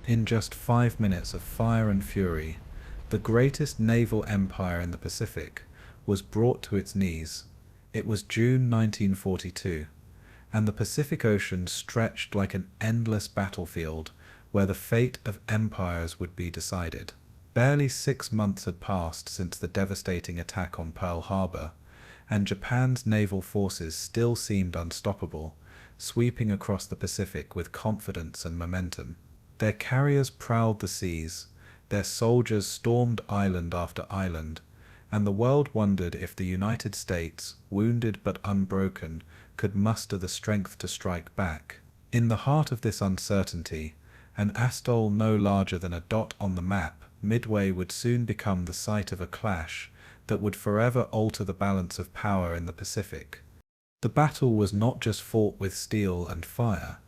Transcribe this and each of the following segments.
In just 5 minutes of fire and fury, the greatest naval empire in the Pacific was brought to its knees. It was June 1942, and the Pacific Ocean stretched like an endless battlefield where the fate of empires would be decided. Barely 6 months had passed since the devastating attack on Pearl Harbor, and Japan's naval forces still seemed unstoppable, sweeping across the Pacific with confidence and momentum. Their carriers prowled the seas, their soldiers stormed island after island, and the world wondered if the United States, wounded but unbroken, could muster the strength to strike back. In the heart of this uncertainty, an atoll no larger than a dot on the map, Midway would soon become the site of a clash that would forever alter the balance of power in the Pacific. The battle was not just fought with steel and fire,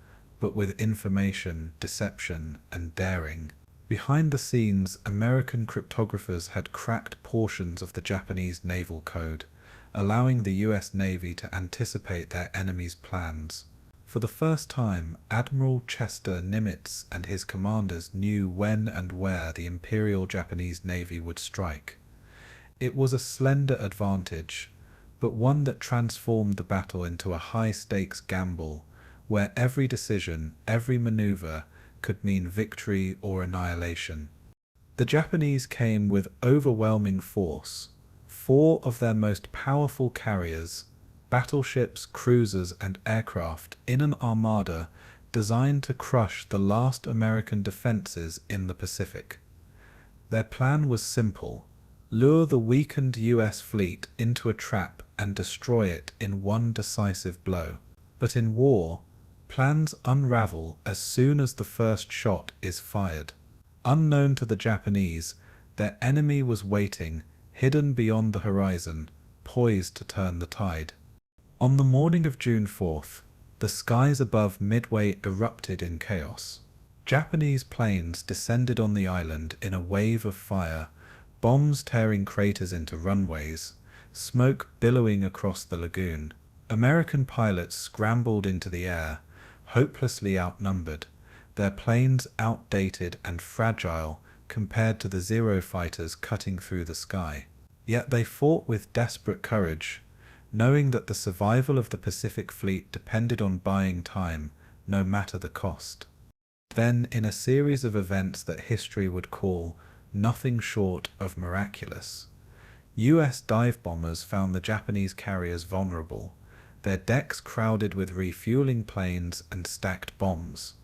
but with information, deception, and daring. Behind the scenes, American cryptographers had cracked portions of the Japanese naval code, allowing the US Navy to anticipate their enemy's plans. For the first time, Admiral Chester Nimitz and his commanders knew when and where the Imperial Japanese Navy would strike. It was a slender advantage, but one that transformed the battle into a high-stakes gamble, where every decision, every maneuver, could mean victory or annihilation. The Japanese came with overwhelming force. 4 of their most powerful carriers, battleships, cruisers, and aircraft, in an armada designed to crush the last American defenses in the Pacific. Their plan was simple: lure the weakened US fleet into a trap and destroy it in one decisive blow. But in war, plans unravel as soon as the first shot is fired. Unknown to the Japanese, their enemy was waiting, hidden beyond the horizon, poised to turn the tide. On the morning of June 4th, the skies above Midway erupted in chaos. Japanese planes descended on the island in a wave of fire, bombs tearing craters into runways, smoke billowing across the lagoon. American pilots scrambled into the air, hopelessly outnumbered, their planes outdated and fragile compared to the Zero fighters cutting through the sky. Yet they fought with desperate courage, knowing that the survival of the Pacific Fleet depended on buying time, no matter the cost. Then, in a series of events that history would call nothing short of miraculous, US dive bombers found the Japanese carriers vulnerable, their decks crowded with refueling planes and stacked bombs.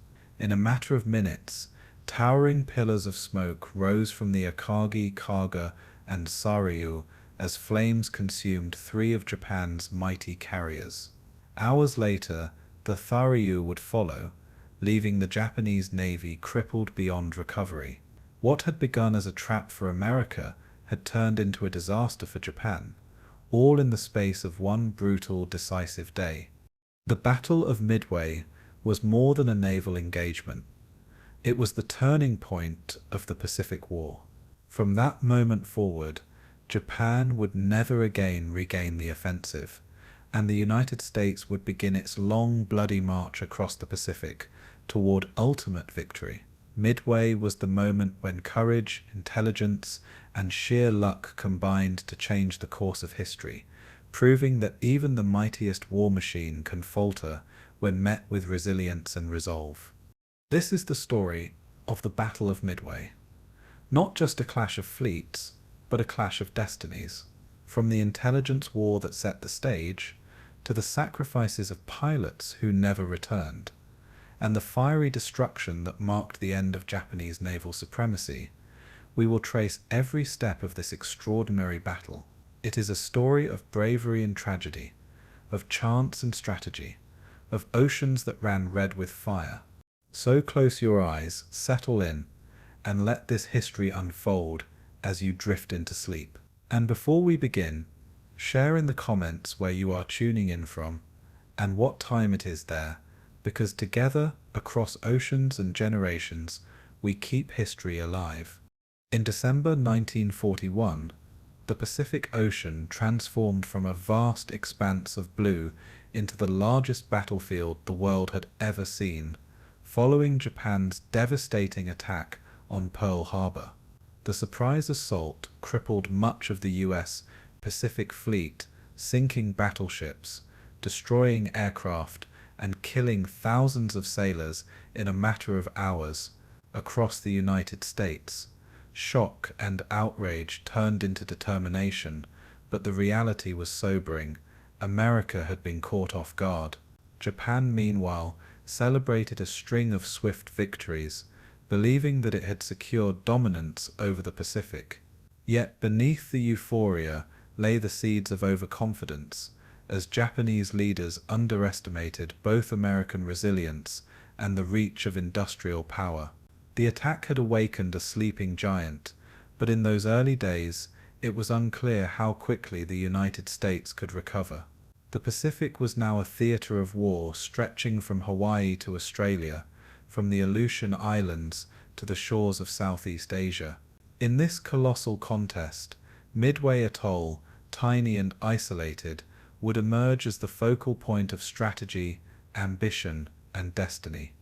In a matter of minutes, towering pillars of smoke rose from the Akagi, Kaga, and Saryu as flames consumed 3 of Japan's mighty carriers. Hours later, the Hiryu would follow, leaving the Japanese Navy crippled beyond recovery. What had begun as a trap for America had turned into a disaster for Japan, all in the space of one brutal, decisive day. The Battle of Midway was more than a naval engagement. It was the turning point of the Pacific War. From that moment forward, Japan would never again regain the offensive, and the United States would begin its long, bloody march across the Pacific toward ultimate victory. Midway was the moment when courage, intelligence, and sheer luck combined to change the course of history, proving that even the mightiest war machine can falter when met with resilience and resolve. This is the story of the Battle of Midway. Not just a clash of fleets, but a clash of destinies. From the intelligence war that set the stage, to the sacrifices of pilots who never returned, and the fiery destruction that marked the end of Japanese naval supremacy, we will trace every step of this extraordinary battle. It is a story of bravery and tragedy, of chance and strategy, of oceans that ran red with fire. So close your eyes, settle in, and let this history unfold as you drift into sleep. And before we begin, share in the comments where you are tuning in from and what time it is there, because together, across oceans and generations, we keep history alive. In December 1941, the Pacific Ocean transformed from a vast expanse of blue into the largest battlefield the world had ever seen. following Japan's devastating attack on Pearl Harbor. The surprise assault crippled much of the U.S. Pacific Fleet, sinking battleships, destroying aircraft, and killing thousands of sailors in a matter of hours across the United States. Shock and outrage turned into determination, but the reality was sobering. America had been caught off guard. Japan, meanwhile, celebrated a string of swift victories, believing that it had secured dominance over the Pacific. Yet beneath the euphoria lay the seeds of overconfidence, as Japanese leaders underestimated both American resilience and the reach of industrial power. The attack had awakened a sleeping giant, but in those early days, it was unclear how quickly the United States could recover. The Pacific was now a theater of war stretching from Hawaii to Australia, from the Aleutian Islands to the shores of Southeast Asia. In this colossal contest, Midway Atoll, tiny and isolated, would emerge as the focal point of strategy, ambition, and destiny.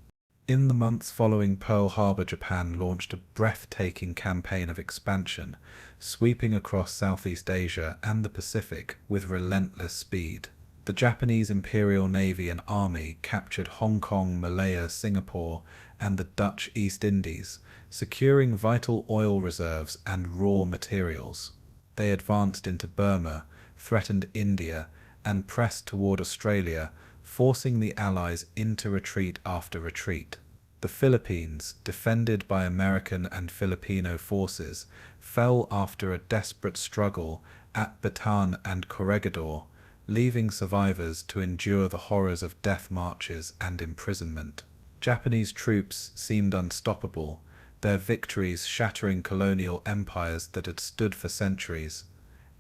In the months following Pearl Harbor, Japan launched a breathtaking campaign of expansion, sweeping across Southeast Asia and the Pacific with relentless speed. The Japanese Imperial Navy and Army captured Hong Kong, Malaya, Singapore, and the Dutch East Indies, securing vital oil reserves and raw materials. They advanced into Burma, threatened India, and pressed toward Australia, forcing the Allies into retreat after retreat. The Philippines, defended by American and Filipino forces, fell after a desperate struggle at Bataan and Corregidor, leaving survivors to endure the horrors of death marches and imprisonment. Japanese troops seemed unstoppable, their victories shattering colonial empires that had stood for centuries.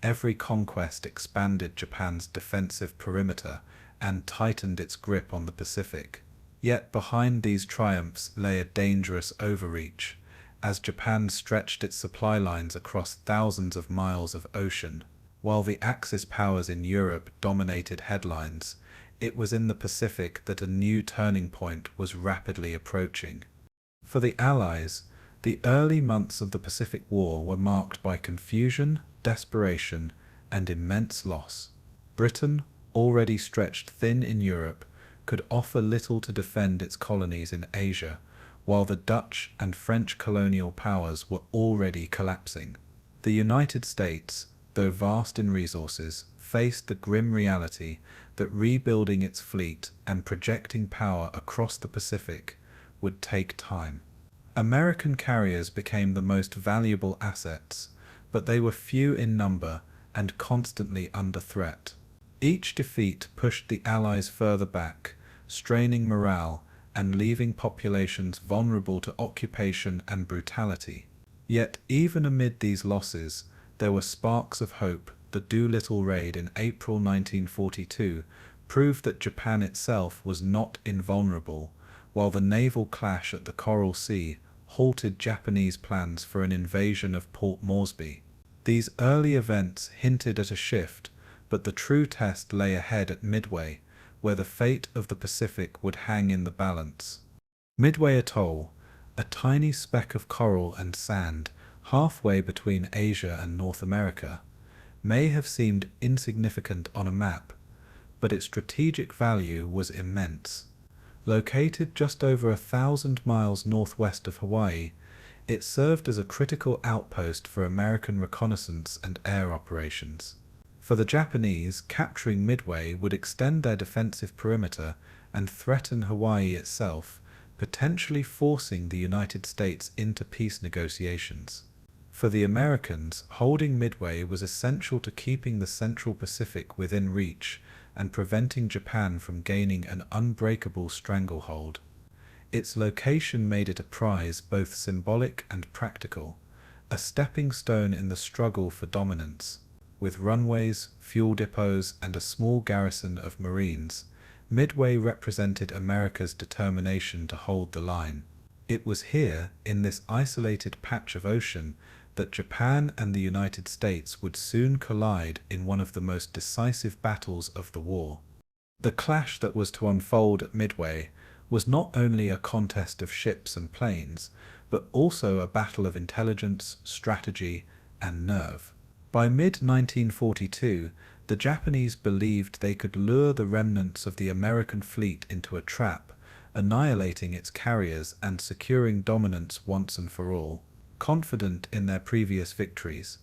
Every conquest expanded Japan's defensive perimeter and tightened its grip on the Pacific. Yet behind these triumphs lay a dangerous overreach, as Japan stretched its supply lines across thousands of miles of ocean. While the Axis powers in Europe dominated headlines, it was in the Pacific that a new turning point was rapidly approaching. For the Allies, the early months of the Pacific War were marked by confusion, desperation, and immense loss. Britain, already stretched thin in Europe, could offer little to defend its colonies in Asia, while the Dutch and French colonial powers were already collapsing. The United States, though vast in resources, faced the grim reality that rebuilding its fleet and projecting power across the Pacific would take time. American carriers became the most valuable assets, but they were few in number and constantly under threat. Each defeat pushed the Allies further back, straining morale and leaving populations vulnerable to occupation and brutality. Yet even amid these losses, there were sparks of hope. The Doolittle raid in April 1942 proved that Japan itself was not invulnerable, while the naval clash at the Coral Sea halted Japanese plans for an invasion of Port Moresby. These early events hinted at a shift, but the true test lay ahead at Midway, where the fate of the Pacific would hang in the balance. Midway Atoll, a tiny speck of coral and sand halfway between Asia and North America, may have seemed insignificant on a map, but its strategic value was immense. Located just over 1,000 miles northwest of Hawaii, it served as a critical outpost for American reconnaissance and air operations. For the Japanese, capturing Midway would extend their defensive perimeter and threaten Hawaii itself, potentially forcing the United States into peace negotiations. For the Americans, holding Midway was essential to keeping the Central Pacific within reach and preventing Japan from gaining an unbreakable stranglehold. Its location made it a prize both symbolic and practical, a stepping stone in the struggle for dominance. With runways, fuel depots, and a small garrison of Marines, Midway represented America's determination to hold the line. It was here, in this isolated patch of ocean, that Japan and the United States would soon collide in one of the most decisive battles of the war. The clash that was to unfold at Midway was not only a contest of ships and planes, but also a battle of intelligence, strategy, and nerve. By mid-1942, the Japanese believed they could lure the remnants of the American fleet into a trap, annihilating its carriers and securing dominance once and for all. Confident in their previous victories,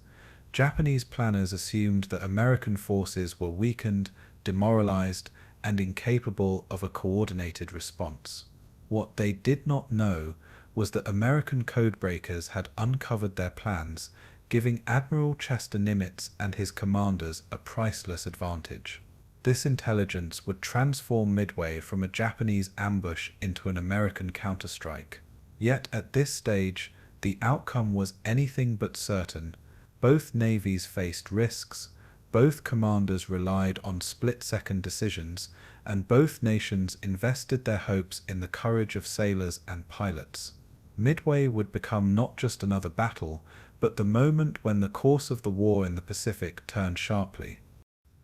Japanese planners assumed that American forces were weakened, demoralized, and incapable of a coordinated response. What they did not know was that American codebreakers had uncovered their plans, giving Admiral Chester Nimitz and his commanders a priceless advantage. This intelligence would transform Midway from a Japanese ambush into an American counterstrike. Yet at this stage, the outcome was anything but certain. Both navies faced risks, both commanders relied on split-second decisions, and both nations invested their hopes in the courage of sailors and pilots. Midway would become not just another battle, but the moment when the course of the war in the Pacific turned sharply.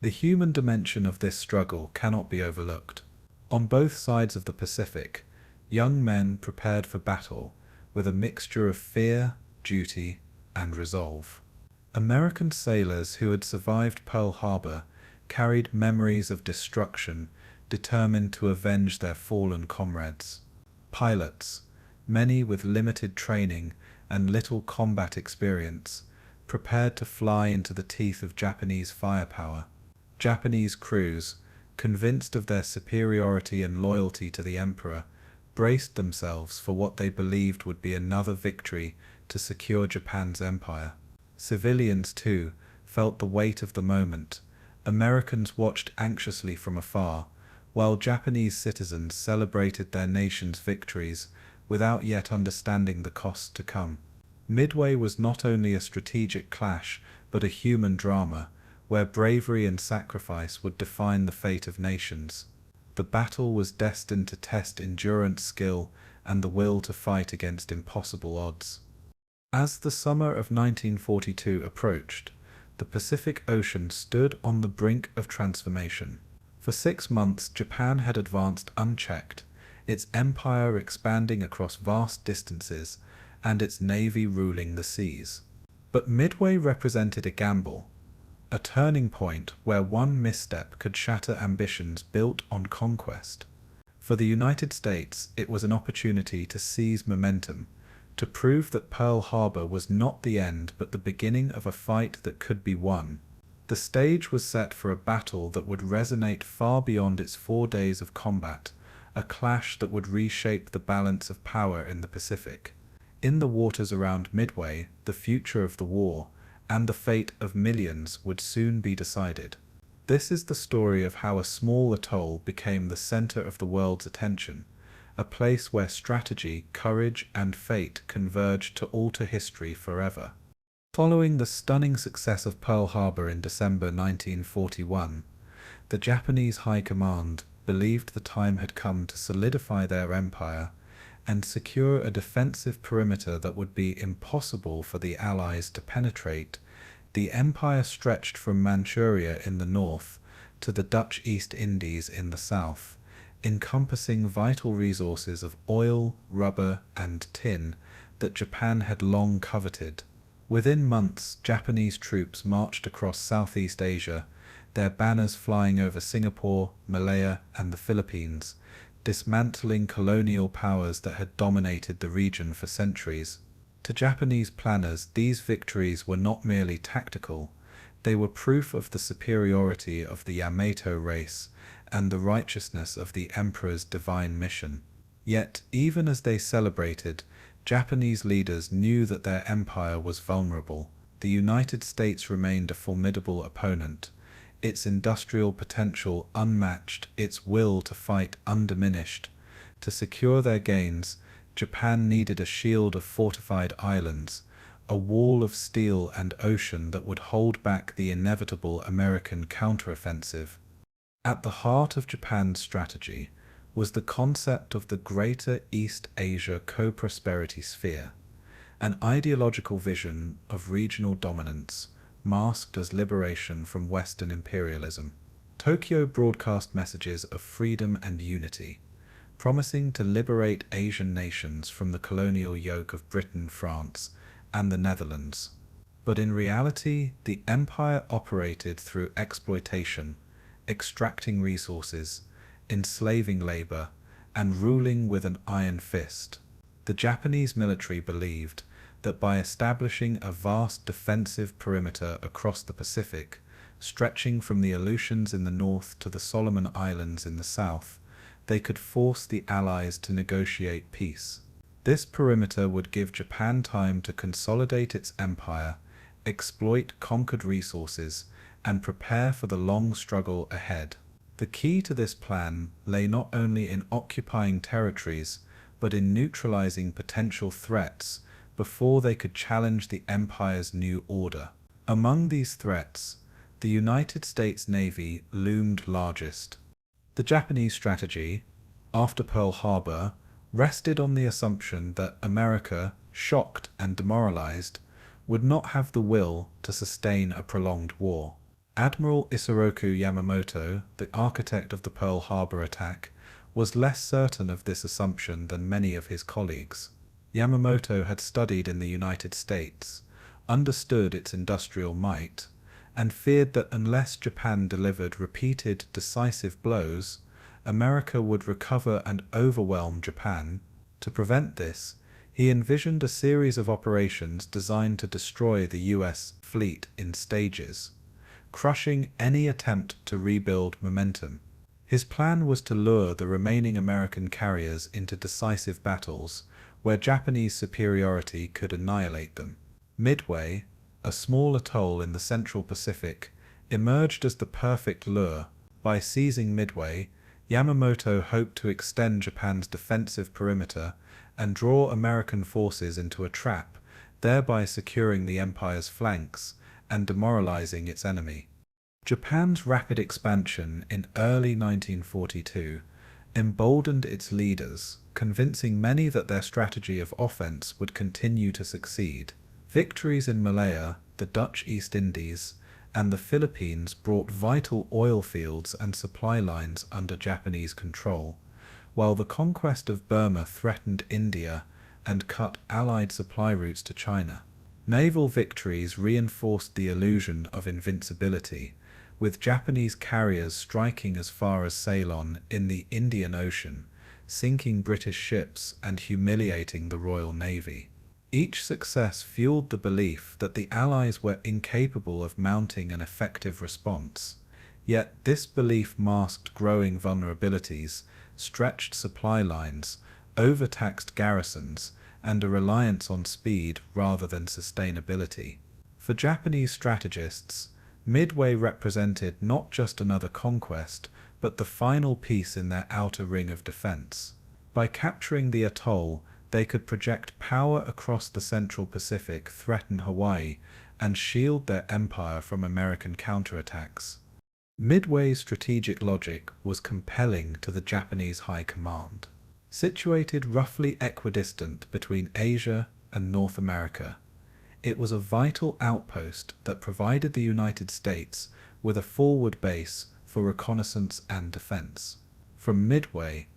The human dimension of this struggle cannot be overlooked. On both sides of the Pacific, young men prepared for battle with a mixture of fear, duty, and resolve. American sailors who had survived Pearl Harbor carried memories of destruction, determined to avenge their fallen comrades. Pilots, many with limited training and little combat experience, prepared to fly into the teeth of Japanese firepower. Japanese crews, convinced of their superiority and loyalty to the emperor, braced themselves for what they believed would be another victory to secure Japan's empire. Civilians, too, felt the weight of the moment. Americans watched anxiously from afar, while Japanese citizens celebrated their nation's victories without yet understanding the costs to come. Midway was not only a strategic clash, but a human drama, where bravery and sacrifice would define the fate of nations. The battle was destined to test endurance, skill, and the will to fight against impossible odds. As the summer of 1942 approached, the Pacific Ocean stood on the brink of transformation. For 6 months, Japan had advanced unchecked, its empire expanding across vast distances, and its navy ruling the seas. But Midway represented a gamble, a turning point where one misstep could shatter ambitions built on conquest. For the United States, it was an opportunity to seize momentum, to prove that Pearl Harbor was not the end but the beginning of a fight that could be won. The stage was set for a battle that would resonate far beyond its 4 days of combat, a clash that would reshape the balance of power in the Pacific. In the waters around Midway, the future of the war and the fate of millions would soon be decided. This is the story of how a small atoll became the center of the world's attention, a place where strategy, courage, and fate converged to alter history forever. Following the stunning success of Pearl Harbor in December 1941, the Japanese High Command believed the time had come to solidify their empire and secure a defensive perimeter that would be impossible for the Allies to penetrate. The empire stretched from Manchuria in the north to the Dutch East Indies in the south, encompassing vital resources of oil, rubber, and tin that Japan had long coveted. Within months, Japanese troops marched across Southeast Asia, their banners flying over Singapore, Malaya, and the Philippines, dismantling colonial powers that had dominated the region for centuries. To Japanese planners, these victories were not merely tactical, they were proof of the superiority of the Yamamoto race and the righteousness of the emperor's divine mission. Yet, even as they celebrated, Japanese leaders knew that their empire was vulnerable. The United States remained a formidable opponent, its industrial potential unmatched, its will to fight undiminished. To secure their gains, Japan needed a shield of fortified islands, a wall of steel and ocean that would hold back the inevitable American counteroffensive. At the heart of Japan's strategy was the concept of the Greater East Asia Co-Prosperity Sphere, an ideological vision of regional dominance masked as liberation from Western imperialism. Tokyo broadcast messages of freedom and unity, promising to liberate Asian nations from the colonial yoke of Britain, France, and the Netherlands. But in reality, the empire operated through exploitation, extracting resources, enslaving labor, and ruling with an iron fist. The Japanese military believed that by establishing a vast defensive perimeter across the Pacific, stretching from the Aleutians in the north to the Solomon Islands in the south, they could force the Allies to negotiate peace. This perimeter would give Japan time to consolidate its empire, exploit conquered resources, and prepare for the long struggle ahead. The key to this plan lay not only in occupying territories, but in neutralizing potential threats before they could challenge the empire's new order. Among these threats, the United States Navy loomed largest. The Japanese strategy, after Pearl Harbor, rested on the assumption that America, shocked and demoralized, would not have the will to sustain a prolonged war. Admiral Isoroku Yamamoto, the architect of the Pearl Harbor attack, was less certain of this assumption than many of his colleagues. Yamamoto had studied in the United States, understood its industrial might, and feared that unless Japan delivered repeated decisive blows, America would recover and overwhelm Japan. To prevent this, he envisioned a series of operations designed to destroy the US fleet in stages, crushing any attempt to rebuild momentum. His plan was to lure the remaining American carriers into decisive battles where Japanese superiority could annihilate them. Midway, a small atoll in the central Pacific, emerged as the perfect lure. By seizing Midway, Yamamoto hoped to extend Japan's defensive perimeter and draw American forces into a trap, thereby securing the empire's flanks and demoralizing its enemy. Japan's rapid expansion in early 1942 emboldened its leaders, convincing many that their strategy of offense would continue to succeed. Victories in Malaya, the Dutch East Indies, and the Philippines brought vital oil fields and supply lines under Japanese control, while the conquest of Burma threatened India and cut Allied supply routes to China. Naval victories reinforced the illusion of invincibility, with Japanese carriers striking as far as Ceylon in the Indian Ocean, sinking British ships and humiliating the Royal Navy. Each success fueled the belief that the Allies were incapable of mounting an effective response. Yet this belief masked growing vulnerabilities, stretched supply lines, overtaxed garrisons, and a reliance on speed rather than sustainability. For Japanese strategists, Midway represented not just another conquest, but the final piece in their outer ring of defense. By capturing the atoll, they could project power across the central Pacific, threaten Hawaii, and shield their empire from American counterattacks. Midway's strategic logic was compelling to the Japanese High Command. Situated roughly equidistant between Asia and North America, it was a vital outpost that provided the United States with a forward base for reconnaissance and defense. From Midway,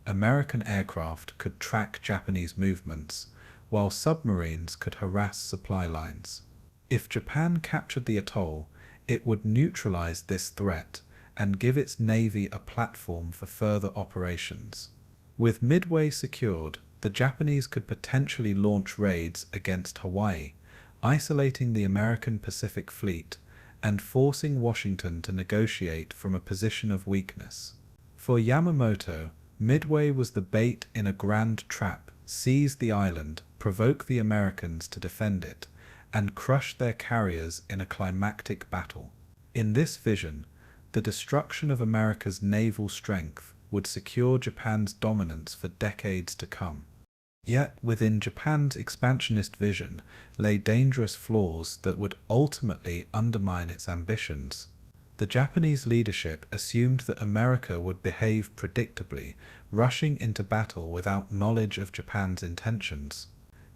American aircraft could track Japanese movements, while submarines could harass supply lines. If Japan captured the atoll, it would neutralize this threat and give its navy a platform for further operations. With Midway secured, the Japanese could potentially launch raids against Hawaii, isolating the American Pacific Fleet and forcing Washington to negotiate from a position of weakness. For Yamamoto, Midway was the bait in a grand trap: seize the island, provoke the Americans to defend it, and crush their carriers in a climactic battle. In this vision, the destruction of America's naval strength would secure Japan's dominance for decades to come. Yet within Japan's expansionist vision lay dangerous flaws that would ultimately undermine its ambitions. The Japanese leadership assumed that America would behave predictably, rushing into battle without knowledge of Japan's intentions.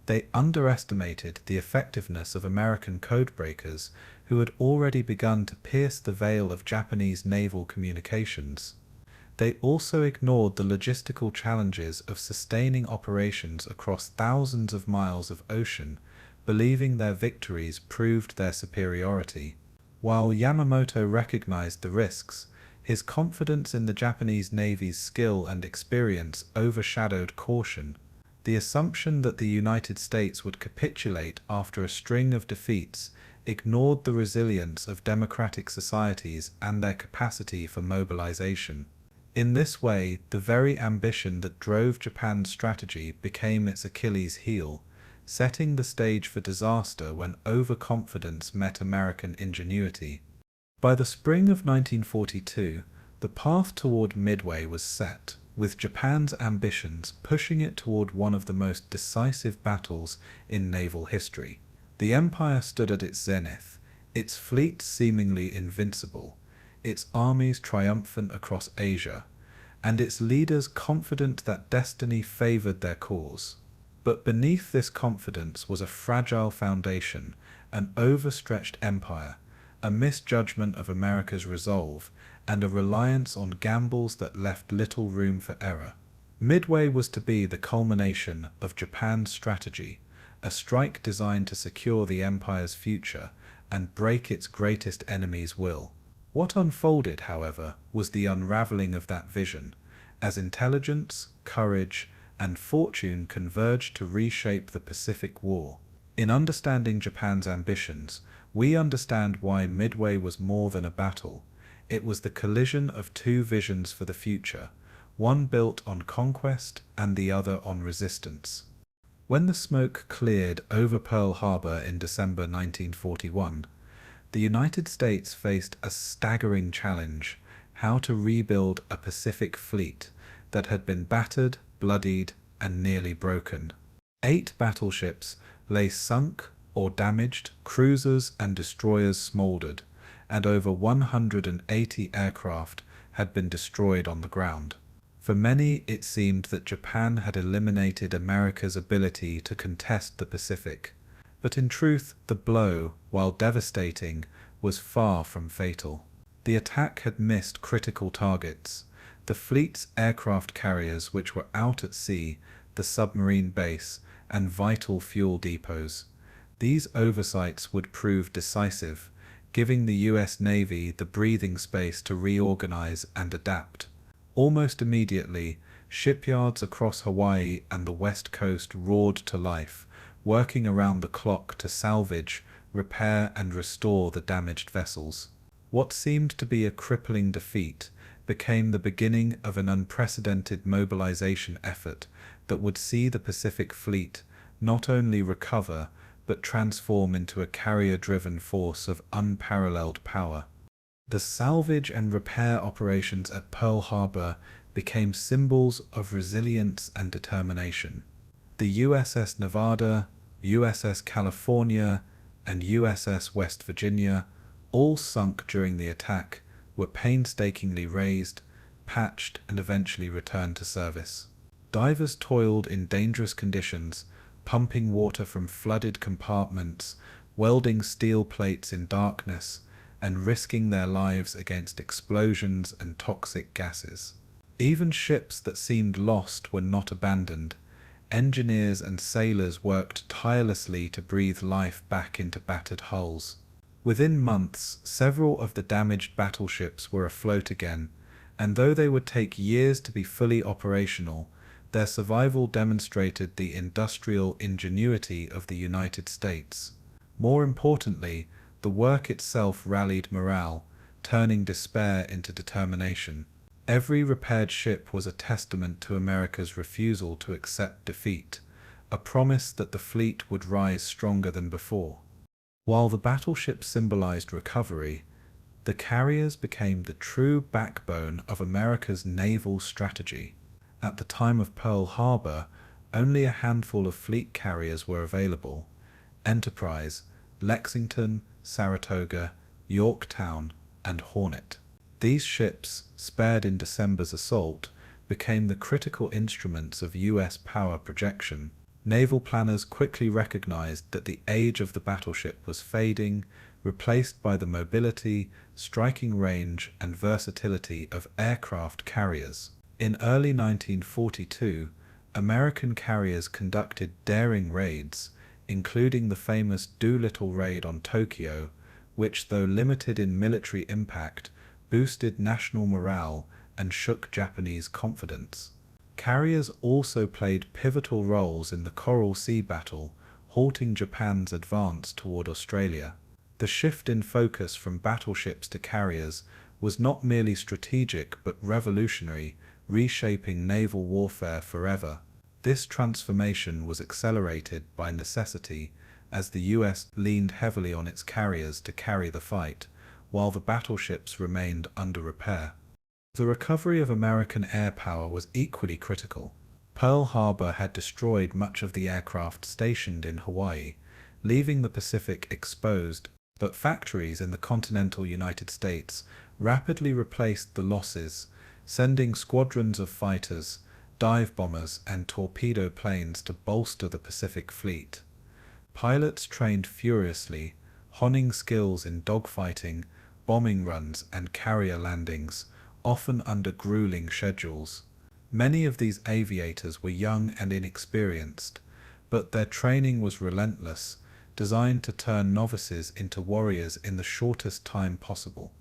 They underestimated the effectiveness of American codebreakers who had already begun to pierce the veil of Japanese naval communications. They also ignored the logistical challenges of sustaining operations across thousands of miles of ocean, believing their victories proved their superiority. While Yamamoto recognized the risks, his confidence in the Japanese Navy's skill and experience overshadowed caution. The assumption that the United States would capitulate after a string of defeats ignored the resilience of democratic societies and their capacity for mobilization. In this way, the very ambition that drove Japan's strategy became its Achilles heel, setting the stage for disaster when overconfidence met American ingenuity. By the spring of 1942, the path toward Midway was set, with Japan's ambitions pushing it toward one of the most decisive battles in naval history. The empire stood at its zenith, its fleet seemingly invincible, its armies triumphant across Asia, and its leaders confident that destiny favored their cause. But beneath this confidence was a fragile foundation, an overstretched empire, a misjudgment of America's resolve, and a reliance on gambles that left little room for error. Midway was to be the culmination of Japan's strategy, a strike designed to secure the empire's future and break its greatest enemy's will. What unfolded, however, was the unraveling of that vision, as intelligence, courage, and fortune converged to reshape the Pacific War. In understanding Japan's ambitions, we understand why Midway was more than a battle. It was the collision of two visions for the future, one built on conquest and the other on resistance. When the smoke cleared over Pearl Harbor in December 1941, the United States faced a staggering challenge: how to rebuild a Pacific fleet that had been battered, bloodied, and nearly broken. 8 battleships lay sunk or damaged, cruisers and destroyers smoldered, and over 180 aircraft had been destroyed on the ground. For many, it seemed that Japan had eliminated America's ability to contest the Pacific. But in truth, the blow, while devastating, was far from fatal. The attack had missed critical targets: the fleet's aircraft carriers, which were out at sea, the submarine base, and vital fuel depots. These oversights would prove decisive, giving the U.S. Navy the breathing space to reorganize and adapt. Almost immediately, shipyards across Hawaii and the West Coast roared to life, working around the clock to salvage, repair, and restore the damaged vessels. What seemed to be a crippling defeat became the beginning of an unprecedented mobilization effort that would see the Pacific Fleet not only recover, but transform into a carrier-driven force of unparalleled power. The salvage and repair operations at Pearl Harbor became symbols of resilience and determination. The USS Nevada, USS California, and USS West Virginia, all sunk during the attack, were painstakingly raised, patched, and eventually returned to service. Divers toiled in dangerous conditions, pumping water from flooded compartments, welding steel plates in darkness, and risking their lives against explosions and toxic gases. Even ships that seemed lost were not abandoned. Engineers and sailors worked tirelessly to breathe life back into battered hulls. Within months, several of the damaged battleships were afloat again, and though they would take years to be fully operational, their survival demonstrated the industrial ingenuity of the United States. More importantly, the work itself rallied morale, turning despair into determination. Every repaired ship was a testament to America's refusal to accept defeat, a promise that the fleet would rise stronger than before. While the battleships symbolized recovery, the carriers became the true backbone of America's naval strategy. At the time of Pearl Harbor, only a handful of fleet carriers were available: Enterprise, Lexington, Saratoga, Yorktown, and Hornet. These ships, spared in December's assault, became the critical instruments of U.S. power projection. Naval planners quickly recognized that the age of the battleship was fading, replaced by the mobility, striking range, and versatility of aircraft carriers. In early 1942, American carriers conducted daring raids, including the famous Doolittle raid on Tokyo, which, though limited in military impact, boosted national morale and shook Japanese confidence. Carriers also played pivotal roles in the Coral Sea battle, halting Japan's advance toward Australia. The shift in focus from battleships to carriers was not merely strategic but revolutionary, reshaping naval warfare forever. This transformation was accelerated by necessity, as the US leaned heavily on its carriers to carry the fight, while the battleships remained under repair. The recovery of American air power was equally critical. Pearl Harbor had destroyed much of the aircraft stationed in Hawaii, leaving the Pacific exposed, but factories in the continental United States rapidly replaced the losses, sending squadrons of fighters, dive bombers, and torpedo planes to bolster the Pacific Fleet. Pilots trained furiously, honing skills in dogfighting, bombing runs, and carrier landings, often under grueling schedules. Many of these aviators were young and inexperienced, but their training was relentless, designed to turn novices into warriors in the shortest time possible.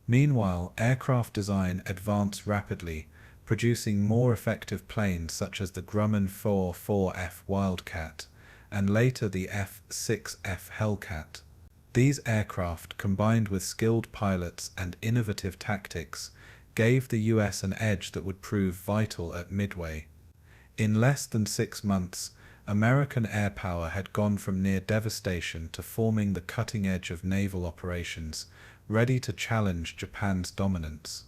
Meanwhile, aircraft design advanced rapidly, producing more effective planes such as the Grumman 4-4F Wildcat, and later the F-6F Hellcat. These aircraft, combined with skilled pilots and innovative tactics, gave the US an edge that would prove vital at Midway. In less than 6 months, American air power had gone from near devastation to forming the cutting edge of naval operations, ready to challenge Japan's dominance.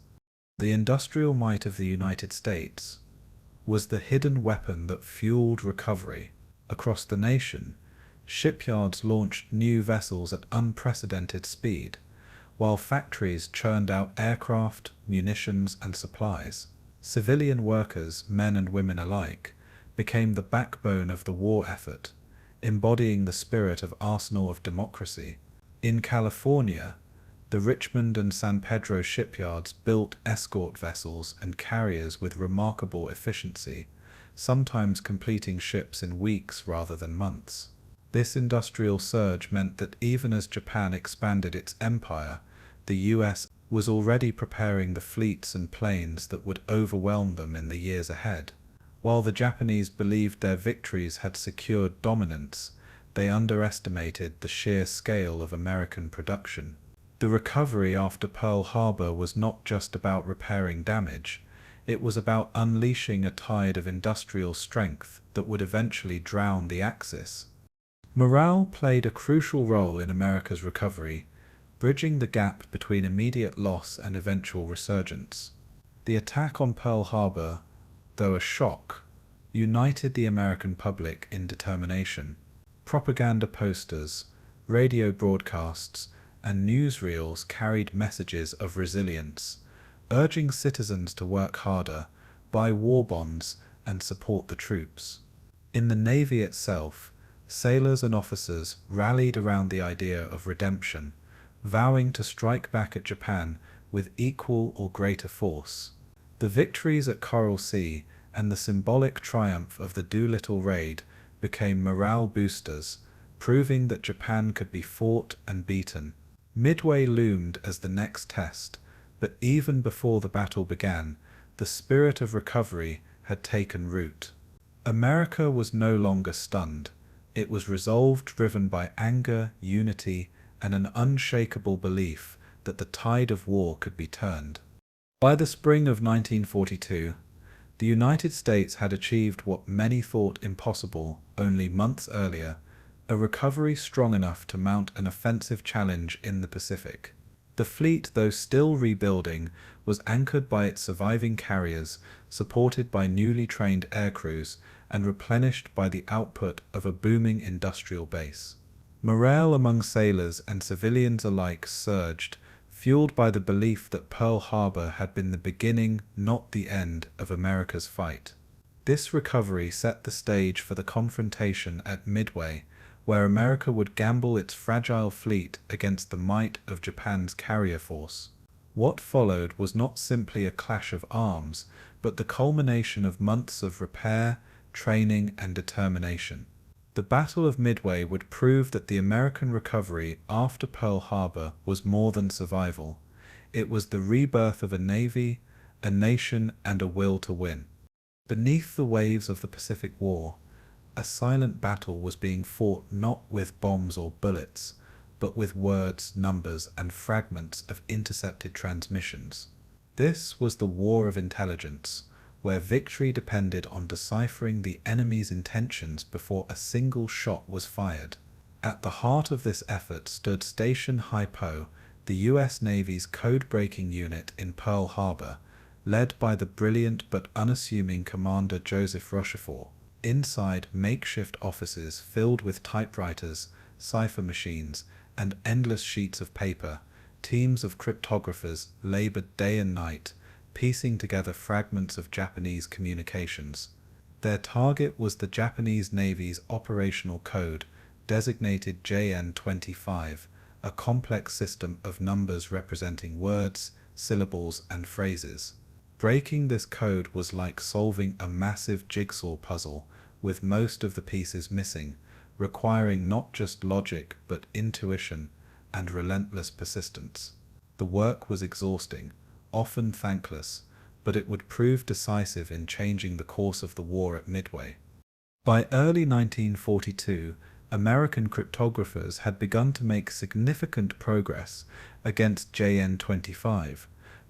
The industrial might of the United States was the hidden weapon that fueled recovery. Across the nation, shipyards launched new vessels at unprecedented speed, while factories churned out aircraft, munitions, and supplies. Civilian workers, men and women alike, became the backbone of the war effort, embodying the spirit of arsenal of democracy. In California, the Richmond and San Pedro shipyards built escort vessels and carriers with remarkable efficiency, sometimes completing ships in weeks rather than months. This industrial surge meant that even as Japan expanded its empire, the US was already preparing the fleets and planes that would overwhelm them in the years ahead. While the Japanese believed their victories had secured dominance, they underestimated the sheer scale of American production. The recovery after Pearl Harbor was not just about repairing damage, it was about unleashing a tide of industrial strength that would eventually drown the Axis. Morale played a crucial role in America's recovery, bridging the gap between immediate loss and eventual resurgence. The attack on Pearl Harbor, though a shock, united the American public in determination. Propaganda posters, radio broadcasts, and newsreels carried messages of resilience, urging citizens to work harder, buy war bonds, and support the troops. In the Navy itself, sailors and officers rallied around the idea of redemption, vowing to strike back at Japan with equal or greater force. The victories at Coral Sea and the symbolic triumph of the Doolittle raid became morale boosters, proving that Japan could be fought and beaten. Midway loomed as the next test, but even before the battle began, the spirit of recovery had taken root. America was no longer stunned. It was resolve driven by anger, unity, and an unshakable belief that the tide of war could be turned. By the spring of 1942, the United States had achieved what many thought impossible only months earlier, a recovery strong enough to mount an offensive challenge in the Pacific. The fleet, though still rebuilding, was anchored by its surviving carriers, supported by newly trained aircrews, and replenished by the output of a booming industrial base. Morale among sailors and civilians alike surged, fueled by the belief that Pearl Harbor had been the beginning, not the end, of America's fight. This recovery set the stage for the confrontation at Midway, where America would gamble its fragile fleet against the might of Japan's carrier force. What followed was not simply a clash of arms, but the culmination of months of repair, training, and determination. The Battle of Midway would prove that the American recovery after Pearl Harbor was more than survival. It was the rebirth of a navy, a nation, and a will to win. Beneath the waves of the Pacific War, a silent battle was being fought not with bombs or bullets, but with words, numbers, and fragments of intercepted transmissions. This was the war of intelligence, where victory depended on deciphering the enemy's intentions before a single shot was fired. At the heart of this effort stood Station HYPO, the U.S. Navy's code-breaking unit in Pearl Harbor, led by the brilliant but unassuming Commander Joseph Rochefort. Inside makeshift offices filled with typewriters, cipher machines, and endless sheets of paper, teams of cryptographers labored day and night, piecing together fragments of Japanese communications. Their target was the Japanese Navy's operational code, designated JN-25, a complex system of numbers representing words, syllables, and phrases. Breaking this code was like solving a massive jigsaw puzzle, with most of the pieces missing, requiring not just logic but intuition and relentless persistence. The work was exhausting, often thankless, but it would prove decisive in changing the course of the war at Midway. By early 1942, American cryptographers had begun to make significant progress against JN-25,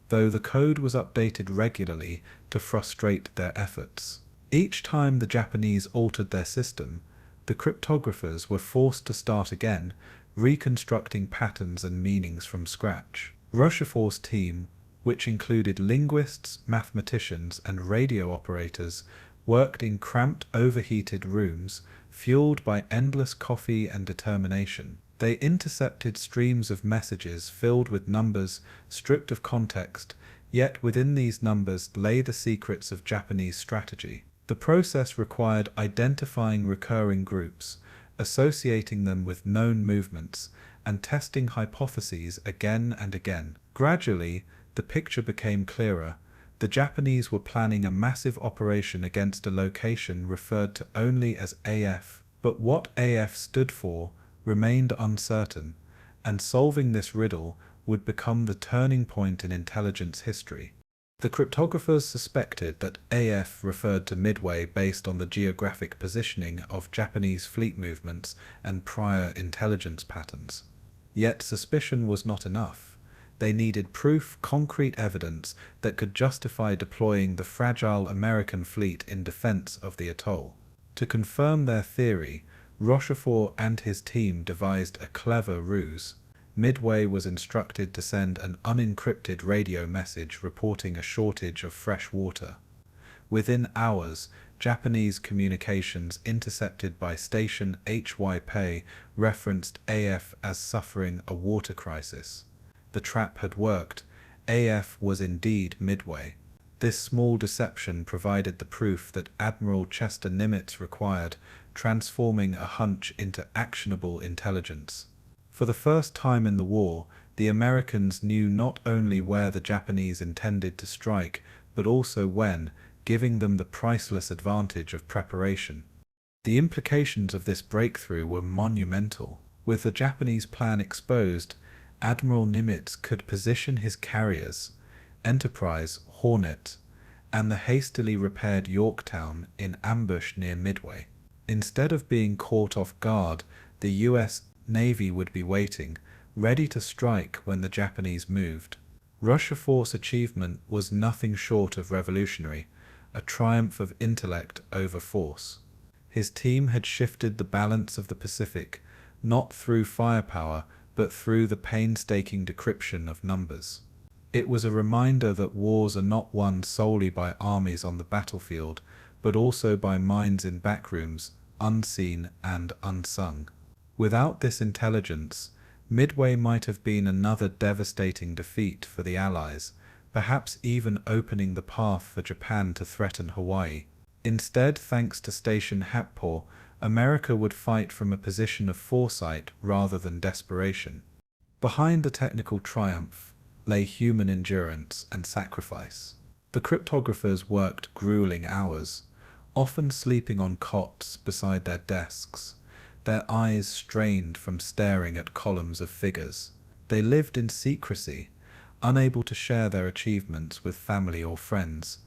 though the code was updated regularly to frustrate their efforts. Each time the Japanese altered their system, the cryptographers were forced to start again, reconstructing patterns and meanings from scratch. Rochefort's team, which included linguists, mathematicians, and radio operators, worked in cramped, overheated rooms, fueled by endless coffee and determination. They intercepted streams of messages filled with numbers, stripped of context, yet within these numbers lay the secrets of Japanese strategy. The process required identifying recurring groups, associating them with known movements, and testing hypotheses again and again. Gradually, the picture became clearer. The Japanese were planning a massive operation against a location referred to only as AF, but what AF stood for remained uncertain, and solving this riddle would become the turning point in intelligence history. The cryptographers suspected that AF referred to Midway based on the geographic positioning of Japanese fleet movements and prior intelligence patterns. Yet suspicion was not enough. They needed proof, concrete evidence that could justify deploying the fragile American fleet in defense of the atoll. To confirm their theory, Rochefort and his team devised a clever ruse. Midway was instructed to send an unencrypted radio message reporting a shortage of fresh water. Within hours, Japanese communications intercepted by station HYPO referenced AF as suffering a water crisis. The trap had worked. AF was indeed Midway. This small deception provided the proof that Admiral Chester Nimitz required, transforming a hunch into actionable intelligence. For the first time in the war, the Americans knew not only where the Japanese intended to strike, but also when, giving them the priceless advantage of preparation. The implications of this breakthrough were monumental. With the Japanese plan exposed, Admiral Nimitz could position his carriers, Enterprise, Hornet, and the hastily repaired Yorktown in ambush near Midway. Instead of being caught off guard, the U.S. Navy would be waiting, ready to strike when the Japanese moved. Rochefort's achievement was nothing short of revolutionary, a triumph of intellect over force. His team had shifted the balance of the Pacific, not through firepower, but through the painstaking decryption of numbers. It was a reminder that wars are not won solely by armies on the battlefield, but also by minds in backrooms, unseen and unsung. Without this intelligence, Midway might have been another devastating defeat for the Allies, perhaps even opening the path for Japan to threaten Hawaii. Instead, thanks to Station HYPO, America would fight from a position of foresight rather than desperation. Behind the technical triumph lay human endurance and sacrifice. The cryptographers worked grueling hours, often sleeping on cots beside their desks, their eyes strained from staring at columns of figures. They lived in secrecy, unable to share their achievements with family or friends,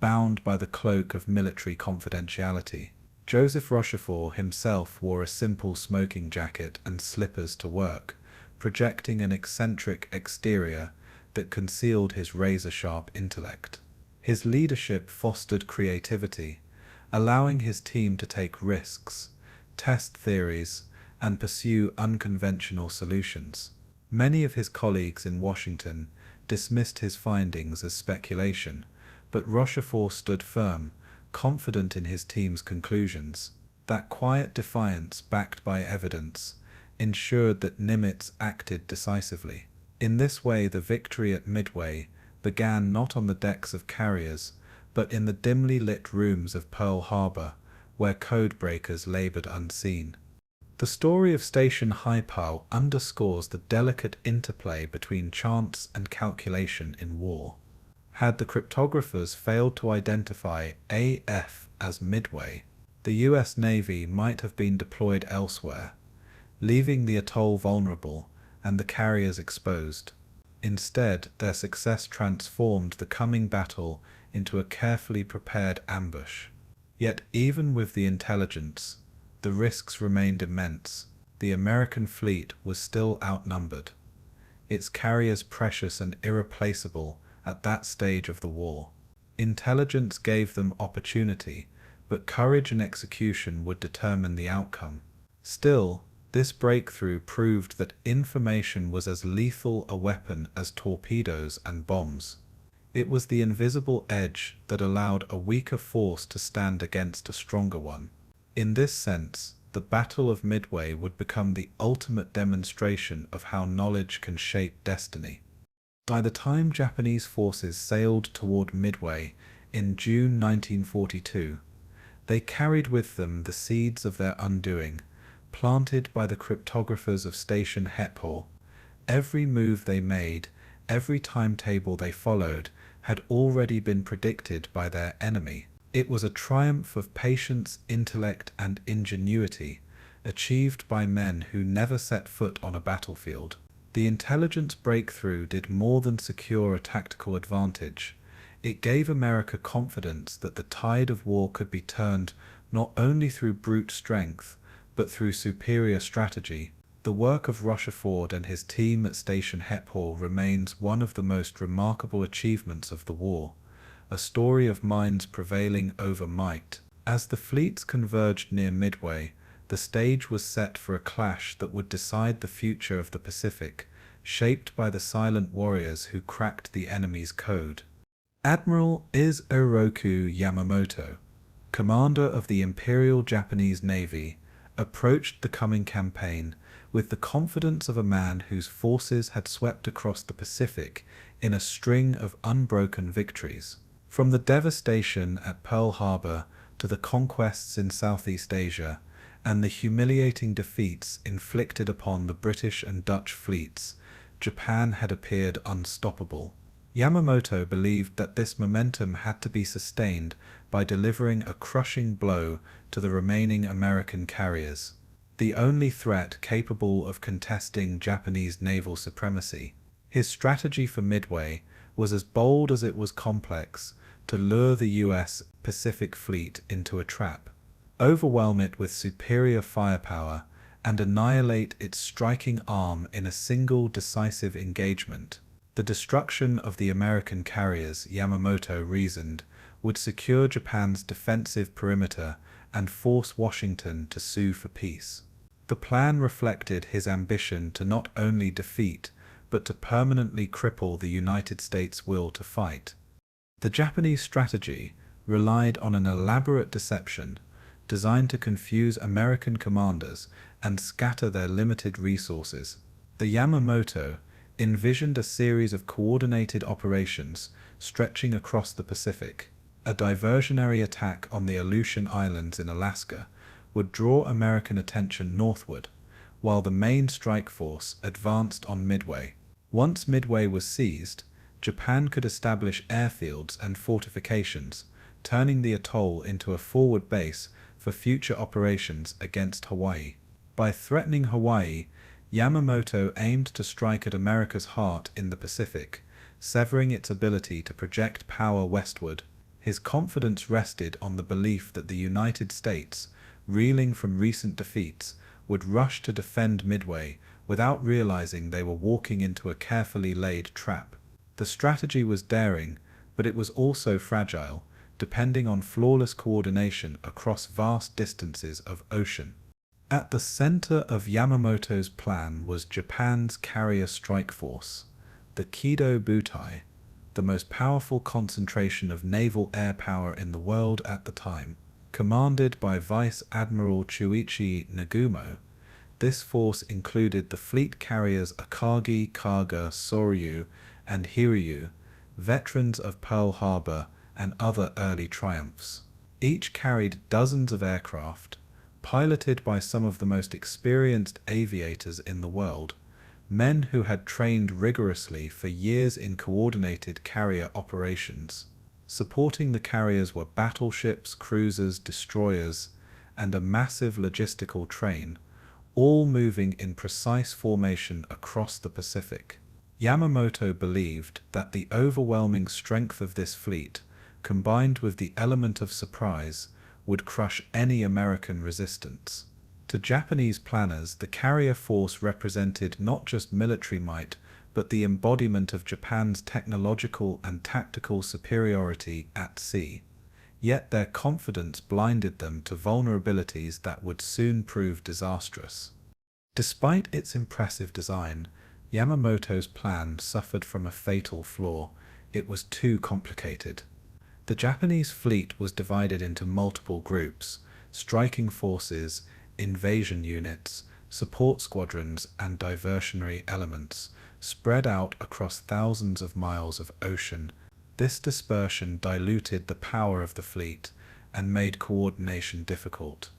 bound by the cloak of military confidentiality. Joseph Rochefort himself wore a simple smoking jacket and slippers to work, projecting an eccentric exterior that concealed his razor-sharp intellect. His leadership fostered creativity, allowing his team to take risks, test theories, and pursue unconventional solutions. Many of his colleagues in Washington dismissed his findings as speculation, but Rochefort stood firm, confident in his team's conclusions. That quiet defiance, backed by evidence, ensured that Nimitz acted decisively. In this way, the victory at Midway began not on the decks of carriers, but in the dimly lit rooms of Pearl Harbor, where codebreakers labored unseen. The story of Station HYPO underscores the delicate interplay between chance and calculation in war. Had the cryptographers failed to identify AF as Midway, the US Navy might have been deployed elsewhere, leaving the atoll vulnerable and the carriers exposed. Instead, their success transformed the coming battle into a carefully prepared ambush. Yet even with the intelligence, the risks remained immense. The American fleet was still outnumbered, its carriers precious and irreplaceable at that stage of the war. Intelligence gave them opportunity, but courage and execution would determine the outcome. Still, this breakthrough proved that information was as lethal a weapon as torpedoes and bombs. It was the invisible edge that allowed a weaker force to stand against a stronger one. In this sense, the Battle of Midway would become the ultimate demonstration of how knowledge can shape destiny. By the time Japanese forces sailed toward Midway in June 1942, they carried with them the seeds of their undoing, planted by the cryptographers of Station HYPO. Every move they made, every timetable they followed, had already been predicted by their enemy. It was a triumph of patience, intellect, and ingenuity, achieved by men who never set foot on a battlefield. The intelligence breakthrough did more than secure a tactical advantage. It gave America confidence that the tide of war could be turned not only through brute strength, but through superior strategy. The work of Rochefort and his team at Station HYPO remains one of the most remarkable achievements of the war, a story of minds prevailing over might. As the fleets converged near Midway, the stage was set for a clash that would decide the future of the Pacific, shaped by the silent warriors who cracked the enemy's code. Admiral Isoroku Yamamoto, commander of the Imperial Japanese Navy, approached the coming campaign with the confidence of a man whose forces had swept across the Pacific in a string of unbroken victories. From the devastation at Pearl Harbor to the conquests in Southeast Asia, and the humiliating defeats inflicted upon the British and Dutch fleets, Japan had appeared unstoppable. Yamamoto believed that this momentum had to be sustained by delivering a crushing blow to the remaining American carriers, the only threat capable of contesting Japanese naval supremacy. His strategy for Midway was as bold as it was complex: to lure the US Pacific Fleet into a trap, overwhelm it with superior firepower, and annihilate its striking arm in a single decisive engagement. The destruction of the American carriers, Yamamoto reasoned, would secure Japan's defensive perimeter and force Washington to sue for peace. The plan reflected his ambition to not only defeat, but to permanently cripple the United States' will to fight. The Japanese strategy relied on an elaborate deception designed to confuse American commanders and scatter their limited resources. The Yamamoto envisioned a series of coordinated operations stretching across the Pacific: a diversionary attack on the Aleutian Islands in Alaska, would draw American attention northward, while the main strike force advanced on Midway. Once Midway was seized, Japan could establish airfields and fortifications, turning the atoll into a forward base for future operations against Hawaii. By threatening Hawaii, Yamamoto aimed to strike at America's heart in the Pacific, severing its ability to project power westward. His confidence rested on the belief that the United States, reeling from recent defeats, would rush to defend Midway without realizing they were walking into a carefully laid trap. The strategy was daring, but it was also fragile, depending on flawless coordination across vast distances of ocean. At the center of Yamamoto's plan was Japan's carrier strike force, the Kido Butai, the most powerful concentration of naval air power in the world at the time. Commanded by Vice Admiral Chuichi Nagumo, this force included the fleet carriers Akagi, Kaga, Soryu, and Hiryu, veterans of Pearl Harbor and other early triumphs. Each carried dozens of aircraft, piloted by some of the most experienced aviators in the world, men who had trained rigorously for years in coordinated carrier operations. Supporting the carriers were battleships, cruisers, destroyers, and a massive logistical train, all moving in precise formation across the Pacific. Yamamoto believed that the overwhelming strength of this fleet, combined with the element of surprise, would crush any American resistance. To Japanese planners, the carrier force represented not just military might, but the embodiment of Japan's technological and tactical superiority at sea. Yet their confidence blinded them to vulnerabilities that would soon prove disastrous. Despite its impressive design, Yamamoto's plan suffered from a fatal flaw. It was too complicated. The Japanese fleet was divided into multiple groups: striking forces, invasion units, support squadrons, and diversionary elements, spread out across thousands of miles of ocean. This dispersion diluted the power of the fleet and made coordination difficult,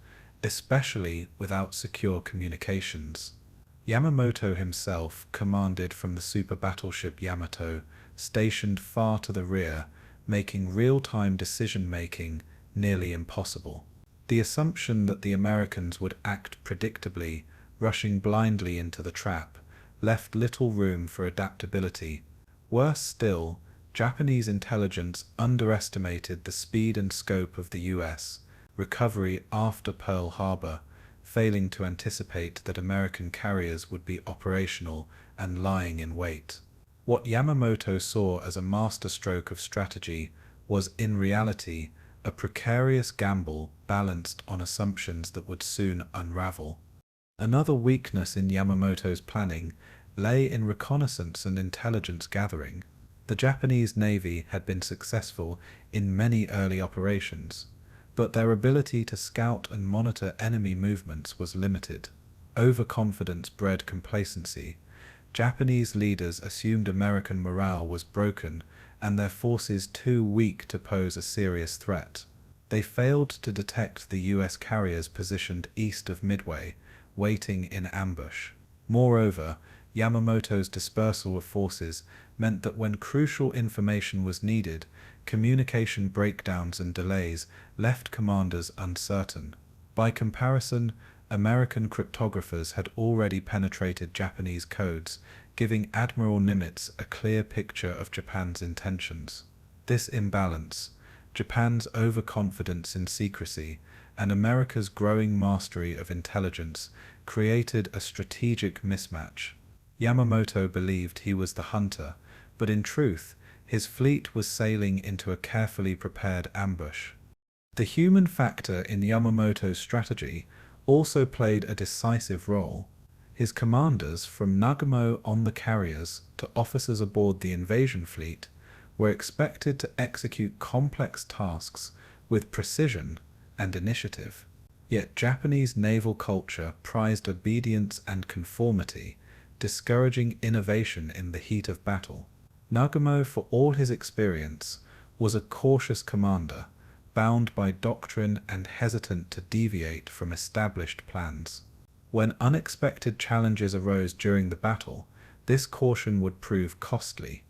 especially without secure communications. Yamamoto himself commanded from the super battleship Yamato, stationed far to the rear, making real-time decision-making nearly impossible. The assumption that the Americans would act predictably, rushing blindly into the trap, left little room for adaptability. Worse still, Japanese intelligence underestimated the speed and scope of the U.S. recovery after Pearl Harbor, failing to anticipate that American carriers would be operational and lying in wait. What Yamamoto saw as a masterstroke of strategy was, in reality, a precarious gamble balanced on assumptions that would soon unravel. Another weakness in Yamamoto's planning lay in reconnaissance and intelligence gathering. The Japanese Navy had been successful in many early operations, but their ability to scout and monitor enemy movements was limited. Overconfidence bred complacency. Japanese leaders assumed American morale was broken and their forces too weak to pose a serious threat. They failed to detect the U.S. carriers positioned east of Midway, waiting in ambush. Moreover, Yamamoto's dispersal of forces meant that when crucial information was needed, communication breakdowns and delays left commanders uncertain. By comparison, American cryptographers had already penetrated Japanese codes, giving Admiral Nimitz a clear picture of Japan's intentions. This imbalance, Japan's overconfidence in secrecy, and America's growing mastery of intelligence, created a strategic mismatch. Yamamoto believed he was the hunter, but in truth, his fleet was sailing into a carefully prepared ambush. The human factor in Yamamoto's strategy also played a decisive role. His commanders, from Nagumo on the carriers to officers aboard the invasion fleet, were expected to execute complex tasks with precision and initiative. Yet Japanese naval culture prized obedience and conformity, discouraging innovation in the heat of battle. Nagumo, for all his experience, was a cautious commander, bound by doctrine and hesitant to deviate from established plans. When unexpected challenges arose during the battle, this caution would prove costly.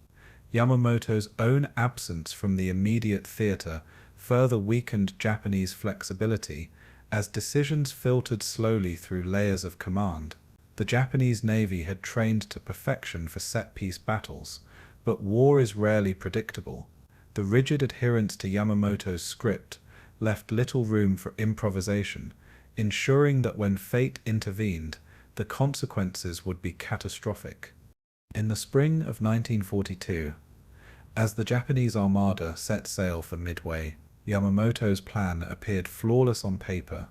Yamamoto's own absence from the immediate theater further weakened Japanese flexibility as decisions filtered slowly through layers of command. The Japanese Navy had trained to perfection for set-piece battles, but war is rarely predictable. The rigid adherence to Yamamoto's script left little room for improvisation, ensuring that when fate intervened, the consequences would be catastrophic. In the spring of 1942, as the Japanese armada set sail for Midway, Yamamoto's plan appeared flawless on paper,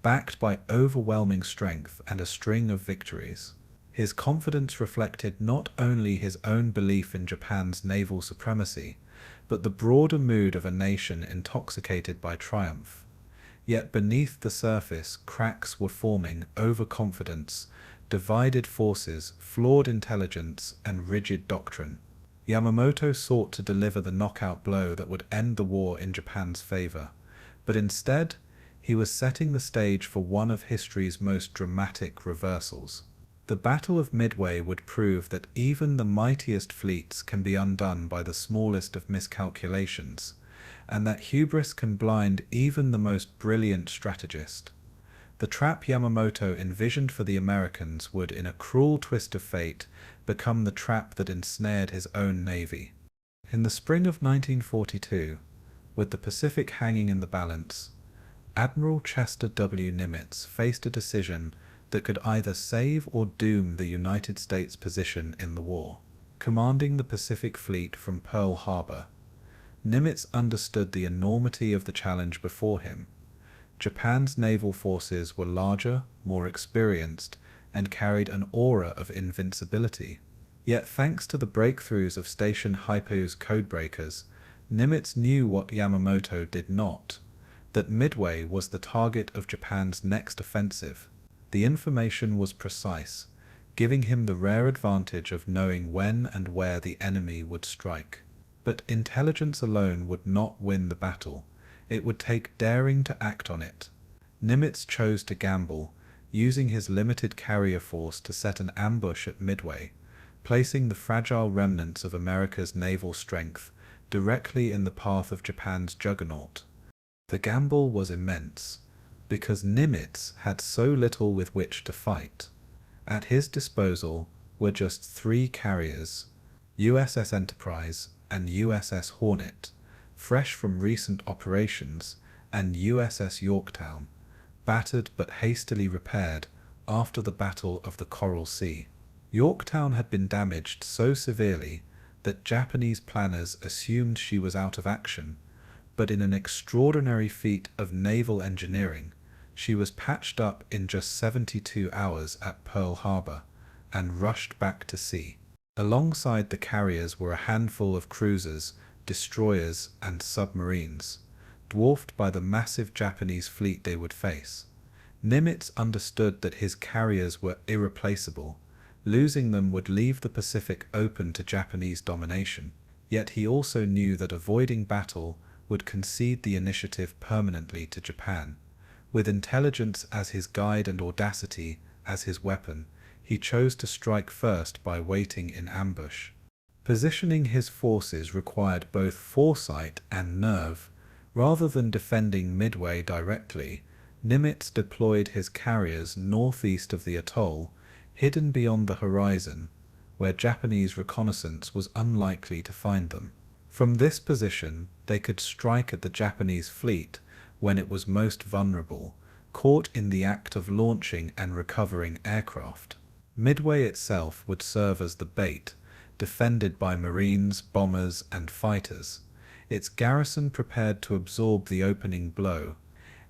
backed by overwhelming strength and a string of victories. His confidence reflected not only his own belief in Japan's naval supremacy, but the broader mood of a nation intoxicated by triumph. Yet beneath the surface, cracks were forming: overconfidence, divided forces, flawed intelligence, and rigid doctrine. Yamamoto sought to deliver the knockout blow that would end the war in Japan's favor, but instead, he was setting the stage for one of history's most dramatic reversals. The Battle of Midway would prove that even the mightiest fleets can be undone by the smallest of miscalculations, and that hubris can blind even the most brilliant strategist. The trap Yamamoto envisioned for the Americans would, in a cruel twist of fate, become the trap that ensnared his own navy. In the spring of 1942, with the Pacific hanging in the balance, Admiral Chester W. Nimitz faced a decision that could either save or doom the United States' position in the war. Commanding the Pacific Fleet from Pearl Harbor, Nimitz understood the enormity of the challenge before him. Japan's naval forces were larger, more experienced, and carried an aura of invincibility. Yet thanks to the breakthroughs of Station HYPO's codebreakers, Nimitz knew what Yamamoto did not: that Midway was the target of Japan's next offensive. The information was precise, giving him the rare advantage of knowing when and where the enemy would strike. But intelligence alone would not win the battle. It would take daring to act on it. Nimitz chose to gamble, using his limited carrier force to set an ambush at Midway, placing the fragile remnants of America's naval strength directly in the path of Japan's juggernaut. The gamble was immense, because Nimitz had so little with which to fight. At his disposal were just 3 carriers, USS Enterprise and USS Hornet, fresh from recent operations, and USS Yorktown, battered but hastily repaired after the Battle of the Coral Sea. Yorktown had been damaged so severely that Japanese planners assumed she was out of action, but in an extraordinary feat of naval engineering, she was patched up in just 72 hours at Pearl Harbor and rushed back to sea. Alongside the carriers were a handful of cruisers, destroyers, and submarines, dwarfed by the massive Japanese fleet they would face. Nimitz understood that his carriers were irreplaceable. Losing them would leave the Pacific open to Japanese domination. Yet he also knew that avoiding battle would concede the initiative permanently to Japan. With intelligence as his guide and audacity as his weapon, he chose to strike first by waiting in ambush. Positioning his forces required both foresight and nerve. Rather than defending Midway directly, Nimitz deployed his carriers northeast of the atoll, hidden beyond the horizon, where Japanese reconnaissance was unlikely to find them. From this position, they could strike at the Japanese fleet when it was most vulnerable, caught in the act of launching and recovering aircraft. Midway itself would serve as the bait, defended by Marines, bombers, and fighters, its garrison prepared to absorb the opening blow.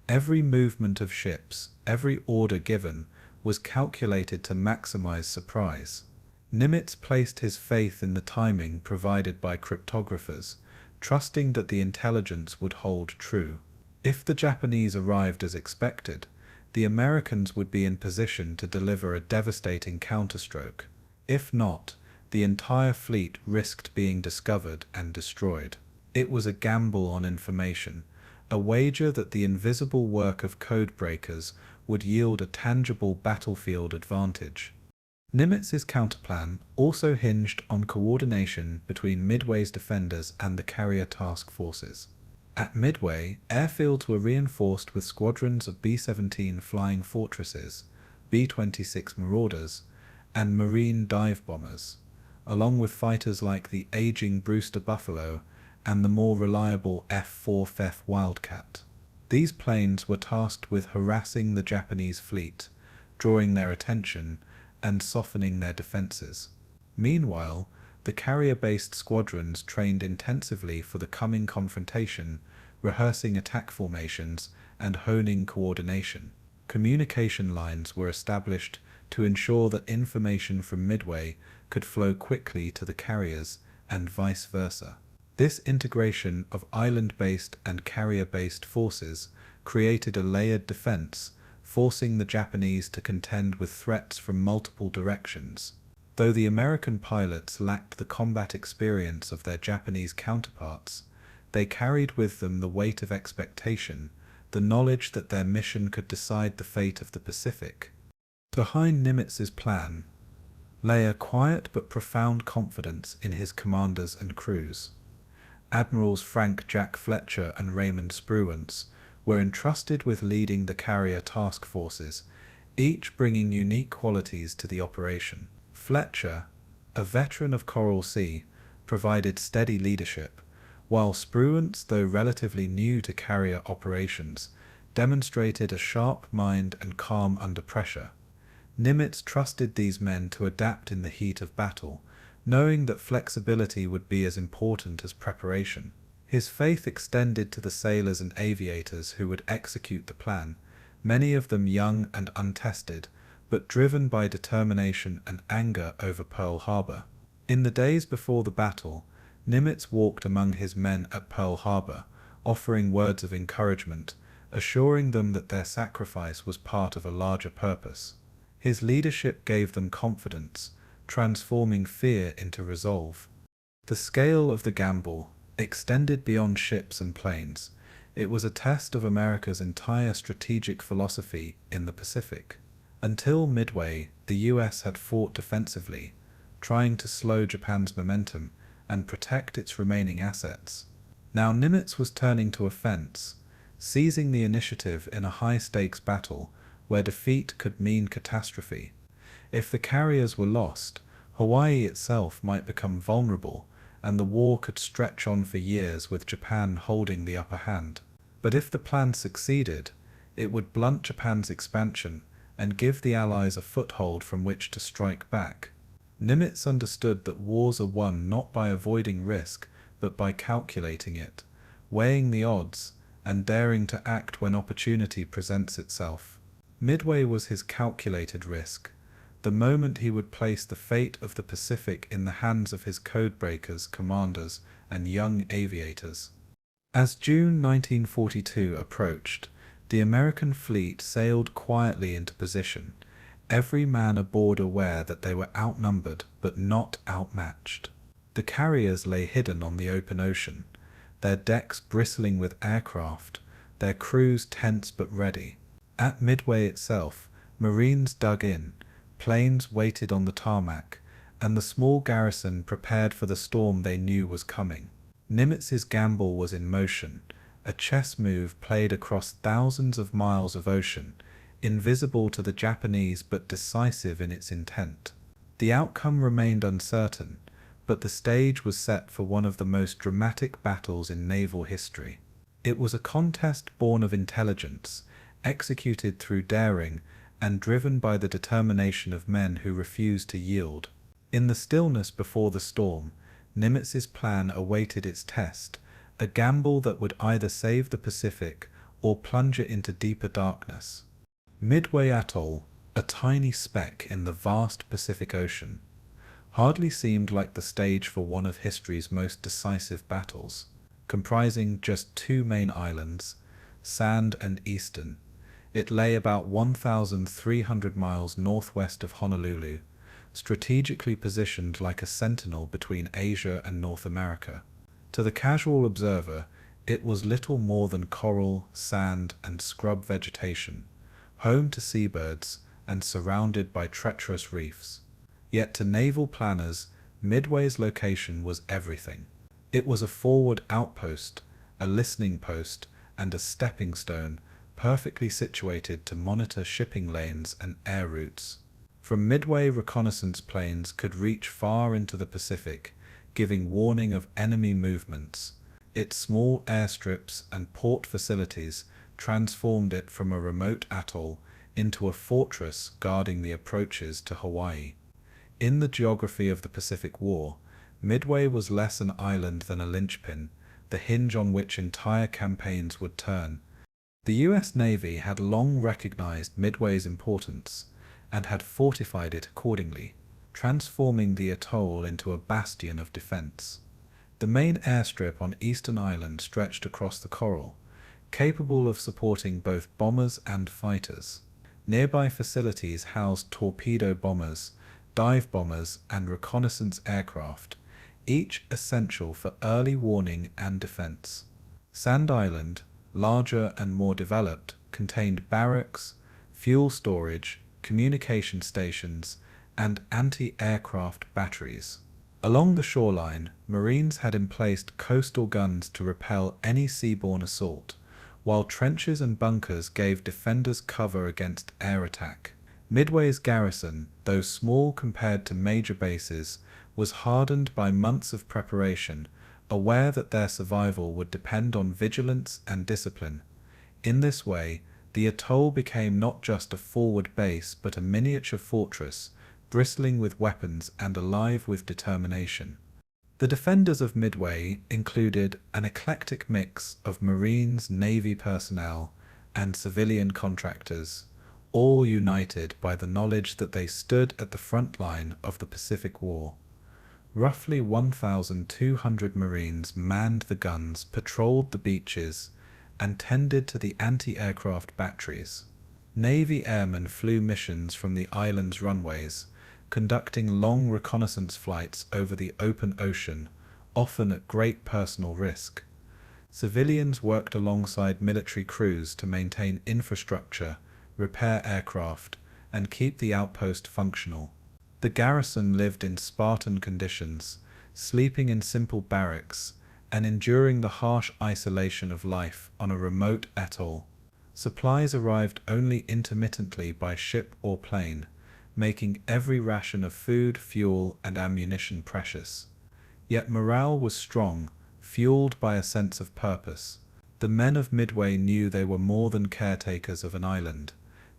Every movement of ships, every order given, was calculated to maximize surprise. Nimitz placed his faith in the timing provided by cryptographers, trusting that the intelligence would hold true. If the Japanese arrived as expected, the Americans would be in position to deliver a devastating counterstroke. If not, the entire fleet risked being discovered and destroyed. It was a gamble on information, a wager that the invisible work of codebreakers would yield a tangible battlefield advantage. Nimitz's counterplan also hinged on coordination between Midway's defenders and the carrier task forces. At Midway, airfields were reinforced with squadrons of B-17 Flying Fortresses, B-26 Marauders, and Marine dive bombers, along with fighters like the aging Brewster Buffalo and the more reliable F-4 F Wildcat. These planes were tasked with harassing the Japanese fleet, drawing their attention, and softening their defenses. Meanwhile, the carrier-based squadrons trained intensively for the coming confrontation, rehearsing attack formations and honing coordination. Communication lines were established to ensure that information from Midway could flow quickly to the carriers and vice versa. This integration of island-based and carrier-based forces created a layered defense, forcing the Japanese to contend with threats from multiple directions. Though the American pilots lacked the combat experience of their Japanese counterparts, they carried with them the weight of expectation, the knowledge that their mission could decide the fate of the Pacific. Behind Nimitz's plan lay a quiet but profound confidence in his commanders and crews. Admirals Frank Jack Fletcher and Raymond Spruance were entrusted with leading the carrier task forces, each bringing unique qualities to the operation. Fletcher, a veteran of Coral Sea, provided steady leadership, while Spruance, though relatively new to carrier operations, demonstrated a sharp mind and calm under pressure. Nimitz trusted these men to adapt in the heat of battle, knowing that flexibility would be as important as preparation. His faith extended to the sailors and aviators who would execute the plan, many of them young and untested, but driven by determination and anger over Pearl Harbor. In the days before the battle, Nimitz walked among his men at Pearl Harbor, offering words of encouragement, assuring them that their sacrifice was part of a larger purpose. His leadership gave them confidence, transforming fear into resolve. The scale of the gamble extended beyond ships and planes. It was a test of America's entire strategic philosophy in the Pacific. Until Midway, the US had fought defensively, trying to slow Japan's momentum and protect its remaining assets. Now Nimitz was turning to offense, seizing the initiative in a high-stakes battle where defeat could mean catastrophe. If the carriers were lost, Hawaii itself might become vulnerable, and the war could stretch on for years with Japan holding the upper hand. But if the plan succeeded, it would blunt Japan's expansion and give the Allies a foothold from which to strike back. Nimitz understood that wars are won not by avoiding risk, but by calculating it, weighing the odds, and daring to act when opportunity presents itself. Midway was his calculated risk, the moment he would place the fate of the Pacific in the hands of his codebreakers, commanders, and young aviators. As June 1942 approached, the American fleet sailed quietly into position, every man aboard aware that they were outnumbered but not outmatched. The carriers lay hidden on the open ocean, their decks bristling with aircraft, their crews tense but ready. At Midway itself, Marines dug in, planes waited on the tarmac, and the small garrison prepared for the storm they knew was coming. Nimitz's gamble was in motion, a chess move played across thousands of miles of ocean, invisible to the Japanese but decisive in its intent. The outcome remained uncertain, but the stage was set for one of the most dramatic battles in naval history. It was a contest born of intelligence, executed through daring, and driven by the determination of men who refused to yield. In the stillness before the storm, Nimitz's plan awaited its test, a gamble that would either save the Pacific or plunge it into deeper darkness. Midway Atoll, a tiny speck in the vast Pacific Ocean, hardly seemed like the stage for one of history's most decisive battles. Comprising just two main islands, Sand and Eastern, it lay about 1,300 miles northwest of Honolulu, strategically positioned like a sentinel between Asia and North America. To the casual observer, It was little more than coral, sand, and scrub vegetation, home to seabirds and surrounded by treacherous reefs. Yet to naval planners, Midway's location was everything. It was a forward outpost, a listening post, and a stepping stone, perfectly situated to monitor shipping lanes and air routes. From Midway, reconnaissance planes could reach far into the Pacific, giving warning of enemy movements. Its small airstrips and port facilities transformed it from a remote atoll into a fortress guarding the approaches to Hawaii. In the geography of the Pacific War, Midway was less an island than a linchpin, the hinge on which entire campaigns would turn. The US Navy had long recognized Midway's importance and had fortified it accordingly, transforming the atoll into a bastion of defense. The main airstrip on Eastern Island stretched across the coral, capable of supporting both bombers and fighters. Nearby facilities housed torpedo bombers, dive bombers, and reconnaissance aircraft, each essential for early warning and defense. Sand Island, larger and more developed, contained barracks, fuel storage, communication stations, and anti-aircraft batteries. Along the shoreline, Marines had emplaced coastal guns to repel any seaborne assault, while trenches and bunkers gave defenders cover against air attack. Midway's garrison, though small compared to major bases, was hardened by months of preparation, aware that their survival would depend on vigilance and discipline. In this way, the atoll became not just a forward base but a miniature fortress, bristling with weapons and alive with determination. The defenders of Midway included an eclectic mix of Marines, Navy personnel, and civilian contractors, all united by the knowledge that they stood at the front line of the Pacific War. Roughly 1,200 Marines manned the guns, patrolled the beaches, and tended to the anti-aircraft batteries. Navy airmen flew missions from the island's runways, conducting long reconnaissance flights over the open ocean, often at great personal risk. Civilians worked alongside military crews to maintain infrastructure, repair aircraft, and keep the outpost functional. The garrison lived in Spartan conditions, sleeping in simple barracks, and enduring the harsh isolation of life on a remote atoll. Supplies arrived only intermittently by ship or plane, making every ration of food, fuel, and ammunition precious. Yet morale was strong, fueled by a sense of purpose. The men of Midway knew they were more than caretakers of an island.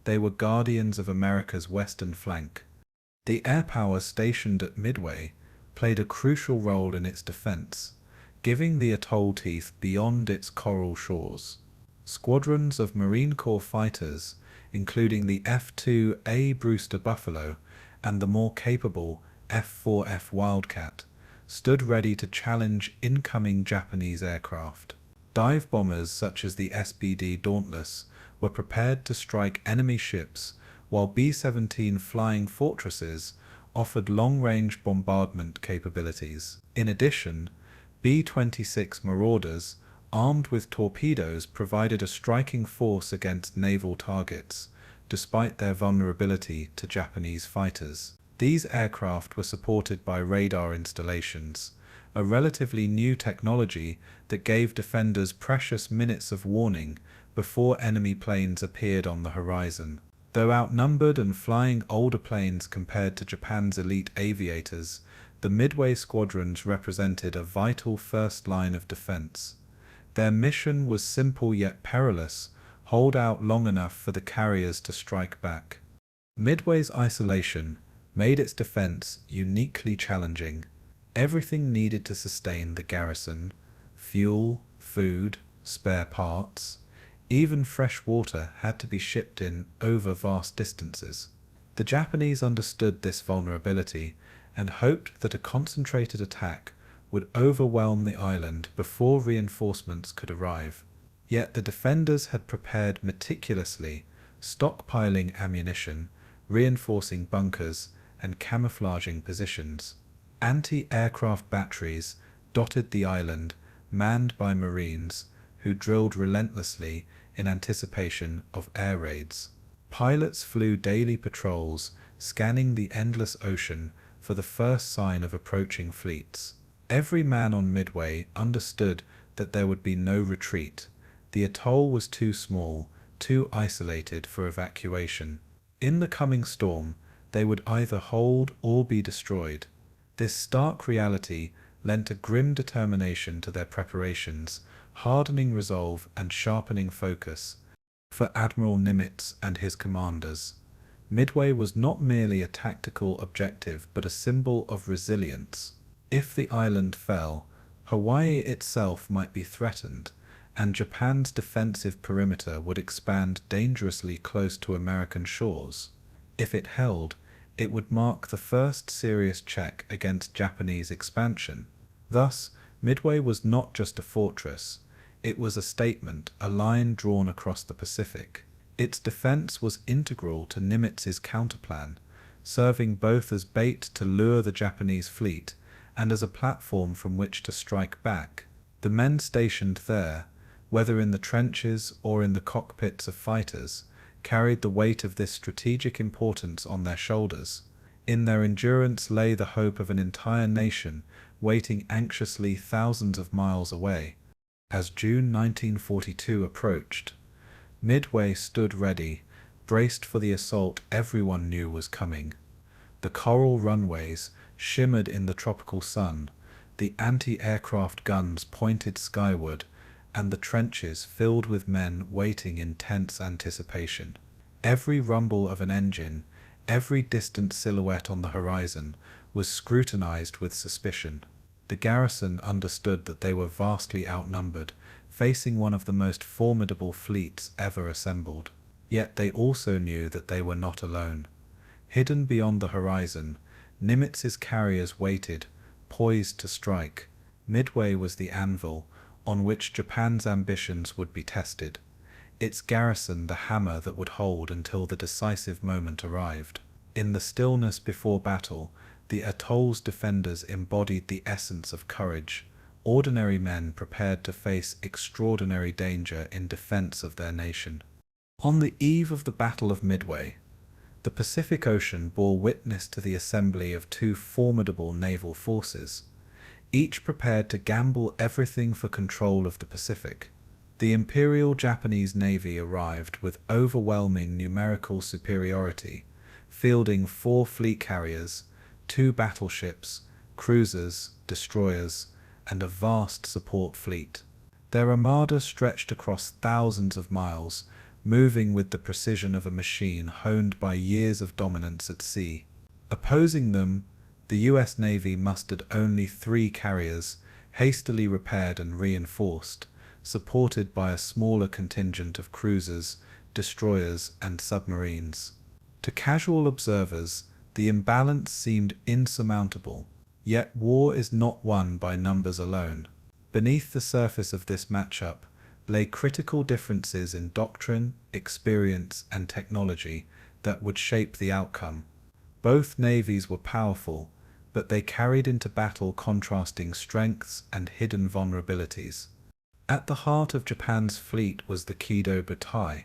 They were guardians of America's western flank. The air power stationed at Midway played a crucial role in its defense, giving the atoll teeth beyond its coral shores. Squadrons of Marine Corps fighters, including the F-2A Brewster Buffalo and the more capable F-4F Wildcat, stood ready to challenge incoming Japanese aircraft. Dive bombers such as the SBD Dauntless were prepared to strike enemy ships, while B-17 Flying Fortresses offered long-range bombardment capabilities. In addition, B-26 Marauders, armed with torpedoes, provided a striking force against naval targets, despite their vulnerability to Japanese fighters. These aircraft were supported by radar installations, a relatively new technology that gave defenders precious minutes of warning before enemy planes appeared on the horizon. Though outnumbered and flying older planes compared to Japan's elite aviators, the Midway squadrons represented a vital first line of defense. Their mission was simple yet perilous: hold out long enough for the carriers to strike back. Midway's isolation made its defense uniquely challenging. Everything needed to sustain the garrison: fuel, food, spare parts, even fresh water had to be shipped in over vast distances. The Japanese understood this vulnerability and hoped that a concentrated attack would overwhelm the island before reinforcements could arrive. Yet the defenders had prepared meticulously, stockpiling ammunition, reinforcing bunkers, and camouflaging positions. Anti-aircraft batteries dotted the island, manned by Marines, who drilled relentlessly in anticipation of air raids. Pilots flew daily patrols, scanning the endless ocean for the first sign of approaching fleets. Every man on Midway understood that there would be no retreat. The atoll was too small, too isolated for evacuation. In the coming storm, they would either hold or be destroyed. This stark reality lent a grim determination to their preparations, hardening resolve and sharpening focus. For Admiral Nimitz and his commanders, Midway was not merely a tactical objective but a symbol of resilience. If the island fell, Hawaii itself might be threatened, and Japan's defensive perimeter would expand dangerously close to American shores. If it held, it would mark the first serious check against Japanese expansion. Thus, Midway was not just a fortress, it was a statement, a line drawn across the Pacific. Its defense was integral to Nimitz's counterplan, serving both as bait to lure the Japanese fleet and as a platform from which to strike back. The men stationed there, whether in the trenches or in the cockpits of fighters, carried the weight of this strategic importance on their shoulders. In their endurance lay the hope of an entire nation waiting anxiously thousands of miles away. As June 1942 approached, Midway stood ready, braced for the assault everyone knew was coming. The coral runways shimmered in the tropical sun, the anti-aircraft guns pointed skyward, and the trenches filled with men waiting in tense anticipation. Every rumble of an engine, every distant silhouette on the horizon, was scrutinized with suspicion. The garrison understood that they were vastly outnumbered, facing one of the most formidable fleets ever assembled. Yet they also knew that they were not alone. Hidden beyond the horizon, Nimitz's carriers waited, poised to strike. Midway was the anvil on which Japan's ambitions would be tested, its garrison the hammer that would hold until the decisive moment arrived. In the stillness before battle, the atoll's defenders embodied the essence of courage, ordinary men prepared to face extraordinary danger in defense of their nation. On the eve of the Battle of Midway, the Pacific Ocean bore witness to the assembly of two formidable naval forces, each prepared to gamble everything for control of the Pacific. The Imperial Japanese Navy arrived with overwhelming numerical superiority, fielding 4 fleet carriers, 2 battleships, cruisers, destroyers, and a vast support fleet. Their armada stretched across thousands of miles, moving with the precision of a machine honed by years of dominance at sea. Opposing them, the U.S. Navy mustered only 3 carriers, hastily repaired and reinforced, supported by a smaller contingent of cruisers, destroyers, and submarines. To casual observers, the imbalance seemed insurmountable. Yet war is not won by numbers alone. Beneath the surface of this matchup lay critical differences in doctrine, experience, and technology that would shape the outcome. Both navies were powerful, but they carried into battle contrasting strengths and hidden vulnerabilities. At the heart of Japan's fleet was the Kido Butai,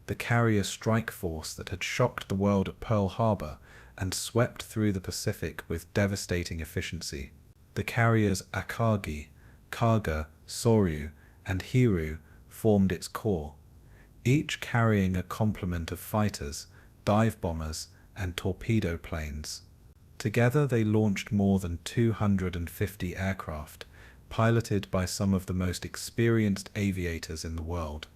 the carrier strike force that had shocked the world at Pearl Harbor and swept through the Pacific with devastating efficiency. The carriers Akagi, Kaga, Soryu, and Hiryu formed its core, each carrying a complement of fighters, dive bombers, and torpedo planes. Together they launched more than 250 aircraft, piloted by some of the most experienced aviators in the world,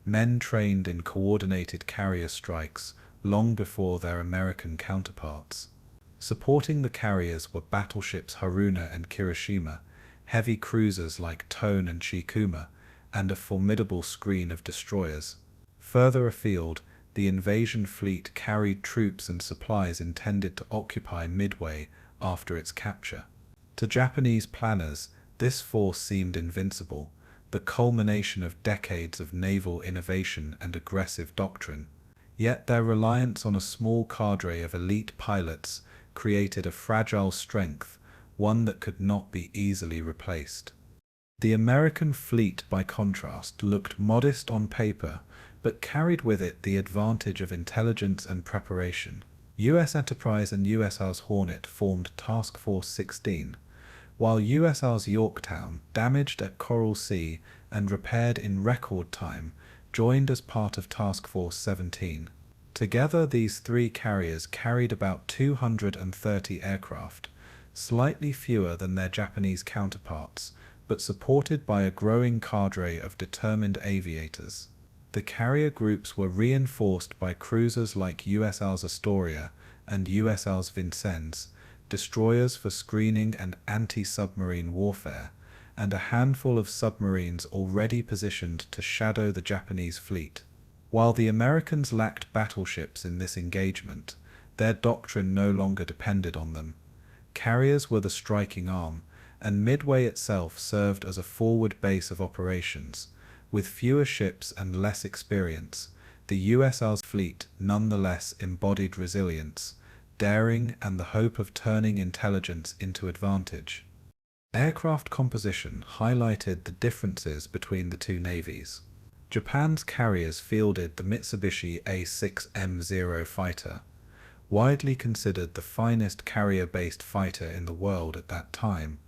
men trained in coordinated carrier strikes long before their American counterparts. Supporting the carriers were battleships Haruna and Kirishima, heavy cruisers like Tone and Shikuma, and a formidable screen of destroyers. Further afield, the invasion fleet carried troops and supplies intended to occupy Midway after its capture. To Japanese planners, this force seemed invincible, the culmination of decades of naval innovation and aggressive doctrine. Yet their reliance on a small cadre of elite pilots created a fragile strength, one that could not be easily replaced. The American fleet, by contrast, looked modest on paper, but carried with it the advantage of intelligence and preparation. U.S. Enterprise and USS Hornet formed Task Force 16, while USS Yorktown, damaged at Coral Sea and repaired in record time, joined as part of Task Force 17. Together, these three carriers carried about 230 aircraft, slightly fewer than their Japanese counterparts, but supported by a growing cadre of determined aviators. The carrier groups were reinforced by cruisers like USS Astoria and USS Vincennes, destroyers for screening and anti-submarine warfare, and a handful of submarines already positioned to shadow the Japanese fleet. While the Americans lacked battleships in this engagement, their doctrine no longer depended on them. Carriers were the striking arm, and Midway itself served as a forward base of operations. With fewer ships and less experience, the USS fleet nonetheless embodied resilience, daring, and the hope of turning intelligence into advantage. Aircraft composition highlighted the differences between the two navies. Japan's carriers fielded the Mitsubishi A6M0 fighter, widely considered the finest carrier-based fighter in the world at that time,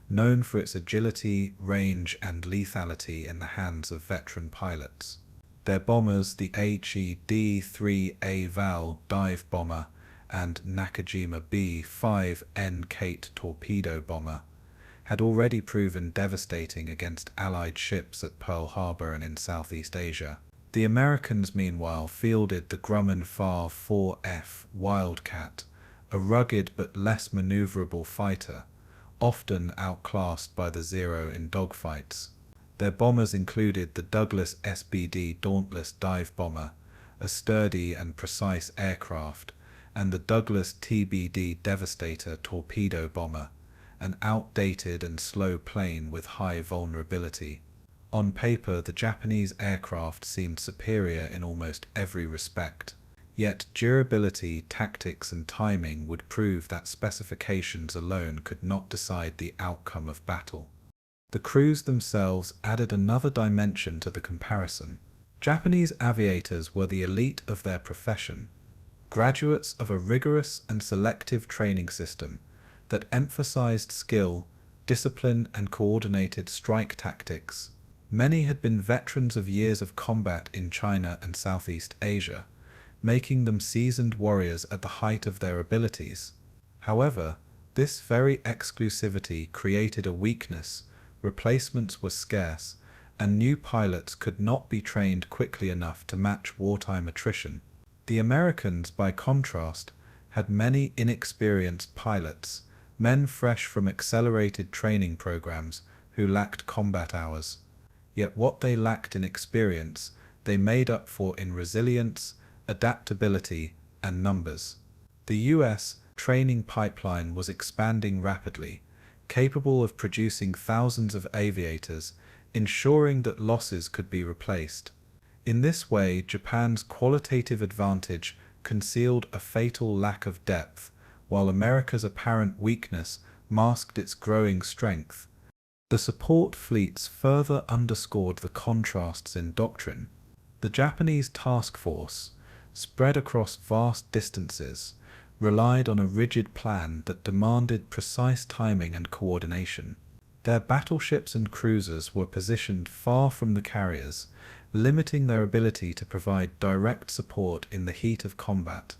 known for its agility, range, and lethality in the hands of veteran pilots. Their bombers, the HE-D-3A Val dive bomber and Nakajima B-5N Kate torpedo bomber, had already proven devastating against Allied ships at Pearl Harbor and in Southeast Asia. The Americans, meanwhile, fielded the Grumman FAR 4F Wildcat, a rugged but less maneuverable fighter, often outclassed by the Zero in dogfights. Their bombers included the Douglas SBD Dauntless dive bomber, a sturdy and precise aircraft, and the Douglas TBD Devastator torpedo bomber, an outdated and slow plane with high vulnerability. On paper, the Japanese aircraft seemed superior in almost every respect. Yet durability, tactics, and timing would prove that specifications alone could not decide the outcome of battle. The crews themselves added another dimension to the comparison. Japanese aviators were the elite of their profession, graduates of a rigorous and selective training system that emphasized skill, discipline, and coordinated strike tactics. Many had been veterans of years of combat in China and Southeast Asia, making them seasoned warriors at the height of their abilities. However, this very exclusivity created a weakness. Replacements were scarce, and new pilots could not be trained quickly enough to match wartime attrition. The Americans, by contrast, had many inexperienced pilots, men fresh from accelerated training programs who lacked combat hours. Yet what they lacked in experience, they made up for in resilience, adaptability, and numbers. The U.S. training pipeline was expanding rapidly, capable of producing thousands of aviators, ensuring that losses could be replaced. In this way, Japan's qualitative advantage concealed a fatal lack of depth, while America's apparent weakness masked its growing strength. The support fleets further underscored the contrasts in doctrine. The Japanese task force, spread across vast distances, relied on a rigid plan that demanded precise timing and coordination. Their battleships and cruisers were positioned far from the carriers, limiting their ability to provide direct support in the heat of combat.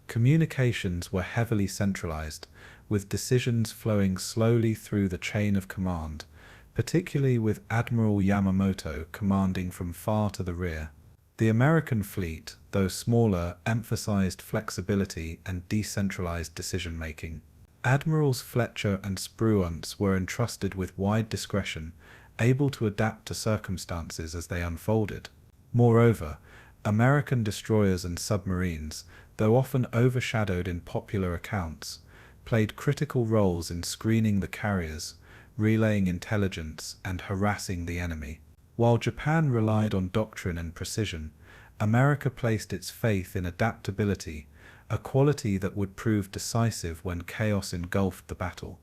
Communications were heavily centralized, with decisions flowing slowly through the chain of command, particularly with Admiral Yamamoto commanding from far to the rear. The American fleet, though smaller, emphasized flexibility and decentralized decision-making. Admirals Fletcher and Spruance were entrusted with wide discretion, able to adapt to circumstances as they unfolded. Moreover, American destroyers and submarines, though often overshadowed in popular accounts, played critical roles in screening the carriers, relaying intelligence, and harassing the enemy. While Japan relied on doctrine and precision, America placed its faith in adaptability, a quality that would prove decisive when chaos engulfed the battle.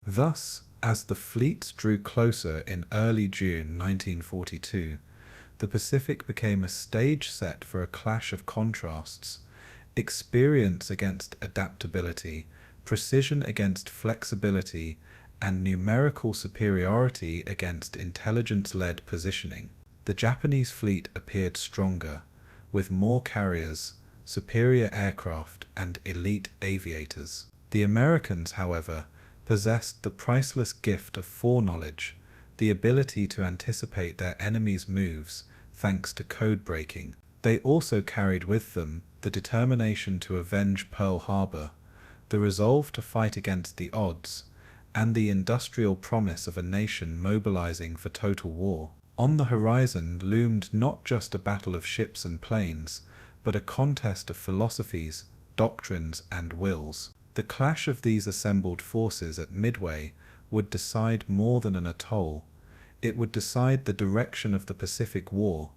Thus, As the fleets drew closer in early June 1942, the Pacific became a stage set for a clash of contrasts: experience against adaptability, precision against flexibility, and numerical superiority against intelligence-led positioning. The Japanese fleet appeared stronger, with more carriers, superior aircraft, and elite aviators. The Americans, however, possessed the priceless gift of foreknowledge, the ability to anticipate their enemies' moves thanks to codebreaking. They also carried with them the determination to avenge Pearl Harbor, the resolve to fight against the odds, and the industrial promise of a nation mobilizing for total war. On the horizon loomed not just a battle of ships and planes, but a contest of philosophies, doctrines, and wills. The clash of these assembled forces at Midway would decide more than an atoll. It would decide the direction of the Pacific War,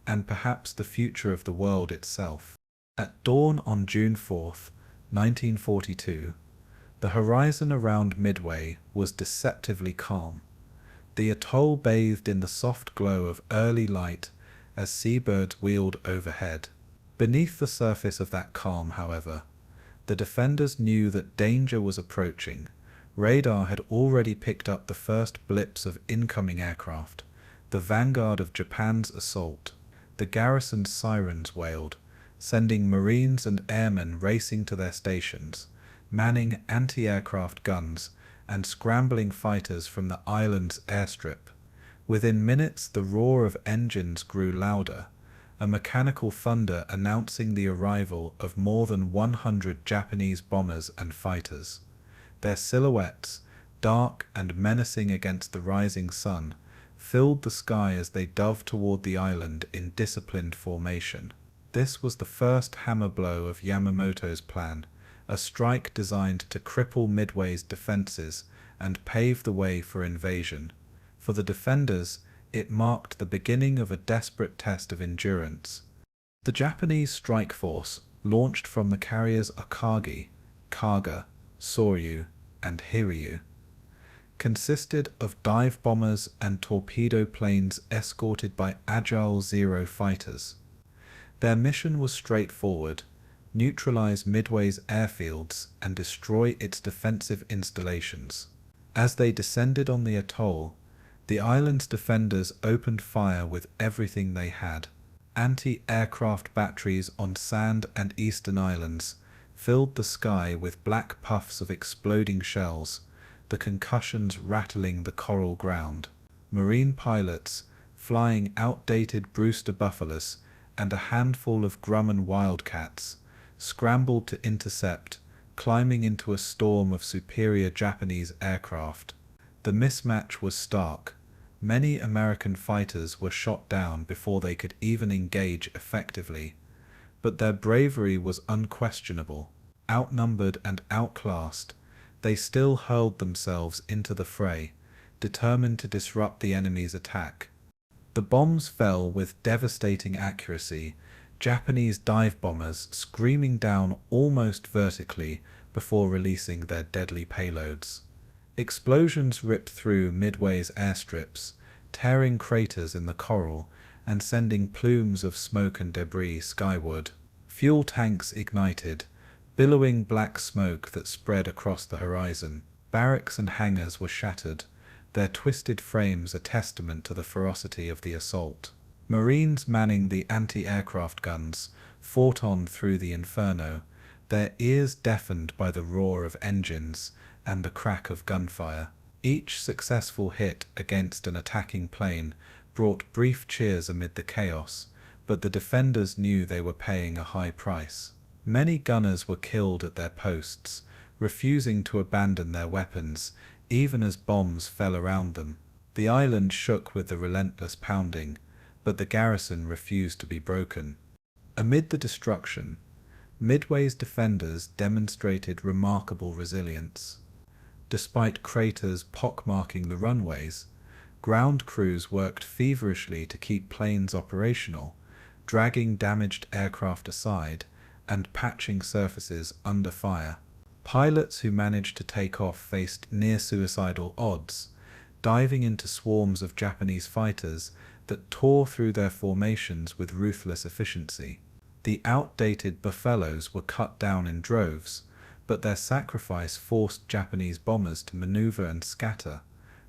and perhaps the future of the world itself. At dawn on June 4th, 1942, the horizon around Midway was deceptively calm. The atoll bathed in the soft glow of early light as seabirds wheeled overhead. Beneath the surface of that calm, however, the defenders knew that danger was approaching. Radar had already picked up the first blips of incoming aircraft, the vanguard of Japan's assault. The garrison's sirens wailed, sending Marines and airmen racing to their stations, manning anti-aircraft guns and scrambling fighters from the island's airstrip. Within minutes the roar of engines grew louder, a mechanical thunder announcing the arrival of more than 100 Japanese bombers and fighters. Their silhouettes, dark and menacing against the rising sun, filled the sky as they dove toward the island in disciplined formation. This was the first hammer blow of Yamamoto's plan, a strike designed to cripple Midway's defenses and pave the way for invasion. For the defenders, it marked the beginning of a desperate test of endurance. The Japanese strike force, launched from the carriers Akagi, Kaga, Soryu, and Hiryu, consisted of dive bombers and torpedo planes escorted by agile Zero fighters. Their mission was straightforward: neutralize Midway's airfields and destroy its defensive installations. As they descended on the atoll, the island's defenders opened fire with everything they had. Anti-aircraft batteries on Sand and Eastern Islands filled the sky with black puffs of exploding shells, the concussions rattling the coral ground. Marine pilots, flying outdated Brewster Buffalos and a handful of Grumman Wildcats, scrambled to intercept, climbing into a storm of superior Japanese aircraft. The mismatch was stark. Many American fighters were shot down before they could even engage effectively, but their bravery was unquestionable. Outnumbered and outclassed, they still hurled themselves into the fray, determined to disrupt the enemy's attack. The bombs fell with devastating accuracy, Japanese dive bombers screaming down almost vertically before releasing their deadly payloads. Explosions ripped through Midway's airstrips, tearing craters in the coral and sending plumes of smoke and debris skyward. Fuel tanks ignited, billowing black smoke that spread across the horizon. Barracks and hangars were shattered, their twisted frames a testament to the ferocity of the assault. Marines manning the anti-aircraft guns fought on through the inferno, their ears deafened by the roar of engines and the crack of gunfire. Each successful hit against an attacking plane brought brief cheers amid the chaos, but the defenders knew they were paying a high price. Many gunners were killed at their posts, refusing to abandon their weapons, even as bombs fell around them. The island shook with the relentless pounding, but the garrison refused to be broken. Amid the destruction, Midway's defenders demonstrated remarkable resilience. Despite craters pockmarking the runways, ground crews worked feverishly to keep planes operational, dragging damaged aircraft aside and patching surfaces under fire. Pilots who managed to take off faced near-suicidal odds, diving into swarms of Japanese fighters that tore through their formations with ruthless efficiency. The outdated buffaloes were cut down in droves, but their sacrifice forced Japanese bombers to maneuver and scatter,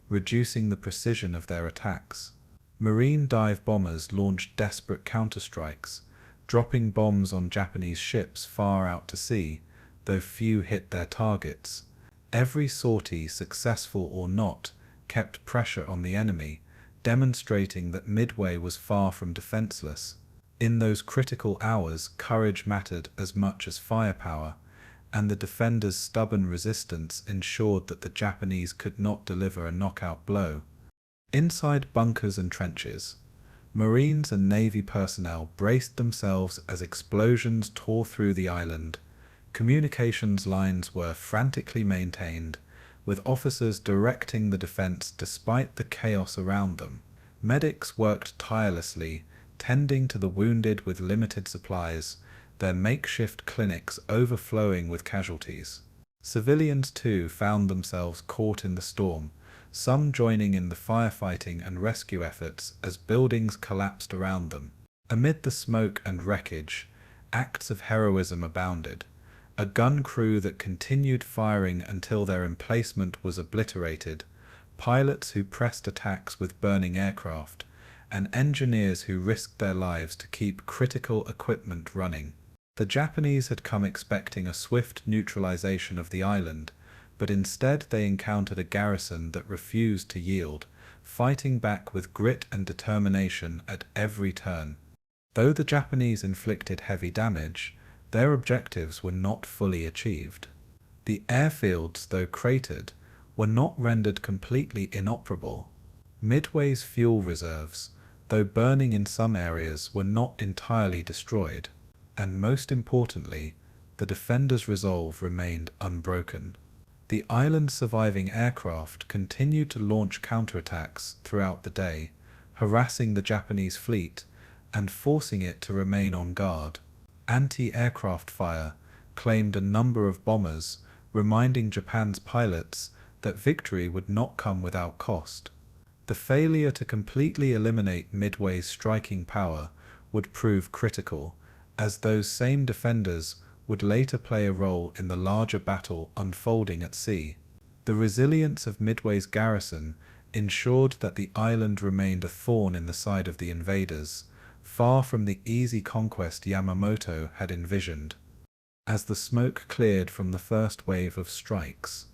reducing the precision of their attacks. Marine dive bombers launched desperate counterstrikes, dropping bombs on Japanese ships far out to sea, though few hit their targets. Every sortie, successful or not, kept pressure on the enemy, demonstrating that Midway was far from defenseless. In those critical hours, courage mattered as much as firepower, and the defenders' stubborn resistance ensured that the Japanese could not deliver a knockout blow. Inside bunkers and trenches, Marines and Navy personnel braced themselves as explosions tore through the island. Communications lines were frantically maintained, with officers directing the defense despite the chaos around them. Medics worked tirelessly, tending to the wounded with limited supplies, their makeshift clinics overflowing with casualties. Civilians too found themselves caught in the storm, some joining in the firefighting and rescue efforts as buildings collapsed around them. Amid the smoke and wreckage, acts of heroism abounded. A gun crew that continued firing until their emplacement was obliterated, pilots who pressed attacks with burning aircraft, and engineers who risked their lives to keep critical equipment running. The Japanese had come expecting a swift neutralization of the island, but instead they encountered a garrison that refused to yield, fighting back with grit and determination at every turn. Though the Japanese inflicted heavy damage, their objectives were not fully achieved. The airfields, though cratered, were not rendered completely inoperable. Midway's fuel reserves, though burning in some areas, were not entirely destroyed, and most importantly, the defenders' resolve remained unbroken. The island's surviving aircraft continued to launch counterattacks throughout the day, harassing the Japanese fleet and forcing it to remain on guard. Anti-aircraft fire claimed a number of bombers, reminding Japan's pilots that victory would not come without cost. The failure to completely eliminate Midway's striking power would prove critical, as those same defenders would later play a role in the larger battle unfolding at sea. The resilience of Midway's garrison ensured that the island remained a thorn in the side of the invaders, far from the easy conquest Yamamoto had envisioned. As the smoke cleared from the first wave of strikes,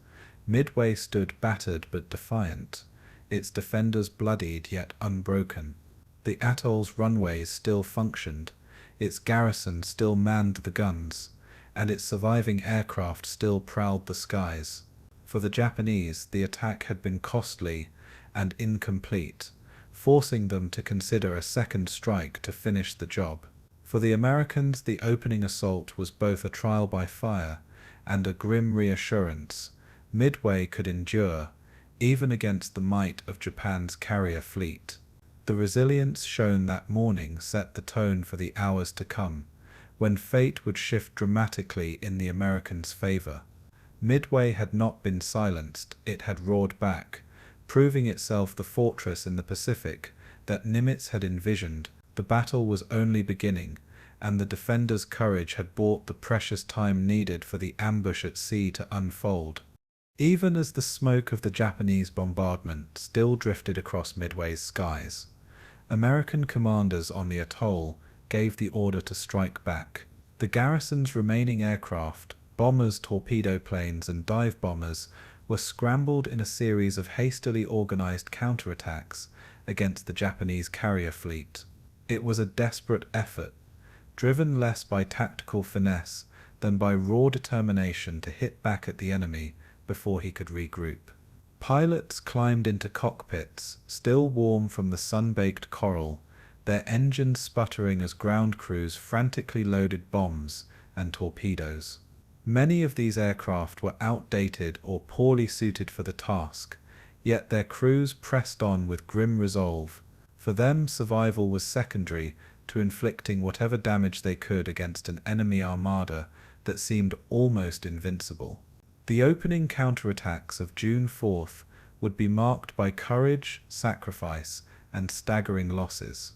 Midway stood battered but defiant, its defenders bloodied yet unbroken. The atoll's runways still functioned, its garrison still manned the guns, and its surviving aircraft still prowled the skies. For the Japanese, the attack had been costly and incomplete, forcing them to consider a second strike to finish the job. For the Americans, the opening assault was both a trial by fire and a grim reassurance. Midway could endure, even against the might of Japan's carrier fleet. The resilience shown that morning set the tone for the hours to come, when fate would shift dramatically in the Americans' favor. Midway had not been silenced, it had roared back, proving itself the fortress in the Pacific that Nimitz had envisioned. The battle was only beginning, and the defenders' courage had bought the precious time needed for the ambush at sea to unfold. Even as the smoke of the Japanese bombardment still drifted across Midway's skies, American commanders on the atoll gave the order to strike back. The garrison's remaining aircraft, bombers, torpedo planes, and dive bombers, were scrambled in a series of hastily organized counterattacks against the Japanese carrier fleet. It was a desperate effort, driven less by tactical finesse than by raw determination to hit back at the enemy before he could regroup. Pilots climbed into cockpits, still warm from the sun-baked coral, their engines sputtering as ground crews frantically loaded bombs and torpedoes. Many of these aircraft were outdated or poorly suited for the task, yet their crews pressed on with grim resolve. For them, survival was secondary to inflicting whatever damage they could against an enemy armada that seemed almost invincible. The opening counterattacks of June 4th would be marked by courage, sacrifice, and staggering losses.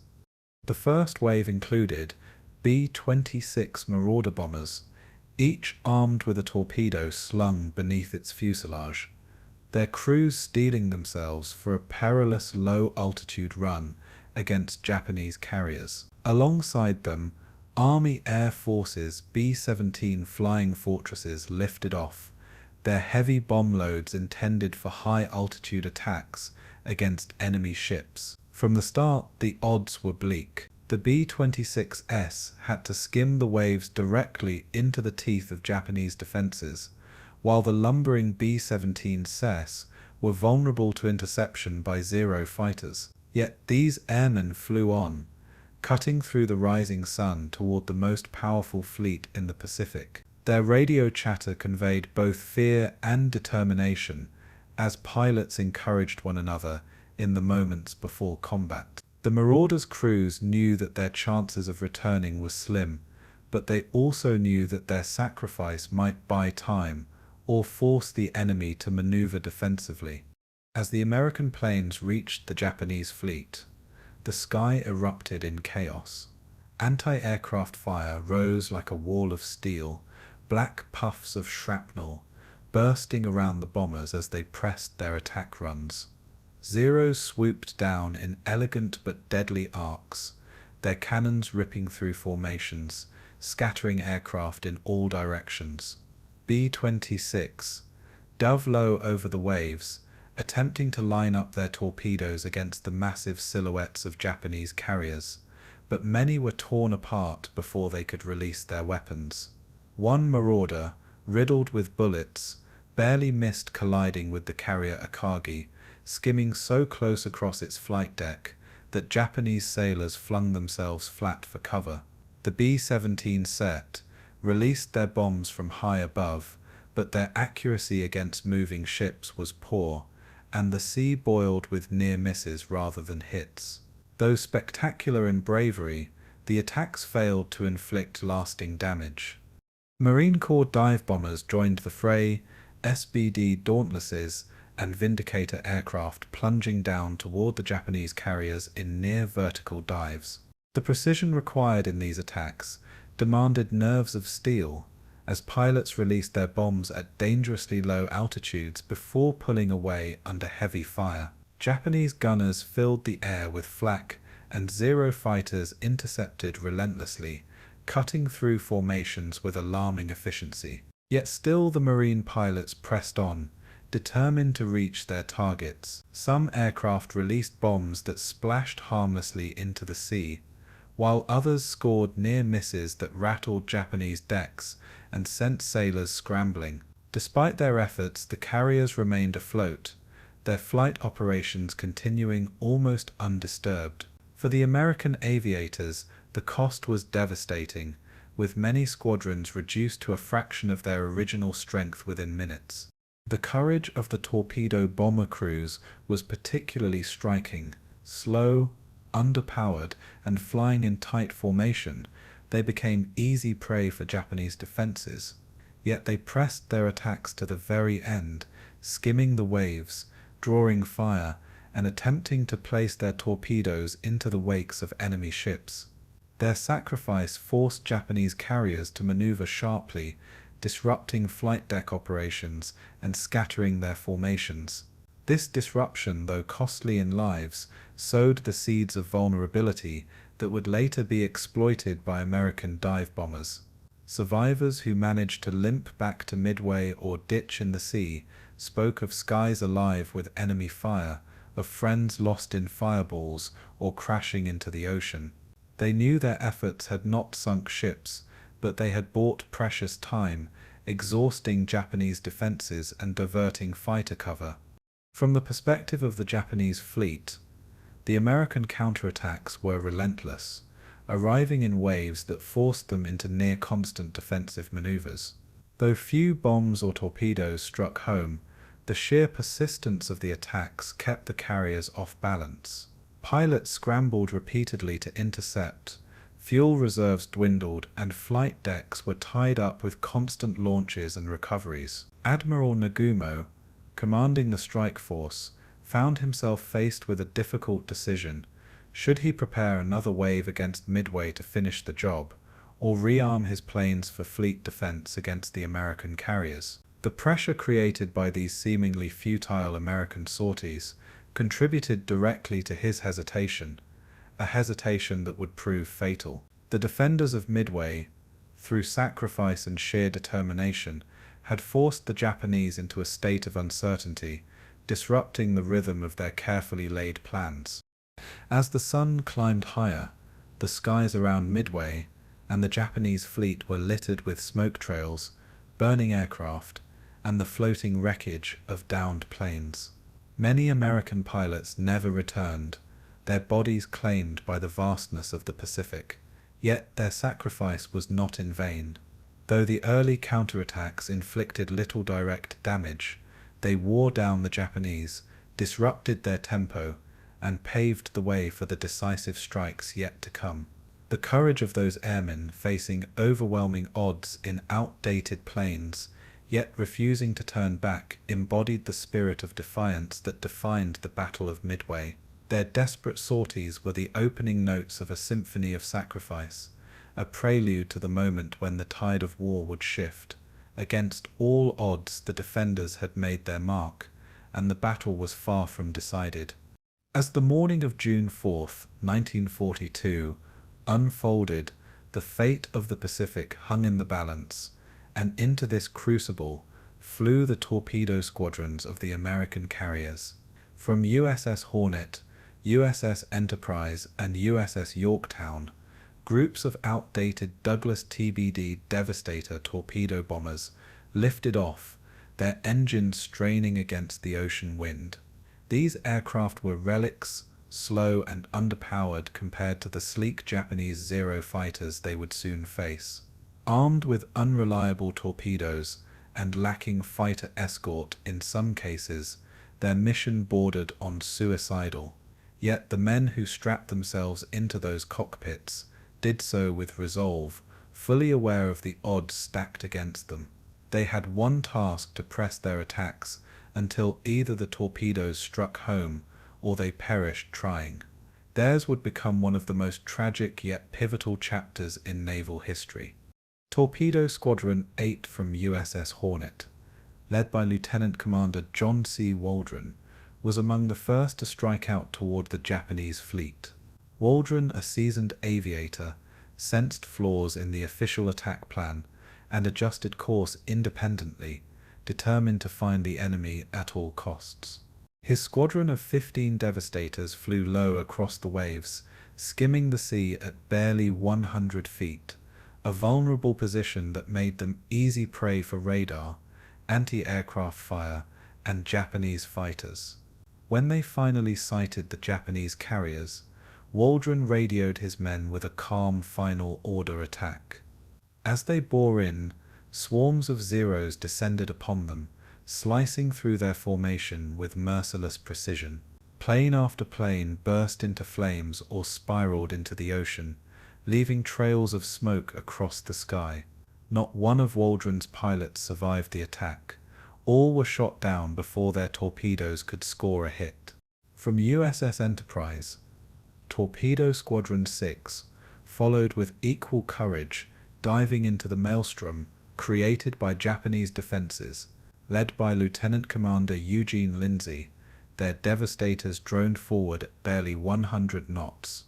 The first wave included B-26 Marauder bombers, each armed with a torpedo slung beneath its fuselage, their crews steeling themselves for a perilous low-altitude run against Japanese carriers. Alongside them, Army Air Force's B-17 Flying Fortresses lifted off, their heavy bomb loads intended for high-altitude attacks against enemy ships. From the start, the odds were bleak. The B-26S had to skim the waves directly into the teeth of Japanese defenses, while the lumbering B-17s were vulnerable to interception by Zero fighters. Yet these airmen flew on, cutting through the rising sun toward the most powerful fleet in the Pacific. Their radio chatter conveyed both fear and determination as pilots encouraged one another in the moments before combat. The Marauders' crews knew that their chances of returning were slim, but they also knew that their sacrifice might buy time or force the enemy to maneuver defensively. As the American planes reached the Japanese fleet, the sky erupted in chaos. Anti-aircraft fire rose like a wall of steel, black puffs of shrapnel bursting around the bombers as they pressed their attack runs. Zeros swooped down in elegant but deadly arcs, their cannons ripping through formations, scattering aircraft in all directions. B-26 dove low over the waves, attempting to line up their torpedoes against the massive silhouettes of Japanese carriers, but many were torn apart before they could release their weapons. One Marauder, riddled with bullets, barely missed colliding with the carrier Akagi, skimming so close across its flight deck that Japanese sailors flung themselves flat for cover. The B-17 set released their bombs from high above, but their accuracy against moving ships was poor, and the sea boiled with near misses rather than hits. Though spectacular in bravery, the attacks failed to inflict lasting damage. Marine Corps dive bombers joined the fray, SBD Dauntlesses and Vindicator aircraft plunging down toward the Japanese carriers in near vertical dives. The precision required in these attacks demanded nerves of steel, as pilots released their bombs at dangerously low altitudes before pulling away under heavy fire. Japanese gunners filled the air with flak, and Zero fighters intercepted relentlessly, cutting through formations with alarming efficiency. Yet still the Marine pilots pressed on, determined to reach their targets. Some aircraft released bombs that splashed harmlessly into the sea, while others scored near misses that rattled Japanese decks and sent sailors scrambling. Despite their efforts, the carriers remained afloat, their flight operations continuing almost undisturbed. For the American aviators, the cost was devastating, with many squadrons reduced to a fraction of their original strength within minutes. The courage of the torpedo bomber crews was particularly striking. Slow, underpowered, and flying in tight formation, they became easy prey for Japanese defenses. Yet they pressed their attacks to the very end, skimming the waves, drawing fire, and attempting to place their torpedoes into the wakes of enemy ships. Their sacrifice forced Japanese carriers to maneuver sharply, disrupting flight deck operations and scattering their formations. This disruption, though costly in lives, sowed the seeds of vulnerability that would later be exploited by American dive bombers. Survivors who managed to limp back to Midway or ditch in the sea spoke of skies alive with enemy fire, of friends lost in fireballs or crashing into the ocean. They knew their efforts had not sunk ships, but they had bought precious time, exhausting Japanese defenses and diverting fighter cover. From the perspective of the Japanese fleet, the American counterattacks were relentless, arriving in waves that forced them into near-constant defensive maneuvers. Though few bombs or torpedoes struck home, the sheer persistence of the attacks kept the carriers off balance. Pilots scrambled repeatedly to intercept, Fuel reserves dwindled and flight decks were tied up with constant launches and recoveries. Admiral Nagumo, commanding the strike force, found himself faced with a difficult decision. Should he prepare another wave against Midway to finish the job, or rearm his planes for fleet defense against the American carriers? The pressure created by these seemingly futile American sorties contributed directly to his hesitation, a hesitation that would prove fatal. The defenders of Midway, through sacrifice and sheer determination, had forced the Japanese into a state of uncertainty, disrupting the rhythm of their carefully laid plans. As the sun climbed higher, the skies around Midway and the Japanese fleet were littered with smoke trails, burning aircraft, and the floating wreckage of downed planes. Many American pilots never returned, their bodies claimed by the vastness of the Pacific. Yet their sacrifice was not in vain. Though the early counterattacks inflicted little direct damage, they wore down the Japanese, disrupted their tempo, and paved the way for the decisive strikes yet to come. The courage of those airmen facing overwhelming odds in outdated planes, yet refusing to turn back, embodied the spirit of defiance that defined the Battle of Midway. Their desperate sorties were the opening notes of a symphony of sacrifice, a prelude to the moment when the tide of war would shift. Against all odds, the defenders had made their mark, and the battle was far from decided. As the morning of June 4th, 1942, unfolded, the fate of the Pacific hung in the balance, and into this crucible flew the torpedo squadrons of the American carriers. From USS Hornet, USS Enterprise, and USS Yorktown, groups of outdated Douglas TBD Devastator torpedo bombers lifted off, their engines straining against the ocean wind. These aircraft were relics, slow and underpowered compared to the sleek Japanese Zero fighters they would soon face. Armed with unreliable torpedoes and lacking fighter escort in some cases, their mission bordered on suicidal. Yet the men who strapped themselves into those cockpits did so with resolve, fully aware of the odds stacked against them. They had one task: to press their attacks until either the torpedoes struck home or they perished trying. Theirs would become one of the most tragic yet pivotal chapters in naval history. Torpedo Squadron 8 from USS Hornet, led by Lieutenant Commander John C. Waldron, was among the first to strike out toward the Japanese fleet. Waldron, a seasoned aviator, sensed flaws in the official attack plan and adjusted course independently, determined to find the enemy at all costs. His squadron of 15 Devastators flew low across the waves, skimming the sea at barely 100 feet, a vulnerable position that made them easy prey for radar, anti-aircraft fire, and Japanese fighters. When they finally sighted the Japanese carriers, Waldron radioed his men with a calm final order attack. As they bore in, swarms of Zeros descended upon them, slicing through their formation with merciless precision. Plane after plane burst into flames or spiraled into the ocean, leaving trails of smoke across the sky. Not one of Waldron's pilots survived the attack. All were shot down before their torpedoes could score a hit. From USS Enterprise, Torpedo Squadron 6 followed with equal courage, diving into the maelstrom created by Japanese defenses. Led by Lieutenant Commander Eugene Lindsay, their Devastators droned forward at barely 100 knots,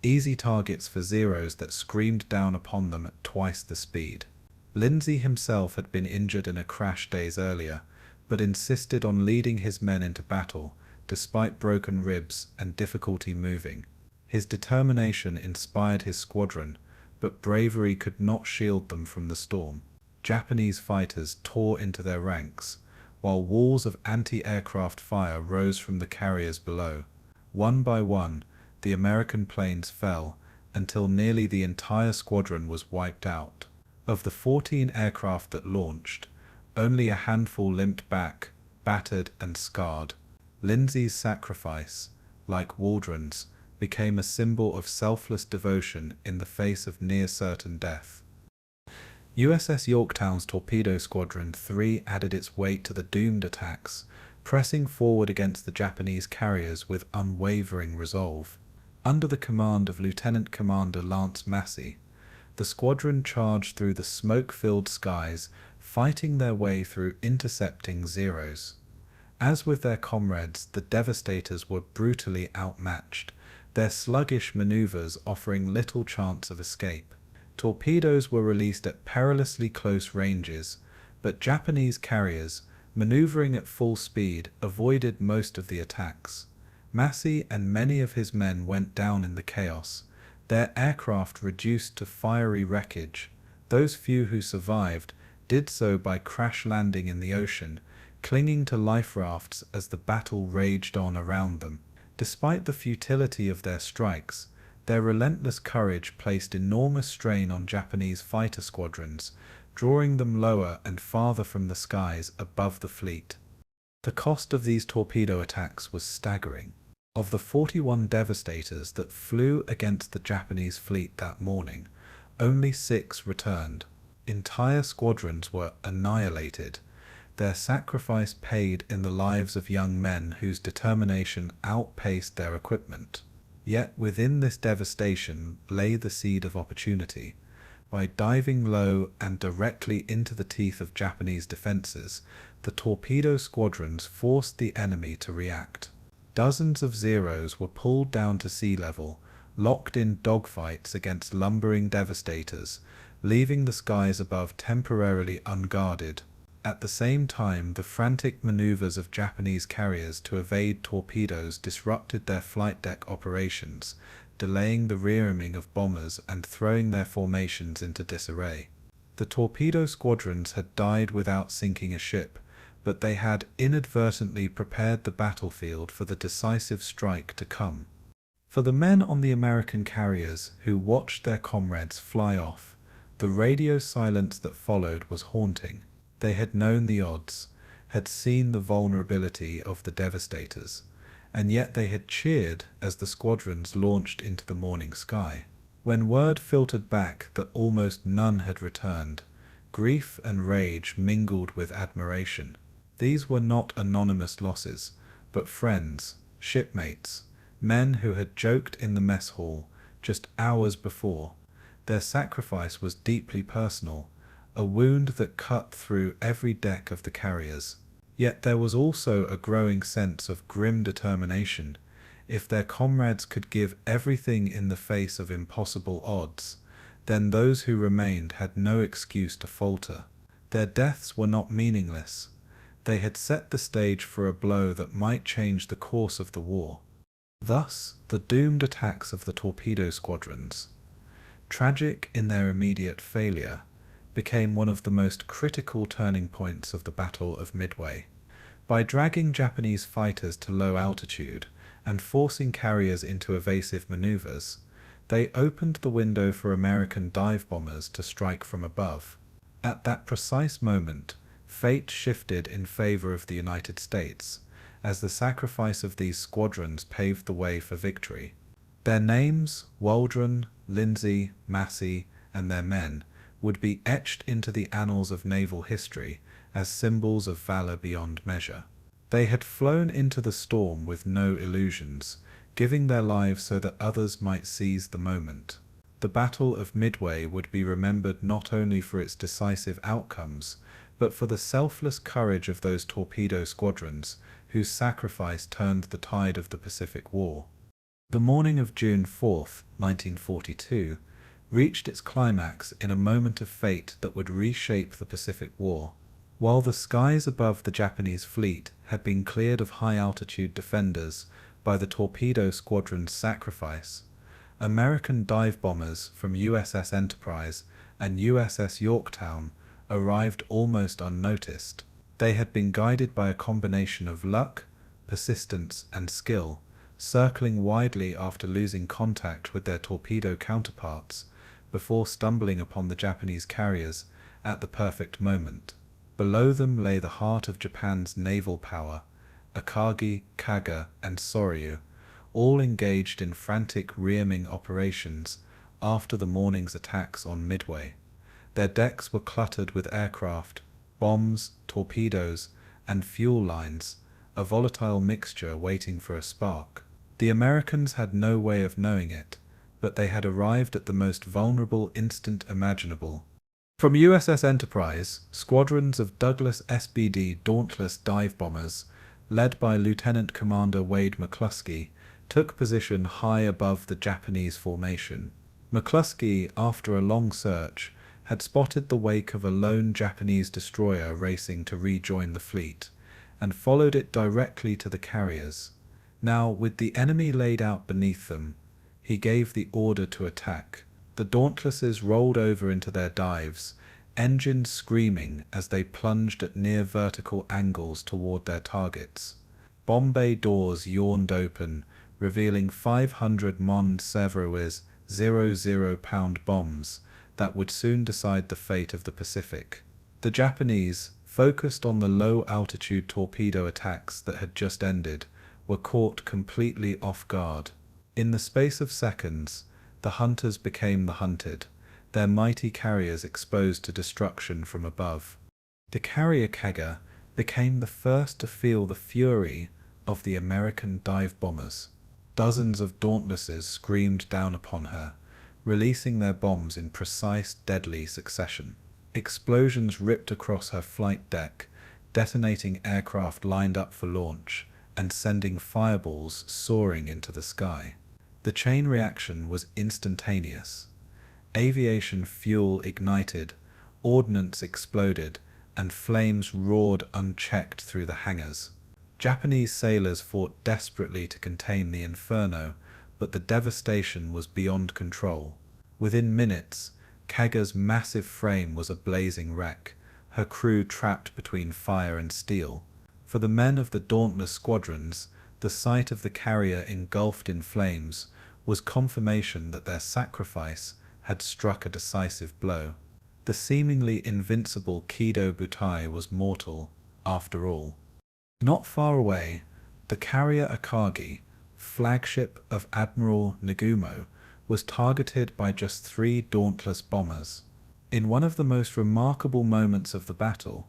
easy targets for Zeros that screamed down upon them at twice the speed. Lindsay himself had been injured in a crash days earlier, but insisted on leading his men into battle, despite broken ribs and difficulty moving. His determination inspired his squadron, but bravery could not shield them from the storm. Japanese fighters tore into their ranks, while walls of anti-aircraft fire rose from the carriers below. One by one, the American planes fell, until nearly the entire squadron was wiped out. Of the 14 aircraft that launched, only a handful limped back, battered and scarred. Lindsay's sacrifice, like Waldron's, became a symbol of selfless devotion in the face of near-certain death. USS Yorktown's Torpedo Squadron 3 added its weight to the doomed attacks, pressing forward against the Japanese carriers with unwavering resolve. Under the command of Lieutenant Commander Lance Massey, the squadron charged through the smoke-filled skies, fighting their way through intercepting Zeros. As with their comrades, the Devastators were brutally outmatched, their sluggish maneuvers offering little chance of escape. Torpedoes were released at perilously close ranges, but Japanese carriers, maneuvering at full speed, avoided most of the attacks. Massey and many of his men went down in the chaos, their aircraft reduced to fiery wreckage. Those few who survived did so by crash landing in the ocean, clinging to life rafts as the battle raged on around them. Despite the futility of their strikes, their relentless courage placed enormous strain on Japanese fighter squadrons, drawing them lower and farther from the skies above the fleet. The cost of these torpedo attacks was staggering. Of the 41 Devastators that flew against the Japanese fleet that morning, only 6 returned. Entire squadrons were annihilated, their sacrifice paid in the lives of young men whose determination outpaced their equipment. Yet within this devastation lay the seed of opportunity. By diving low and directly into the teeth of Japanese defenses, the torpedo squadrons forced the enemy to react. Dozens of Zeros were pulled down to sea level, locked in dogfights against lumbering Devastators, leaving the skies above temporarily unguarded. At the same time, the frantic maneuvers of Japanese carriers to evade torpedoes disrupted their flight deck operations, delaying the rearming of bombers and throwing their formations into disarray. The torpedo squadrons had died without sinking a ship, but they had inadvertently prepared the battlefield for the decisive strike to come. For the men on the American carriers who watched their comrades fly off, the radio silence that followed was haunting. They had known the odds, had seen the vulnerability of the Devastators, and yet they had cheered as the squadrons launched into the morning sky. When word filtered back that almost none had returned, grief and rage mingled with admiration. These were not anonymous losses, but friends, shipmates, men who had joked in the mess hall just hours before. Their sacrifice was deeply personal, a wound that cut through every deck of the carriers. Yet there was also a growing sense of grim determination. If their comrades could give everything in the face of impossible odds, then those who remained had no excuse to falter. Their deaths were not meaningless. They had set the stage for a blow that might change the course of the war. Thus, the doomed attacks of the torpedo squadrons, tragic in their immediate failure, became one of the most critical turning points of the Battle of Midway. By dragging Japanese fighters to low altitude and forcing carriers into evasive maneuvers, they opened the window for American dive bombers to strike from above. At that precise moment, fate shifted in favor of the United States, as the sacrifice of these squadrons paved the way for victory. Their names, Waldron, Lindsay, Massey, and their men, would be etched into the annals of naval history as symbols of valor beyond measure. They had flown into the storm with no illusions, giving their lives so that others might seize the moment. The Battle of Midway would be remembered not only for its decisive outcomes, but for the selfless courage of those torpedo squadrons whose sacrifice turned the tide of the Pacific War. The morning of June 4, 1942, reached its climax in a moment of fate that would reshape the Pacific War. While the skies above the Japanese fleet had been cleared of high-altitude defenders by the torpedo squadron's sacrifice, American dive bombers from USS Enterprise and USS Yorktown arrived almost unnoticed. They had been guided by a combination of luck, persistence, and skill, circling widely after losing contact with their torpedo counterparts, before stumbling upon the Japanese carriers at the perfect moment. Below them lay the heart of Japan's naval power, Akagi, Kaga, and Soryu, all engaged in frantic rearming operations after the morning's attacks on Midway. Their decks were cluttered with aircraft, bombs, torpedoes, and fuel lines, a volatile mixture waiting for a spark. The Americans had no way of knowing it, but they had arrived at the most vulnerable instant imaginable. From USS Enterprise, squadrons of Douglas SBD Dauntless dive bombers, led by Lieutenant Commander Wade McCluskey, took position high above the Japanese formation. McCluskey, after a long search, had spotted the wake of a lone Japanese destroyer racing to rejoin the fleet, and followed it directly to the carriers. Now, with the enemy laid out beneath them, he gave the order to attack. The Dauntlesses rolled over into their dives, engines screaming as they plunged at near vertical angles toward their targets. Bomb bay doors yawned open, revealing 500 Mond Severois 00-pound bombs that would soon decide the fate of the Pacific. The Japanese, focused on the low-altitude torpedo attacks that had just ended, were caught completely off guard. In the space of seconds, the hunters became the hunted, their mighty carriers exposed to destruction from above. The carrier Kaga became the first to feel the fury of the American dive bombers. Dozens of Dauntlesses screamed down upon her, releasing their bombs in precise, deadly succession. Explosions ripped across her flight deck, detonating aircraft lined up for launch, and sending fireballs soaring into the sky. The chain reaction was instantaneous. Aviation fuel ignited, ordnance exploded, and flames roared unchecked through the hangars. Japanese sailors fought desperately to contain the inferno, but the devastation was beyond control. Within minutes, Kaga's massive frame was a blazing wreck, her crew trapped between fire and steel. For the men of the Dauntless squadrons, the sight of the carrier engulfed in flames was confirmation that their sacrifice had struck a decisive blow. The seemingly invincible Kido Butai was mortal, after all. Not far away, the carrier Akagi, flagship of Admiral Nagumo, was targeted by just 3 Dauntless bombers. In one of the most remarkable moments of the battle,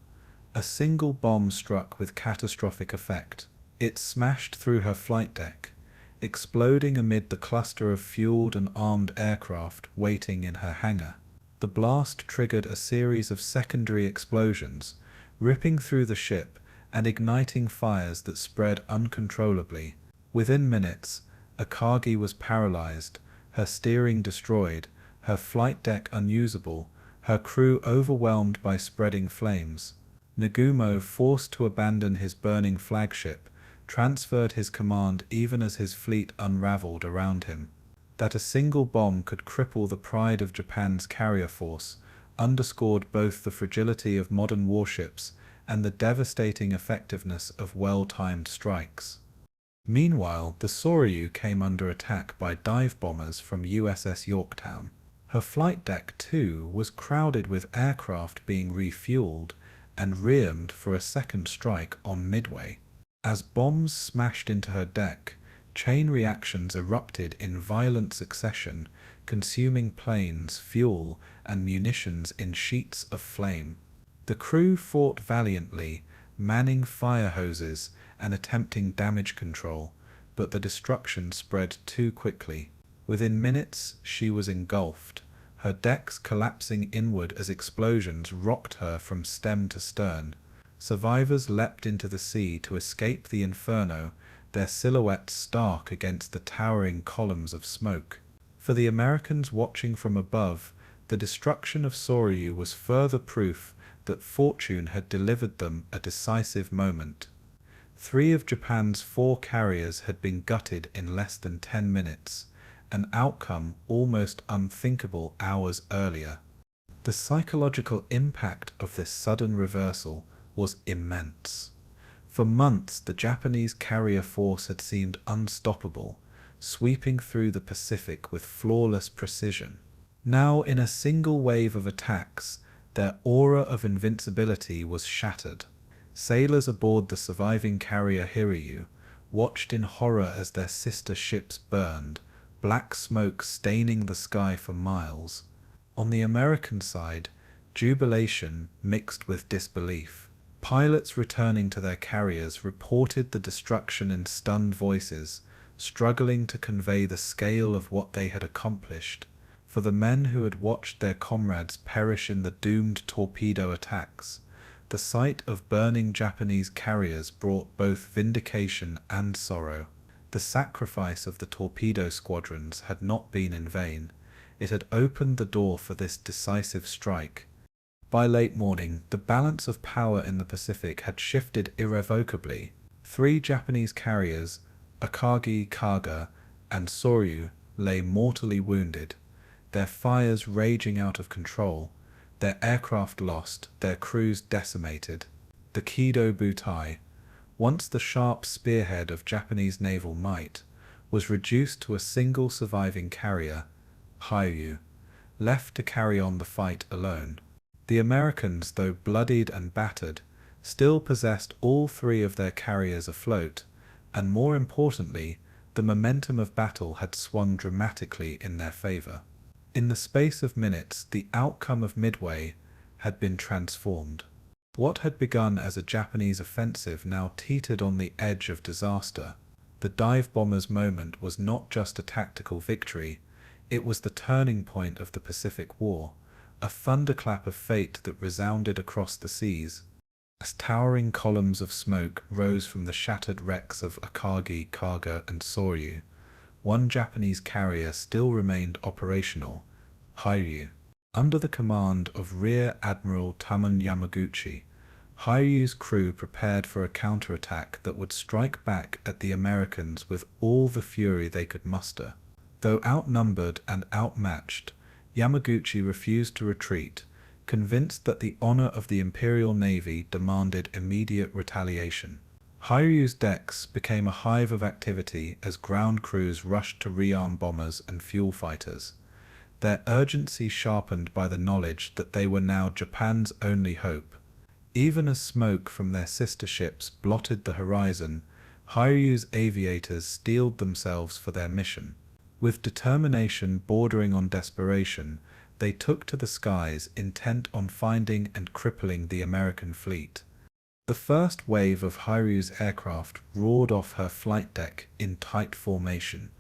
a single bomb struck with catastrophic effect. It smashed through her flight deck, exploding amid the cluster of fueled and armed aircraft waiting in her hangar. The blast triggered a series of secondary explosions, ripping through the ship and igniting fires that spread uncontrollably. Within minutes, Akagi was paralyzed, her steering destroyed, her flight deck unusable, her crew overwhelmed by spreading flames. Nagumo, forced to abandon his burning flagship, transferred his command even as his fleet unraveled around him. That a single bomb could cripple the pride of Japan's carrier force underscored both the fragility of modern warships and the devastating effectiveness of well-timed strikes. Meanwhile, the Soryu came under attack by dive bombers from USS Yorktown. Her flight deck, too, was crowded with aircraft being refueled and rearmed for a second strike on Midway. As bombs smashed into her deck, chain reactions erupted in violent succession, consuming planes, fuel, and munitions in sheets of flame. The crew fought valiantly, manning fire hoses and attempting damage control, but the destruction spread too quickly. Within minutes, she was engulfed, her decks collapsing inward as explosions rocked her from stem to stern. Survivors leapt into the sea to escape the inferno, their silhouettes stark against the towering columns of smoke. For the Americans watching from above, the destruction of Soryu was further proof that fortune had delivered them a decisive moment. 3 of Japan's 4 carriers had been gutted in less than 10 minutes, an outcome almost unthinkable hours earlier. The psychological impact of this sudden reversal was immense. For months, the Japanese carrier force had seemed unstoppable, sweeping through the Pacific with flawless precision. Now, in a single wave of attacks, their aura of invincibility was shattered. Sailors aboard the surviving carrier Hiryu, watched in horror as their sister ships burned, black smoke staining the sky for miles. On the American side, jubilation mixed with disbelief. Pilots returning to their carriers reported the destruction in stunned voices, struggling to convey the scale of what they had accomplished. For the men who had watched their comrades perish in the doomed torpedo attacks, the sight of burning Japanese carriers brought both vindication and sorrow. The sacrifice of the torpedo squadrons had not been in vain. It had opened the door for this decisive strike. By late morning, the balance of power in the Pacific had shifted irrevocably. 3 Japanese carriers, Akagi, Kaga, and Soryu, lay mortally wounded, their fires raging out of control, their aircraft lost, their crews decimated. The Kido Butai, once the sharp spearhead of Japanese naval might, was reduced to a single surviving carrier, Hiryu, left to carry on the fight alone. The Americans, though bloodied and battered, still possessed all 3 of their carriers afloat, and more importantly, the momentum of battle had swung dramatically in their favor. In the space of minutes, the outcome of Midway had been transformed. What had begun as a Japanese offensive now teetered on the edge of disaster. The dive bombers' moment was not just a tactical victory, it was the turning point of the Pacific War, a thunderclap of fate that resounded across the seas. As towering columns of smoke rose from the shattered wrecks of Akagi, Kaga, and Soryu, one Japanese carrier still remained operational, Hiryu. Under the command of Rear Admiral Tamon Yamaguchi, Hiryu's crew prepared for a counterattack that would strike back at the Americans with all the fury they could muster. Though outnumbered and outmatched, Yamaguchi refused to retreat, convinced that the honor of the Imperial Navy demanded immediate retaliation. Hiryu's decks became a hive of activity as ground crews rushed to rearm bombers and fuel fighters, their urgency sharpened by the knowledge that they were now Japan's only hope. Even as smoke from their sister ships blotted the horizon, Hiryu's aviators steeled themselves for their mission. With determination bordering on desperation, they took to the skies, intent on finding and crippling the American fleet. The first wave of Hiryu's aircraft roared off her flight deck in tight formation,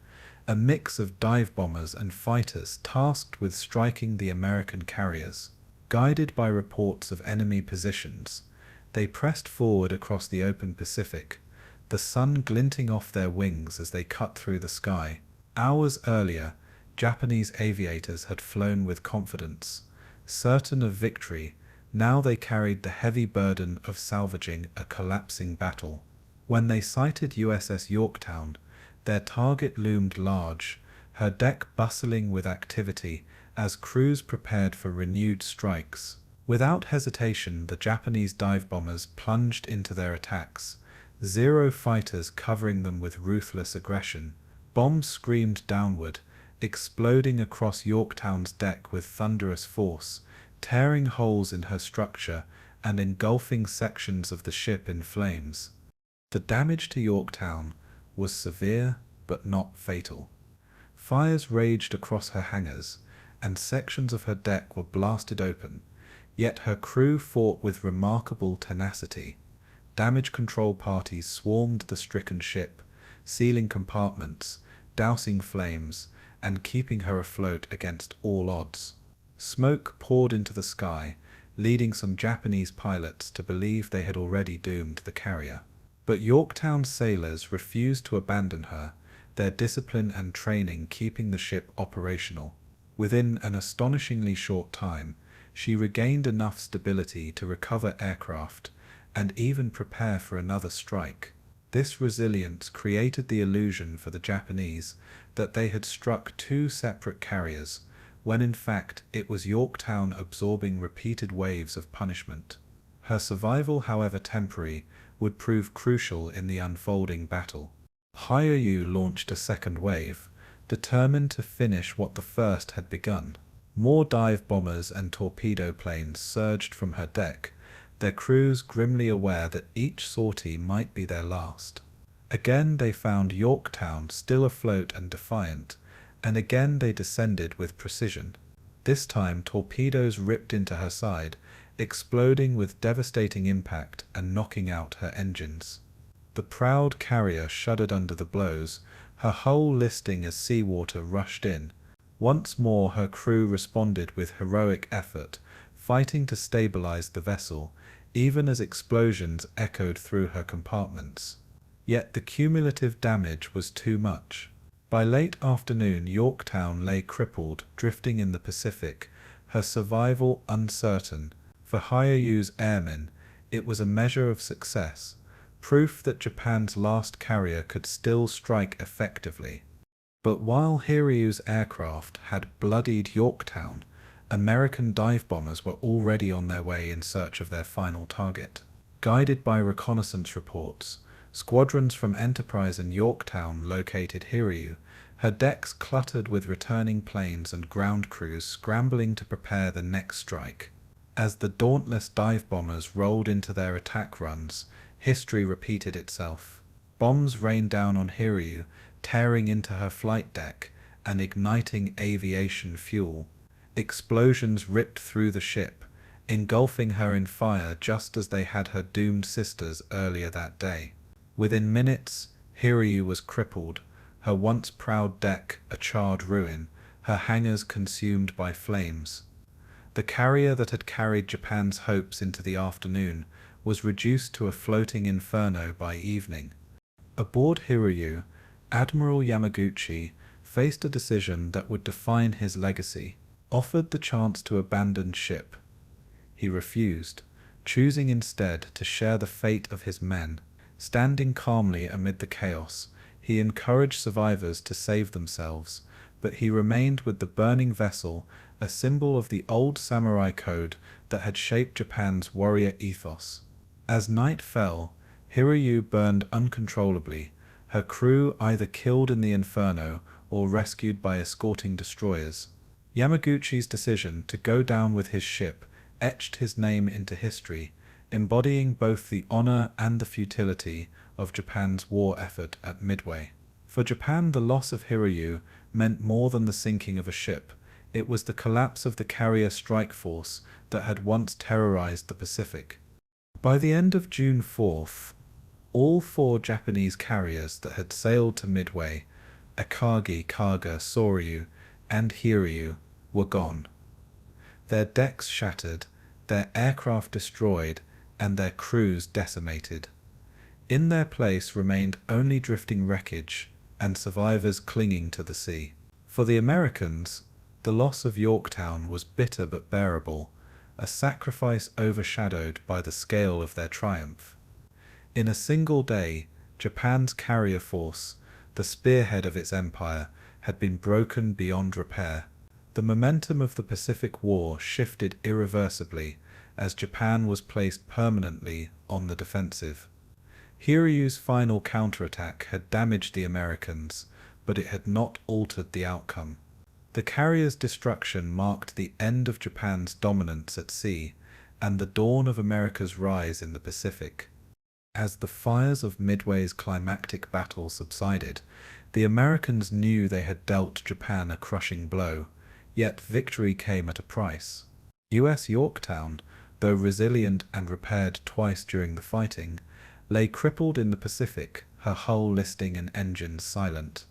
a mix of dive bombers and fighters tasked with striking the American carriers. Guided by reports of enemy positions, they pressed forward across the open Pacific, the sun glinting off their wings as they cut through the sky. Hours earlier, Japanese aviators had flown with confidence, certain of victory. Now they carried the heavy burden of salvaging a collapsing battle. When they sighted USS Yorktown, their target loomed large, her deck bustling with activity as crews prepared for renewed strikes. Without hesitation, the Japanese dive bombers plunged into their attacks, 0 fighters covering them with ruthless aggression. Bombs screamed downward, exploding across Yorktown's deck with thunderous force, tearing holes in her structure and engulfing sections of the ship in flames. The damage to Yorktown was severe but not fatal. Fires raged across her hangars, and sections of her deck were blasted open, yet her crew fought with remarkable tenacity. Damage control parties swarmed the stricken ship, sealing compartments, dousing flames, and keeping her afloat against all odds. Smoke poured into the sky, leading some Japanese pilots to believe they had already doomed the carrier. But Yorktown's sailors refused to abandon her, their discipline and training keeping the ship operational. Within an astonishingly short time, she regained enough stability to recover aircraft and even prepare for another strike. This resilience created the illusion for the Japanese that they had struck 2 separate carriers, when in fact it was Yorktown absorbing repeated waves of punishment. Her survival, however temporary, would prove crucial in the unfolding battle. Hiryu launched a second wave, determined to finish what the first had begun. More dive bombers and torpedo planes surged from her deck, their crews grimly aware that each sortie might be their last. Again they found Yorktown still afloat and defiant, and again they descended with precision. This time torpedoes ripped into her side, exploding with devastating impact and knocking out her engines. The proud carrier shuddered under the blows, her hull listing as seawater rushed in. Once more her crew responded with heroic effort, fighting to stabilize the vessel, even as explosions echoed through her compartments. Yet the cumulative damage was too much. By late afternoon Yorktown lay crippled, drifting in the Pacific, her survival uncertain. For Hiryu's airmen, it was a measure of success, proof that Japan's last carrier could still strike effectively. But while Hiryu's aircraft had bloodied Yorktown, American dive bombers were already on their way in search of their final target. Guided by reconnaissance reports, squadrons from Enterprise and Yorktown located Hiryu, her decks cluttered with returning planes and ground crews scrambling to prepare the next strike. As the Dauntless dive bombers rolled into their attack runs, history repeated itself. Bombs rained down on Hiryu, tearing into her flight deck and igniting aviation fuel. Explosions ripped through the ship, engulfing her in fire just as they had her doomed sisters earlier that day. Within minutes, Hiryu was crippled, her once proud deck a charred ruin, her hangars consumed by flames. The carrier that had carried Japan's hopes into the afternoon was reduced to a floating inferno by evening. Aboard Hiryu, Admiral Yamaguchi faced a decision that would define his legacy. Offered the chance to abandon ship, he refused, choosing instead to share the fate of his men. Standing calmly amid the chaos, he encouraged survivors to save themselves, but he remained with the burning vessel, a symbol of the old samurai code that had shaped Japan's warrior ethos. As night fell, Hiryu burned uncontrollably, her crew either killed in the inferno or rescued by escorting destroyers. Yamaguchi's decision to go down with his ship etched his name into history, embodying both the honor and the futility of Japan's war effort at Midway. For Japan, the loss of Hiryu meant more than the sinking of a ship. It was the collapse of the carrier strike force that had once terrorized the Pacific. By the end of June 4th, all 4 Japanese carriers that had sailed to Midway, Akagi, Kaga, Soryu, and Hiryu, were gone. Their decks shattered, their aircraft destroyed, and their crews decimated. In their place remained only drifting wreckage and survivors clinging to the sea. For the Americans, the loss of Yorktown was bitter but bearable, a sacrifice overshadowed by the scale of their triumph. In a single day, Japan's carrier force, the spearhead of its empire, had been broken beyond repair. The momentum of the Pacific War shifted irreversibly as Japan was placed permanently on the defensive. Hiryu's final counterattack had damaged the Americans, but it had not altered the outcome. The carrier's destruction marked the end of Japan's dominance at sea and the dawn of America's rise in the Pacific. As the fires of Midway's climactic battle subsided, the Americans knew they had dealt Japan a crushing blow, yet victory came at a price. US Yorktown, though resilient and repaired twice during the fighting, lay crippled in the Pacific, her hull listing and engines silent.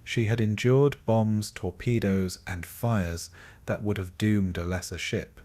She had endured bombs, torpedoes, and fires that would have doomed a lesser ship,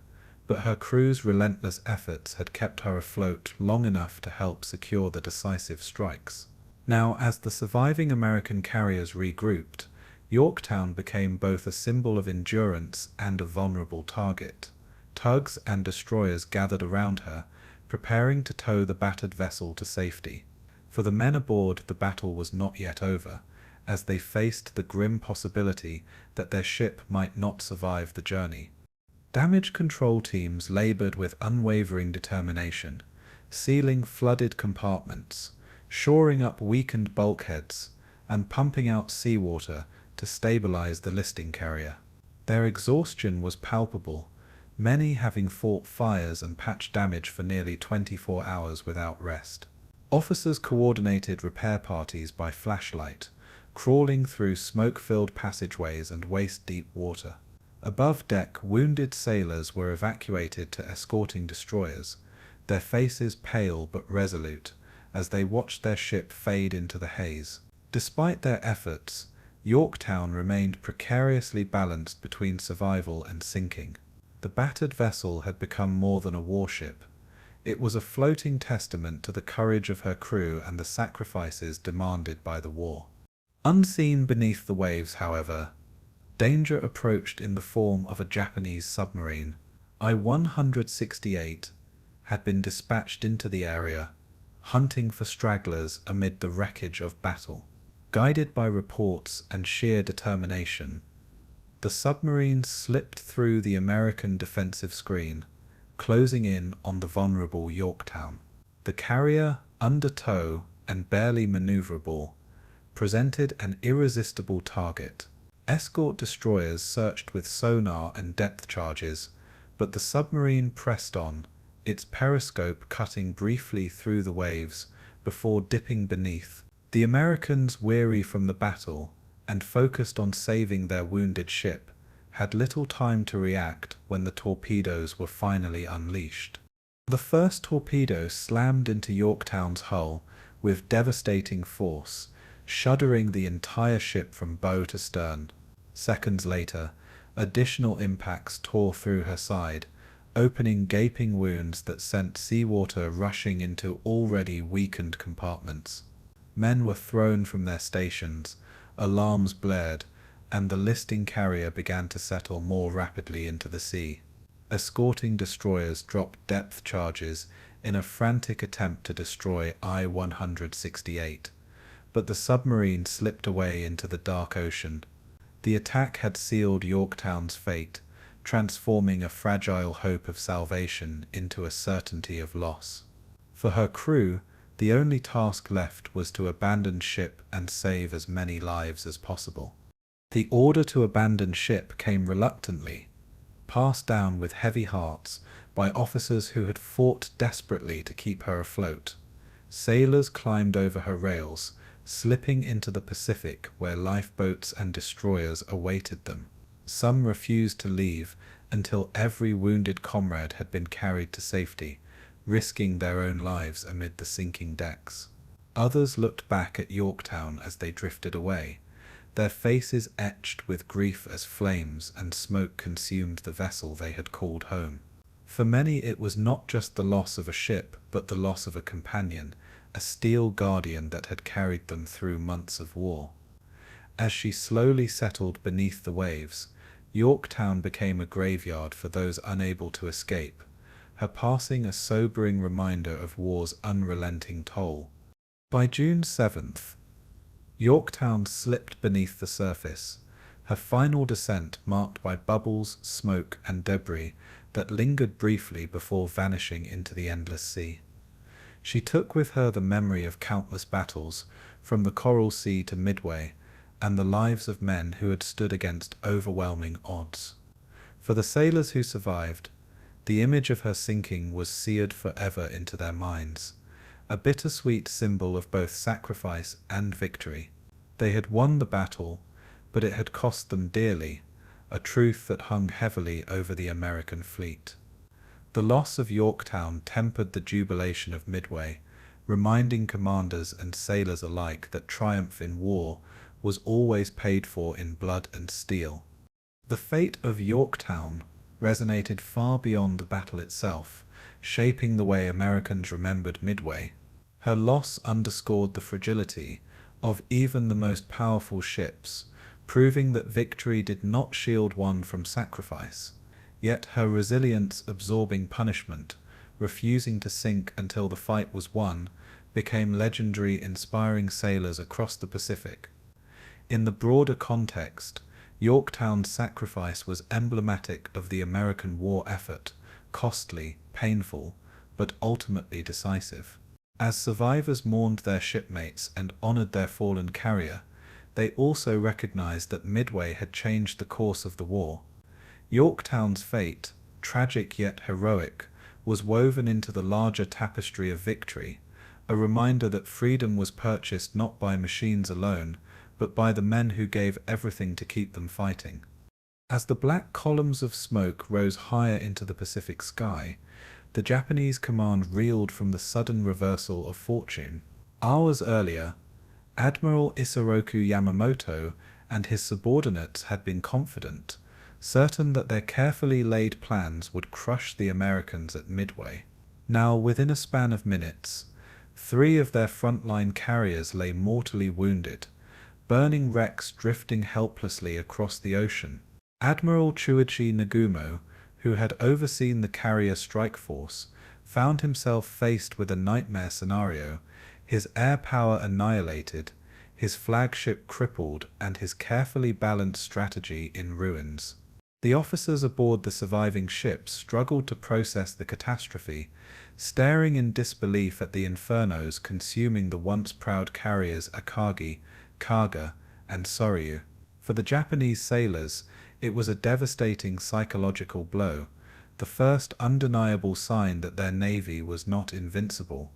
but her crew's relentless efforts had kept her afloat long enough to help secure the decisive strikes. Now, as the surviving American carriers regrouped, Yorktown became both a symbol of endurance and a vulnerable target. Tugs and destroyers gathered around her, preparing to tow the battered vessel to safety. For the men aboard, the battle was not yet over, as they faced the grim possibility that their ship might not survive the journey. Damage control teams labored with unwavering determination, sealing flooded compartments, shoring up weakened bulkheads, and pumping out seawater to stabilize the listing carrier. Their exhaustion was palpable, many having fought fires and patched damage for nearly 24 hours without rest. Officers coordinated repair parties by flashlight, crawling through smoke-filled passageways and waist-deep water. Above deck, wounded sailors were evacuated to escorting destroyers, their faces pale but resolute, as they watched their ship fade into the haze. Despite their efforts, Yorktown remained precariously balanced between survival and sinking. The battered vessel had become more than a warship. It was a floating testament to the courage of her crew and the sacrifices demanded by the war. Unseen beneath the waves, however, danger approached in the form of a Japanese submarine. I-168 had been dispatched into the area, hunting for stragglers amid the wreckage of battle. Guided by reports and sheer determination, the submarine slipped through the American defensive screen, closing in on the vulnerable Yorktown. The carrier, under tow and barely maneuverable, presented an irresistible target. Escort destroyers searched with sonar and depth charges, but the submarine pressed on, its periscope cutting briefly through the waves before dipping beneath. The Americans, weary from the battle and focused on saving their wounded ship, had little time to react when the torpedoes were finally unleashed. The first torpedo slammed into Yorktown's hull with devastating force, shuddering the entire ship from bow to stern. Seconds later, additional impacts tore through her side, opening gaping wounds that sent seawater rushing into already weakened compartments. Men were thrown from their stations, alarms blared, and the listing carrier began to settle more rapidly into the sea. Escorting destroyers dropped depth charges in a frantic attempt to destroy I-168, but the submarine slipped away into the dark ocean. The attack had sealed Yorktown's fate, transforming a fragile hope of salvation into a certainty of loss. For her crew, the only task left was to abandon ship and save as many lives as possible. The order to abandon ship came reluctantly, passed down with heavy hearts by officers who had fought desperately to keep her afloat. Sailors climbed over her rails, slipping into the Pacific where lifeboats and destroyers awaited them. Some refused to leave until every wounded comrade had been carried to safety, risking their own lives amid the sinking decks. Others looked back at Yorktown as they drifted away, their faces etched with grief as flames and smoke consumed the vessel they had called home. For many it was not just the loss of a ship, but the loss of a companion, a steel guardian that had carried them through months of war. As she slowly settled beneath the waves, Yorktown became a graveyard for those unable to escape, her passing a sobering reminder of war's unrelenting toll. By June 7th, Yorktown slipped beneath the surface, her final descent marked by bubbles, smoke, and debris that lingered briefly before vanishing into the endless sea. She took with her the memory of countless battles, from the Coral Sea to Midway, and the lives of men who had stood against overwhelming odds. For the sailors who survived, the image of her sinking was seared forever into their minds, a bittersweet symbol of both sacrifice and victory. They had won the battle, but it had cost them dearly, a truth that hung heavily over the American fleet. The loss of Yorktown tempered the jubilation of Midway, reminding commanders and sailors alike that triumph in war was always paid for in blood and steel. The fate of Yorktown resonated far beyond the battle itself, shaping the way Americans remembered Midway. Her loss underscored the fragility of even the most powerful ships, proving that victory did not shield one from sacrifice. Yet her resilience, absorbing punishment, refusing to sink until the fight was won, became legendary, inspiring sailors across the Pacific. In the broader context, Yorktown's sacrifice was emblematic of the American war effort, costly, painful, but ultimately decisive. As survivors mourned their shipmates and honored their fallen carrier, they also recognized that Midway had changed the course of the war. Yorktown's fate, tragic yet heroic, was woven into the larger tapestry of victory, a reminder that freedom was purchased not by machines alone, but by the men who gave everything to keep them fighting. As the black columns of smoke rose higher into the Pacific sky, the Japanese command reeled from the sudden reversal of fortune. Hours earlier, Admiral Isoroku Yamamoto and his subordinates had been confident, certain that their carefully laid plans would crush the Americans at Midway. Now, within a span of minutes, 3 of their frontline carriers lay mortally wounded, burning wrecks drifting helplessly across the ocean. Admiral Chuichi Nagumo, who had overseen the carrier strike force, found himself faced with a nightmare scenario, his air power annihilated, his flagship crippled, and his carefully balanced strategy in ruins. The officers aboard the surviving ships struggled to process the catastrophe, staring in disbelief at the infernos consuming the once proud carriers Akagi, Kaga, and Soryu. For the Japanese sailors, it was a devastating psychological blow, the first undeniable sign that their navy was not invincible.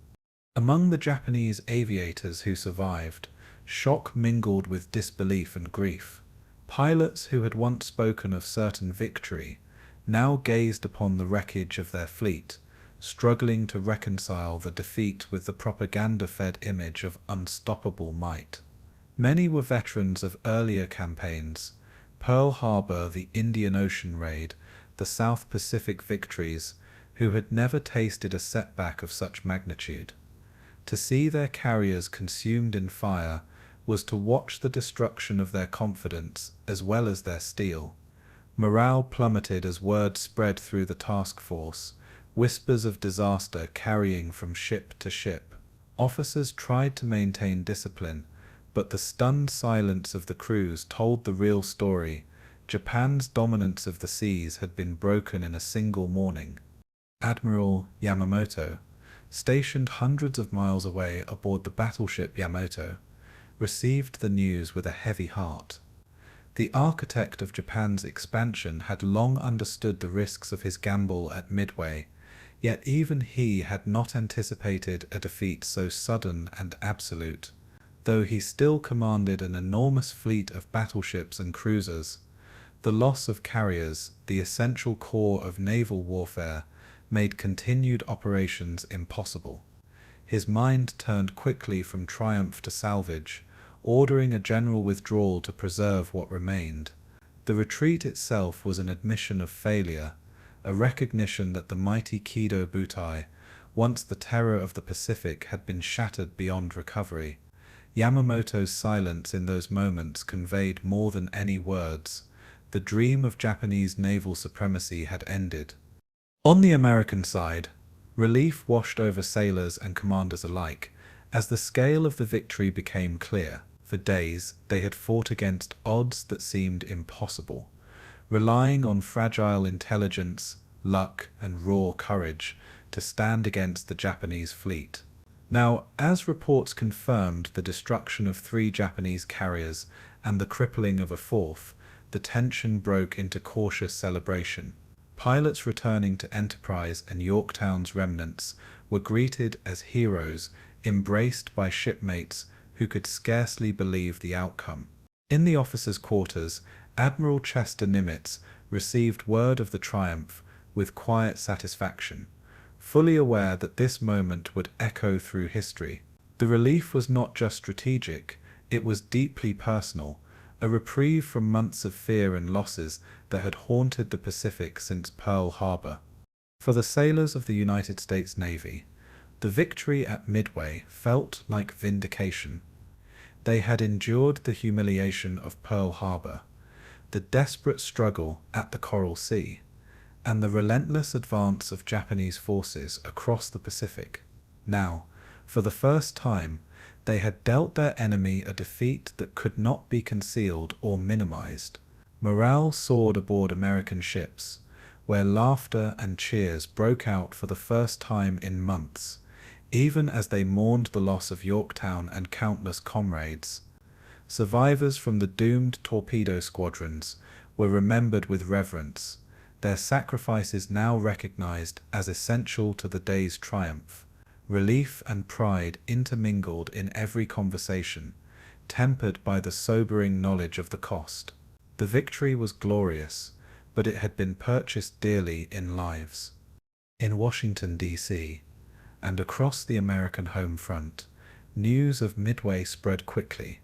Among the Japanese aviators who survived, shock mingled with disbelief and grief. Pilots who had once spoken of certain victory now gazed upon the wreckage of their fleet, struggling to reconcile the defeat with the propaganda-fed image of unstoppable might. Many were veterans of earlier campaigns: Pearl Harbor, the Indian Ocean raid, the South Pacific victories, who had never tasted a setback of such magnitude. To see their carriers consumed in fire was to watch the destruction of their confidence as well as their steel. Morale plummeted as word spread through the task force, whispers of disaster carrying from ship to ship. Officers tried to maintain discipline, but the stunned silence of the crews told the real story. Japan's dominance of the seas had been broken in a single morning. Admiral Yamamoto, stationed hundreds of miles away aboard the battleship Yamato, received the news with a heavy heart. The architect of Japan's expansion had long understood the risks of his gamble at Midway, yet even he had not anticipated a defeat so sudden and absolute. Though he still commanded an enormous fleet of battleships and cruisers, the loss of carriers, the essential core of naval warfare, made continued operations impossible. His mind turned quickly from triumph to salvage, ordering a general withdrawal to preserve what remained. The retreat itself was an admission of failure, a recognition that the mighty Kido Butai, once the terror of the Pacific, had been shattered beyond recovery. Yamamoto's silence in those moments conveyed more than any words. The dream of Japanese naval supremacy had ended. On the American side, relief washed over sailors and commanders alike, as the scale of the victory became clear. For days, they had fought against odds that seemed impossible, relying on fragile intelligence, luck, and raw courage to stand against the Japanese fleet. Now, as reports confirmed the destruction of 3 Japanese carriers and the crippling of a 4th, the tension broke into cautious celebration. Pilots returning to Enterprise and Yorktown's remnants were greeted as heroes, embraced by shipmates who could scarcely believe the outcome. In the officers' quarters, Admiral Chester Nimitz received word of the triumph with quiet satisfaction, fully aware that this moment would echo through history. The relief was not just strategic, it was deeply personal, a reprieve from months of fear and losses that had haunted the Pacific since Pearl Harbor. For the sailors of the United States Navy, the victory at Midway felt like vindication. They had endured the humiliation of Pearl Harbor, the desperate struggle at the Coral Sea, and the relentless advance of Japanese forces across the Pacific. Now, for the first time, they had dealt their enemy a defeat that could not be concealed or minimized. Morale soared aboard American ships, where laughter and cheers broke out for the first time in months, even as they mourned the loss of Yorktown and countless comrades. Survivors from the doomed torpedo squadrons were remembered with reverence, their sacrifices now recognized as essential to the day's triumph. relief and pride intermingled in every conversation, tempered by the sobering knowledge of the cost. The victory was glorious, but it had been purchased dearly in lives. In Washington, D.C., and across the American home front, news of Midway spread quickly,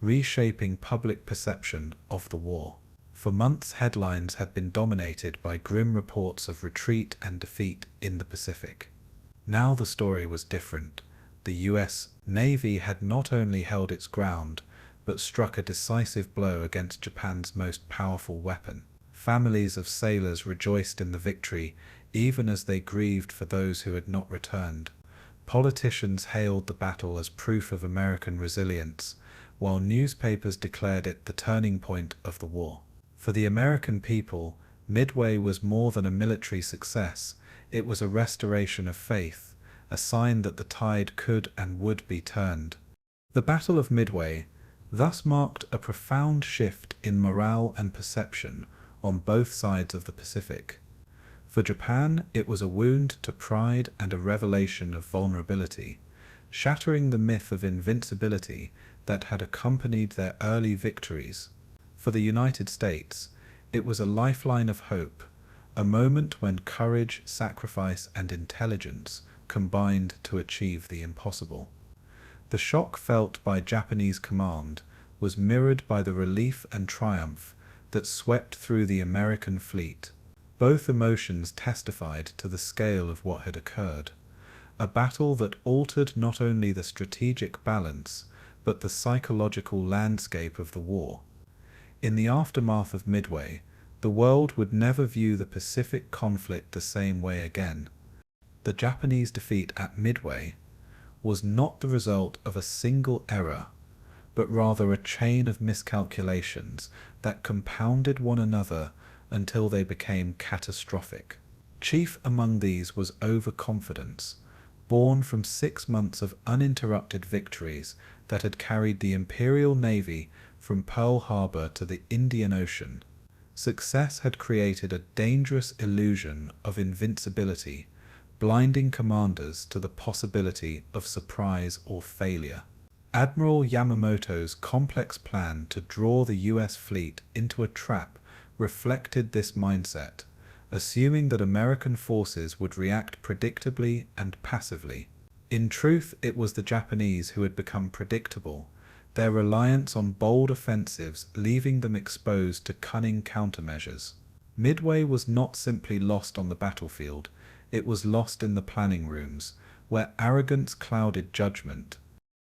reshaping public perception of the war. For months, headlines had been dominated by grim reports of retreat and defeat in the Pacific. Now the story was different. The U.S. Navy had not only held its ground, but struck a decisive blow against Japan's most powerful weapon. Families of sailors rejoiced in the victory, even as they grieved for those who had not returned. Politicians hailed the battle as proof of American resilience, while newspapers declared it the turning point of the war. For the American people, Midway was more than a military success. It was a restoration of faith, a sign that the tide could and would be turned. The Battle of Midway thus marked a profound shift in morale and perception on both sides of the Pacific. For Japan, it was a wound to pride and a revelation of vulnerability, shattering the myth of invincibility that had accompanied their early victories. For the United States, it was a lifeline of hope, a moment when courage, sacrifice, and intelligence combined to achieve the impossible. The shock felt by Japanese command was mirrored by the relief and triumph that swept through the American fleet. Both emotions testified to the scale of what had occurred, a battle that altered not only the strategic balance, but the psychological landscape of the war. In the aftermath of Midway, the world would never view the Pacific conflict the same way again. The Japanese defeat at Midway was not the result of a single error, but rather a chain of miscalculations that compounded one another until they became catastrophic. Chief among these was overconfidence, born from 6 months of uninterrupted victories that had carried the Imperial Navy from Pearl Harbor to the Indian Ocean. Success had created a dangerous illusion of invincibility, blinding commanders to the possibility of surprise or failure. Admiral Yamamoto's complex plan to draw the U.S. fleet into a trap reflected this mindset, assuming that American forces would react predictably and passively. In truth, it was the Japanese who had become predictable, their reliance on bold offensives leaving them exposed to cunning countermeasures. Midway was not simply lost on the battlefield, it was lost in the planning rooms, where arrogance clouded judgment.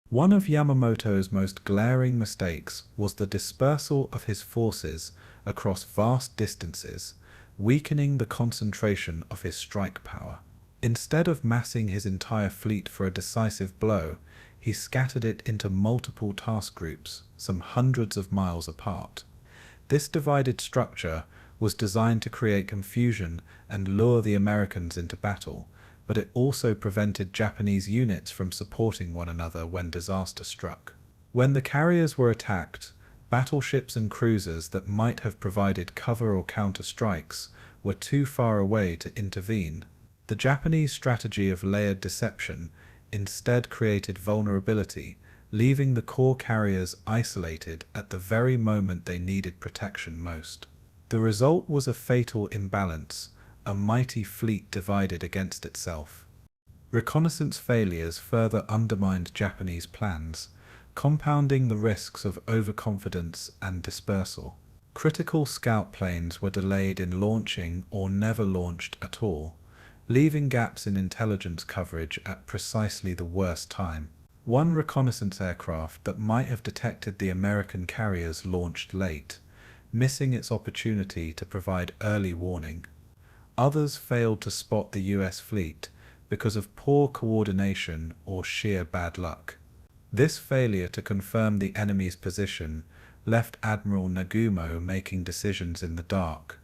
One of Yamamoto's most glaring mistakes was the dispersal of his forces across vast distances, weakening the concentration of his strike power. Instead of massing his entire fleet for a decisive blow, he scattered it into multiple task groups, some hundreds of miles apart. This divided structure was designed to create confusion and lure the Americans into battle, but it also prevented Japanese units from supporting one another when disaster struck. When the carriers were attacked, battleships and cruisers that might have provided cover or counter-strikes were too far away to intervene. The Japanese strategy of layered deception instead created vulnerability, leaving the core carriers isolated at the very moment they needed protection most. The result was a fatal imbalance, a mighty fleet divided against itself. Reconnaissance failures further undermined Japanese plans, compounding the risks of overconfidence and dispersal. Critical scout planes were delayed in launching or never launched at all, leaving gaps in intelligence coverage at precisely the worst time. One reconnaissance aircraft that might have detected the American carriers launched late, missing its opportunity to provide early warning. Others failed to spot the U.S. fleet because of poor coordination or sheer bad luck. This failure to confirm the enemy's position left Admiral Nagumo making decisions in the dark,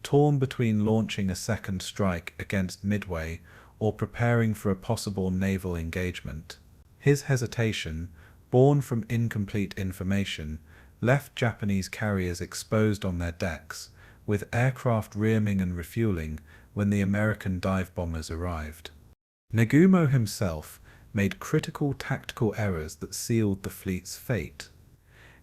torn between launching a second strike against Midway or preparing for a possible naval engagement. His hesitation, born from incomplete information, left Japanese carriers exposed on their decks, with aircraft rearming and refueling when the American dive bombers arrived. Nagumo himself made critical tactical errors that sealed the fleet's fate.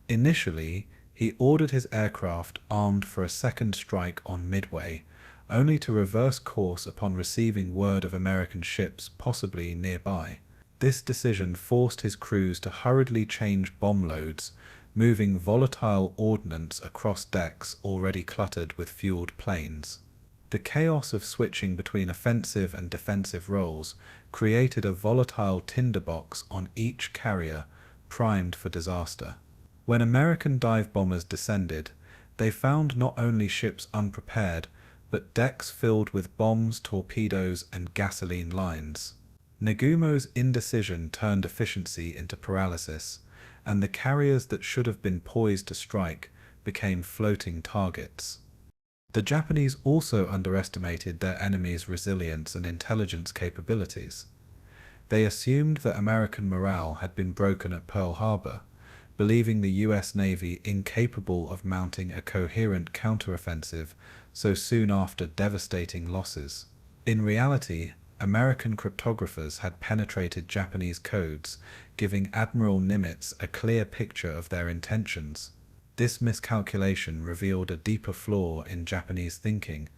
Initially, he ordered his aircraft armed for a second strike on Midway, only to reverse course upon receiving word of American ships possibly nearby. This decision forced his crews to hurriedly change bomb loads, moving volatile ordnance across decks already cluttered with fueled planes. The chaos of switching between offensive and defensive roles created a volatile tinderbox on each carrier, primed for disaster. When American dive bombers descended, they found not only ships unprepared, but decks filled with bombs, torpedoes, and gasoline lines. Nagumo's indecision turned efficiency into paralysis, and the carriers that should have been poised to strike became floating targets. The Japanese also underestimated their enemy's resilience and intelligence capabilities. They assumed that American morale had been broken at Pearl Harbor, believing the US Navy incapable of mounting a coherent counteroffensive so soon after devastating losses. In reality, American cryptographers had penetrated Japanese codes, giving Admiral Nimitz a clear picture of their intentions. This miscalculation revealed a deeper flaw in Japanese thinking,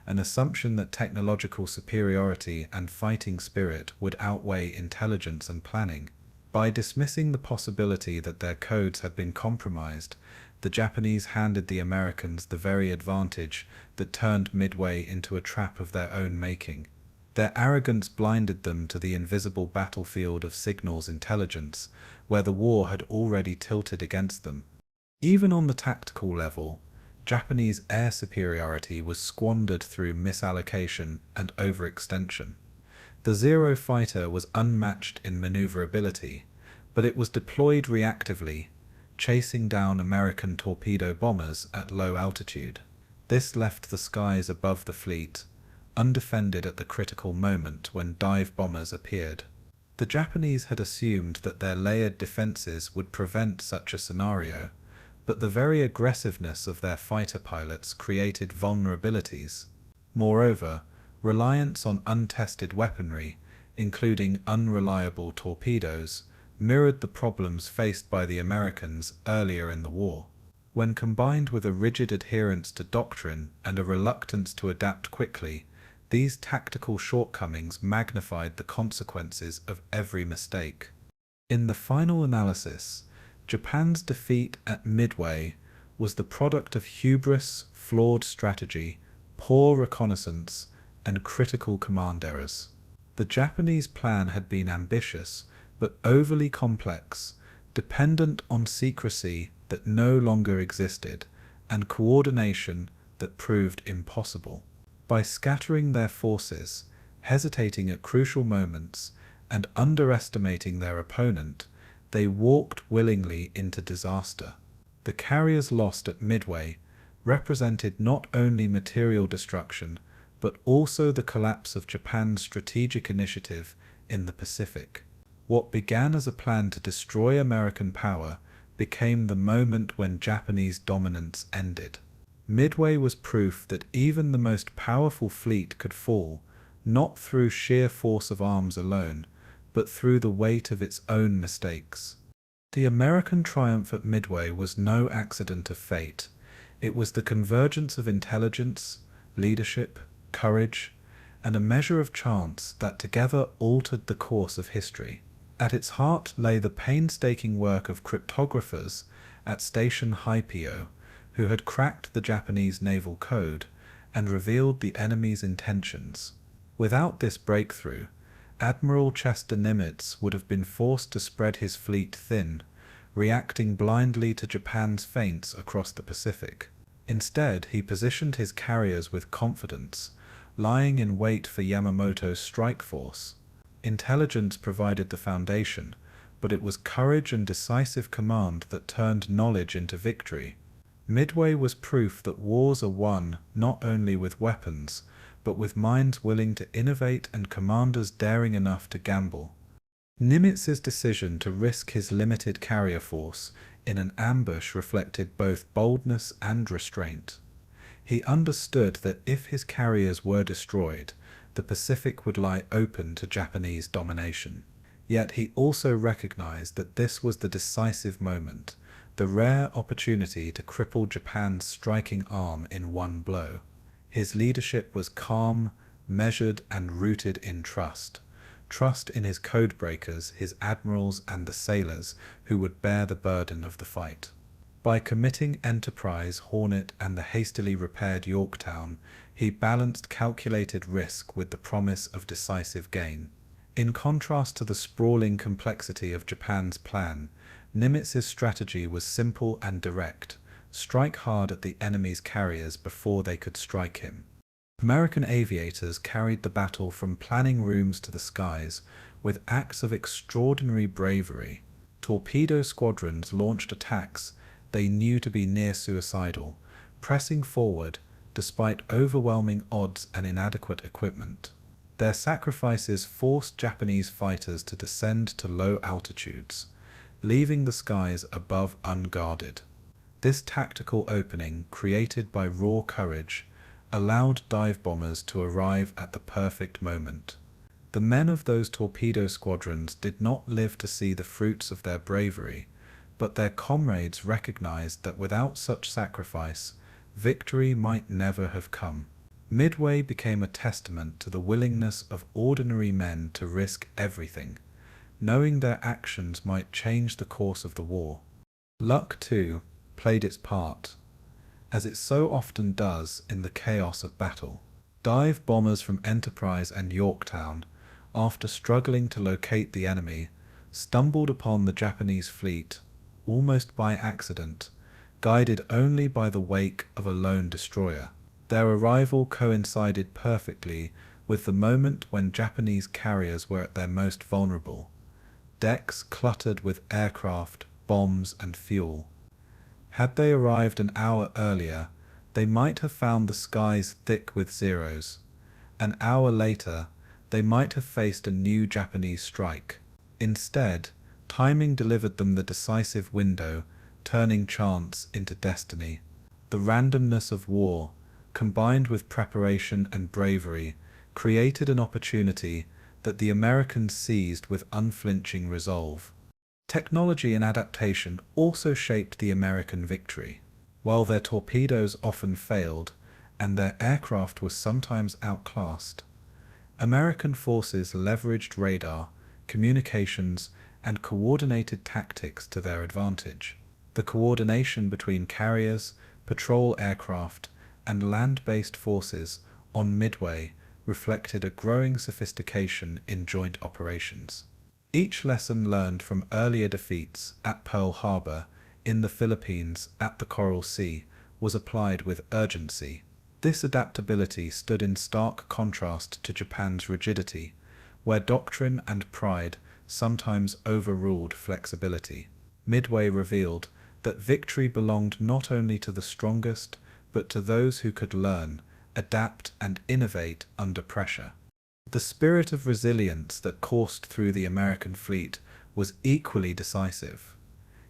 an assumption that technological superiority and fighting spirit would outweigh intelligence and planning. By dismissing the possibility that their codes had been compromised, the Japanese handed the Americans the very advantage that turned Midway into a trap of their own making. Their arrogance blinded them to the invisible battlefield of signals intelligence, where the war had already tilted against them. Even on the tactical level, Japanese air superiority was squandered through misallocation and overextension. The Zero fighter was unmatched in maneuverability, but it was deployed reactively, chasing down American torpedo bombers at low altitude. This left the skies above the fleet undefended at the critical moment when dive bombers appeared. The Japanese had assumed that their layered defenses would prevent such a scenario, but the very aggressiveness of their fighter pilots created vulnerabilities. Moreover, reliance on untested weaponry, including unreliable torpedoes, mirrored the problems faced by the Americans earlier in the war. When combined with a rigid adherence to doctrine and a reluctance to adapt quickly, these tactical shortcomings magnified the consequences of every mistake. In the final analysis, Japan's defeat at Midway was the product of hubris, flawed strategy, poor reconnaissance, and critical command errors. The Japanese plan had been ambitious, but overly complex, dependent on secrecy that no longer existed, and coordination that proved impossible. By scattering their forces, hesitating at crucial moments, and underestimating their opponent, they walked willingly into disaster. The carriers lost at Midway represented not only material destruction, but also the collapse of Japan's strategic initiative in the Pacific. What began as a plan to destroy American power became the moment when Japanese dominance ended. Midway was proof that even the most powerful fleet could fall, not through sheer force of arms alone, but through the weight of its own mistakes. The American triumph at Midway was no accident of fate. It was the convergence of intelligence, leadership, courage, and a measure of chance that together altered the course of history. At its heart lay the painstaking work of cryptographers at Station HYPO, who had cracked the Japanese naval code and revealed the enemy's intentions. Without this breakthrough, Admiral Chester Nimitz would have been forced to spread his fleet thin, reacting blindly to Japan's feints across the Pacific. Instead, he positioned his carriers with confidence, lying in wait for Yamamoto's strike force. Intelligence provided the foundation, but it was courage and decisive command that turned knowledge into victory. Midway was proof that wars are won not only with weapons, but with minds willing to innovate and commanders daring enough to gamble. Nimitz's decision to risk his limited carrier force in an ambush reflected both boldness and restraint. He understood that if his carriers were destroyed, the Pacific would lie open to Japanese domination. Yet he also recognized that this was the decisive moment, the rare opportunity to cripple Japan's striking arm in one blow. His leadership was calm, measured, and rooted in trust. Trust in his codebreakers, his admirals, and the sailors who would bear the burden of the fight. By committing Enterprise, Hornet, and the hastily repaired Yorktown, he balanced calculated risk with the promise of decisive gain. In contrast to the sprawling complexity of Japan's plan, Nimitz's strategy was simple and direct: strike hard at the enemy's carriers before they could strike him. American aviators carried the battle from planning rooms to the skies with acts of extraordinary bravery. Torpedo squadrons launched attacks they knew to be near suicidal, pressing forward despite overwhelming odds and inadequate equipment. Their sacrifices forced Japanese fighters to descend to low altitudes, leaving the skies above unguarded. This tactical opening, created by raw courage, allowed dive bombers to arrive at the perfect moment. The men of those torpedo squadrons did not live to see the fruits of their bravery, but their comrades recognized that without such sacrifice, victory might never have come. Midway became a testament to the willingness of ordinary men to risk everything, knowing their actions might change the course of the war. Luck, too, played its part, as it so often does in the chaos of battle. Dive bombers from Enterprise and Yorktown, after struggling to locate the enemy, stumbled upon the Japanese fleet, almost by accident, guided only by the wake of a lone destroyer. Their arrival coincided perfectly with the moment when Japanese carriers were at their most vulnerable, decks cluttered with aircraft, bombs, and fuel. Had they arrived an hour earlier, they might have found the skies thick with Zeros. An hour later, they might have faced a new Japanese strike. Instead, timing delivered them the decisive window, turning chance into destiny. The randomness of war, combined with preparation and bravery, created an opportunity that the Americans seized with unflinching resolve. Technology and adaptation also shaped the American victory. While their torpedoes often failed, and their aircraft was sometimes outclassed, American forces leveraged radar, communications, and coordinated tactics to their advantage. The coordination between carriers, patrol aircraft, and land-based forces on Midway reflected a growing sophistication in joint operations. Each lesson learned from earlier defeats at Pearl Harbor, in the Philippines, at the Coral Sea, was applied with urgency. This adaptability stood in stark contrast to Japan's rigidity, where doctrine and pride sometimes overruled flexibility. Midway revealed that victory belonged not only to the strongest, but to those who could learn, adapt, and innovate under pressure. The spirit of resilience that coursed through the American fleet was equally decisive.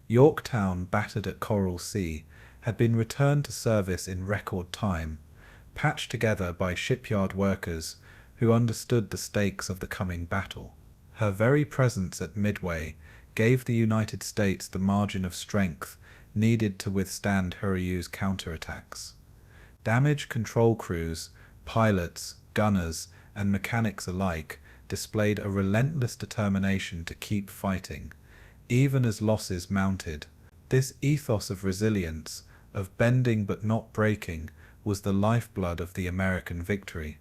Yorktown, battered at Coral Sea, had been returned to service in record time, patched together by shipyard workers who understood the stakes of the coming battle. Her very presence at Midway gave the United States the margin of strength needed to withstand Hiryu's counterattacks. Damage control crews, pilots, gunners, and mechanics alike displayed a relentless determination to keep fighting, even as losses mounted. This ethos of resilience, of bending but not breaking, was the lifeblood of the American victory.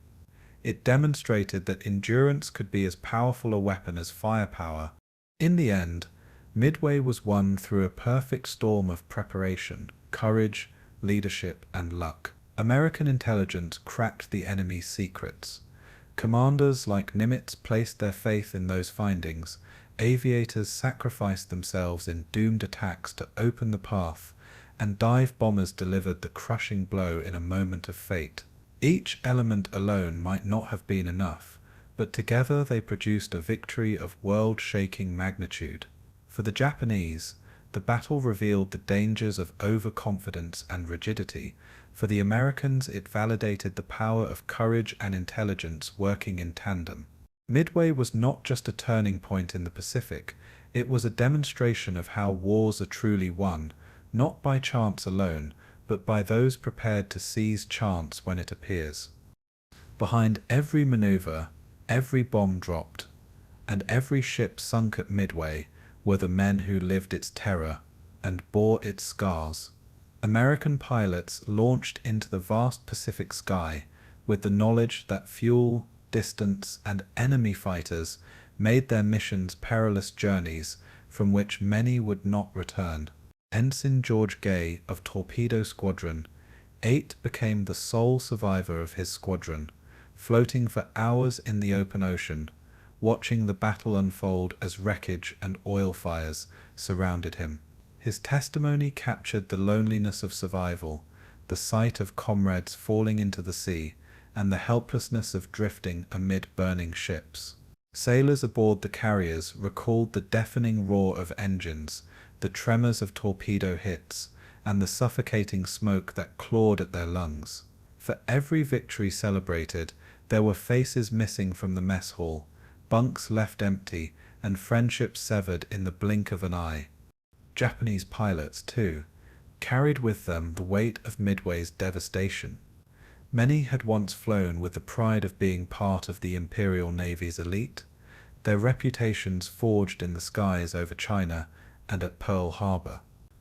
It demonstrated that endurance could be as powerful a weapon as firepower. In the end, Midway was won through a perfect storm of preparation, courage, leadership, and luck. American intelligence cracked the enemy's secrets. Commanders like Nimitz placed their faith in those findings. Aviators sacrificed themselves in doomed attacks to open the path, and dive bombers delivered the crushing blow in a moment of fate. Each element alone might not have been enough, but together they produced a victory of world-shaking magnitude. For the Japanese, the battle revealed the dangers of overconfidence and rigidity. For the Americans, it validated the power of courage and intelligence working in tandem. Midway was not just a turning point in the Pacific, it was a demonstration of how wars are truly won, not by chance alone, but by those prepared to seize chance when it appears. Behind every maneuver, every bomb dropped, and every ship sunk at Midway were the men who lived its terror and bore its scars. American pilots launched into the vast Pacific sky with the knowledge that fuel, distance, and enemy fighters made their missions perilous journeys from which many would not return. Ensign George Gay of Torpedo Squadron 8 became the sole survivor of his squadron, floating for hours in the open ocean, watching the battle unfold as wreckage and oil fires surrounded him. His testimony captured the loneliness of survival, the sight of comrades falling into the sea, and the helplessness of drifting amid burning ships. Sailors aboard the carriers recalled the deafening roar of engines, the tremors of torpedo hits, and the suffocating smoke that clawed at their lungs. For every victory celebrated, there were faces missing from the mess hall, bunks left empty, and friendships severed in the blink of an eye. Japanese pilots, too, carried with them the weight of Midway's devastation. Many had once flown with the pride of being part of the Imperial Navy's elite, their reputations forged in the skies over China and at Pearl Harbor.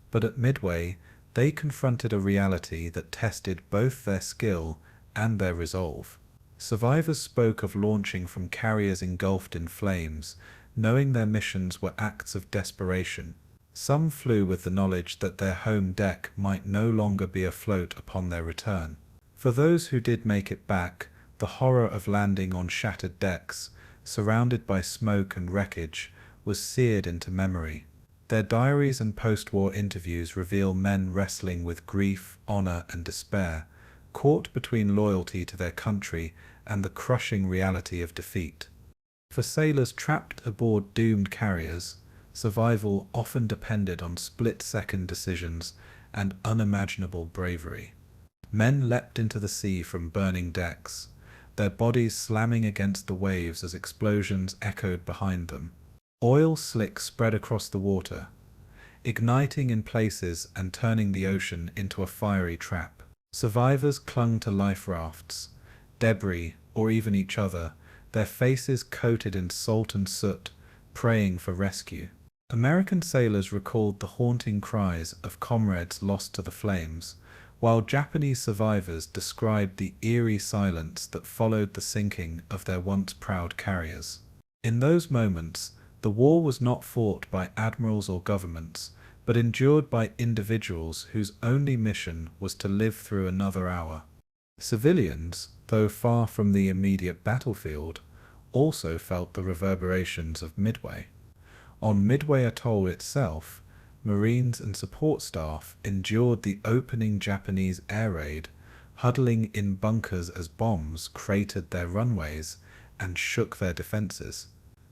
But at Midway, they confronted a reality that tested both their skill and their resolve. Survivors spoke of launching from carriers engulfed in flames, knowing their missions were acts of desperation. Some flew with the knowledge that their home deck might no longer be afloat upon their return. For those who did make it back, the horror of landing on shattered decks, surrounded by smoke and wreckage, was seared into memory. Their diaries and post-war interviews reveal men wrestling with grief, honor, and despair, caught between loyalty to their country and the crushing reality of defeat. For sailors trapped aboard doomed carriers, survival often depended on split-second decisions and unimaginable bravery. Men leapt into the sea from burning decks, their bodies slamming against the waves as explosions echoed behind them. Oil slicks spread across the water, igniting in places and turning the ocean into a fiery trap. Survivors clung to life rafts, debris, or even each other, their faces coated in salt and soot, praying for rescue. American sailors recalled the haunting cries of comrades lost to the flames, while Japanese survivors described the eerie silence that followed the sinking of their once proud carriers. In those moments, the war was not fought by admirals or governments, but endured by individuals whose only mission was to live through another hour. Civilians, though far from the immediate battlefield, also felt the reverberations of Midway. On Midway Atoll itself, Marines and support staff endured the opening Japanese air raid, huddling in bunkers as bombs cratered their runways and shook their defenses.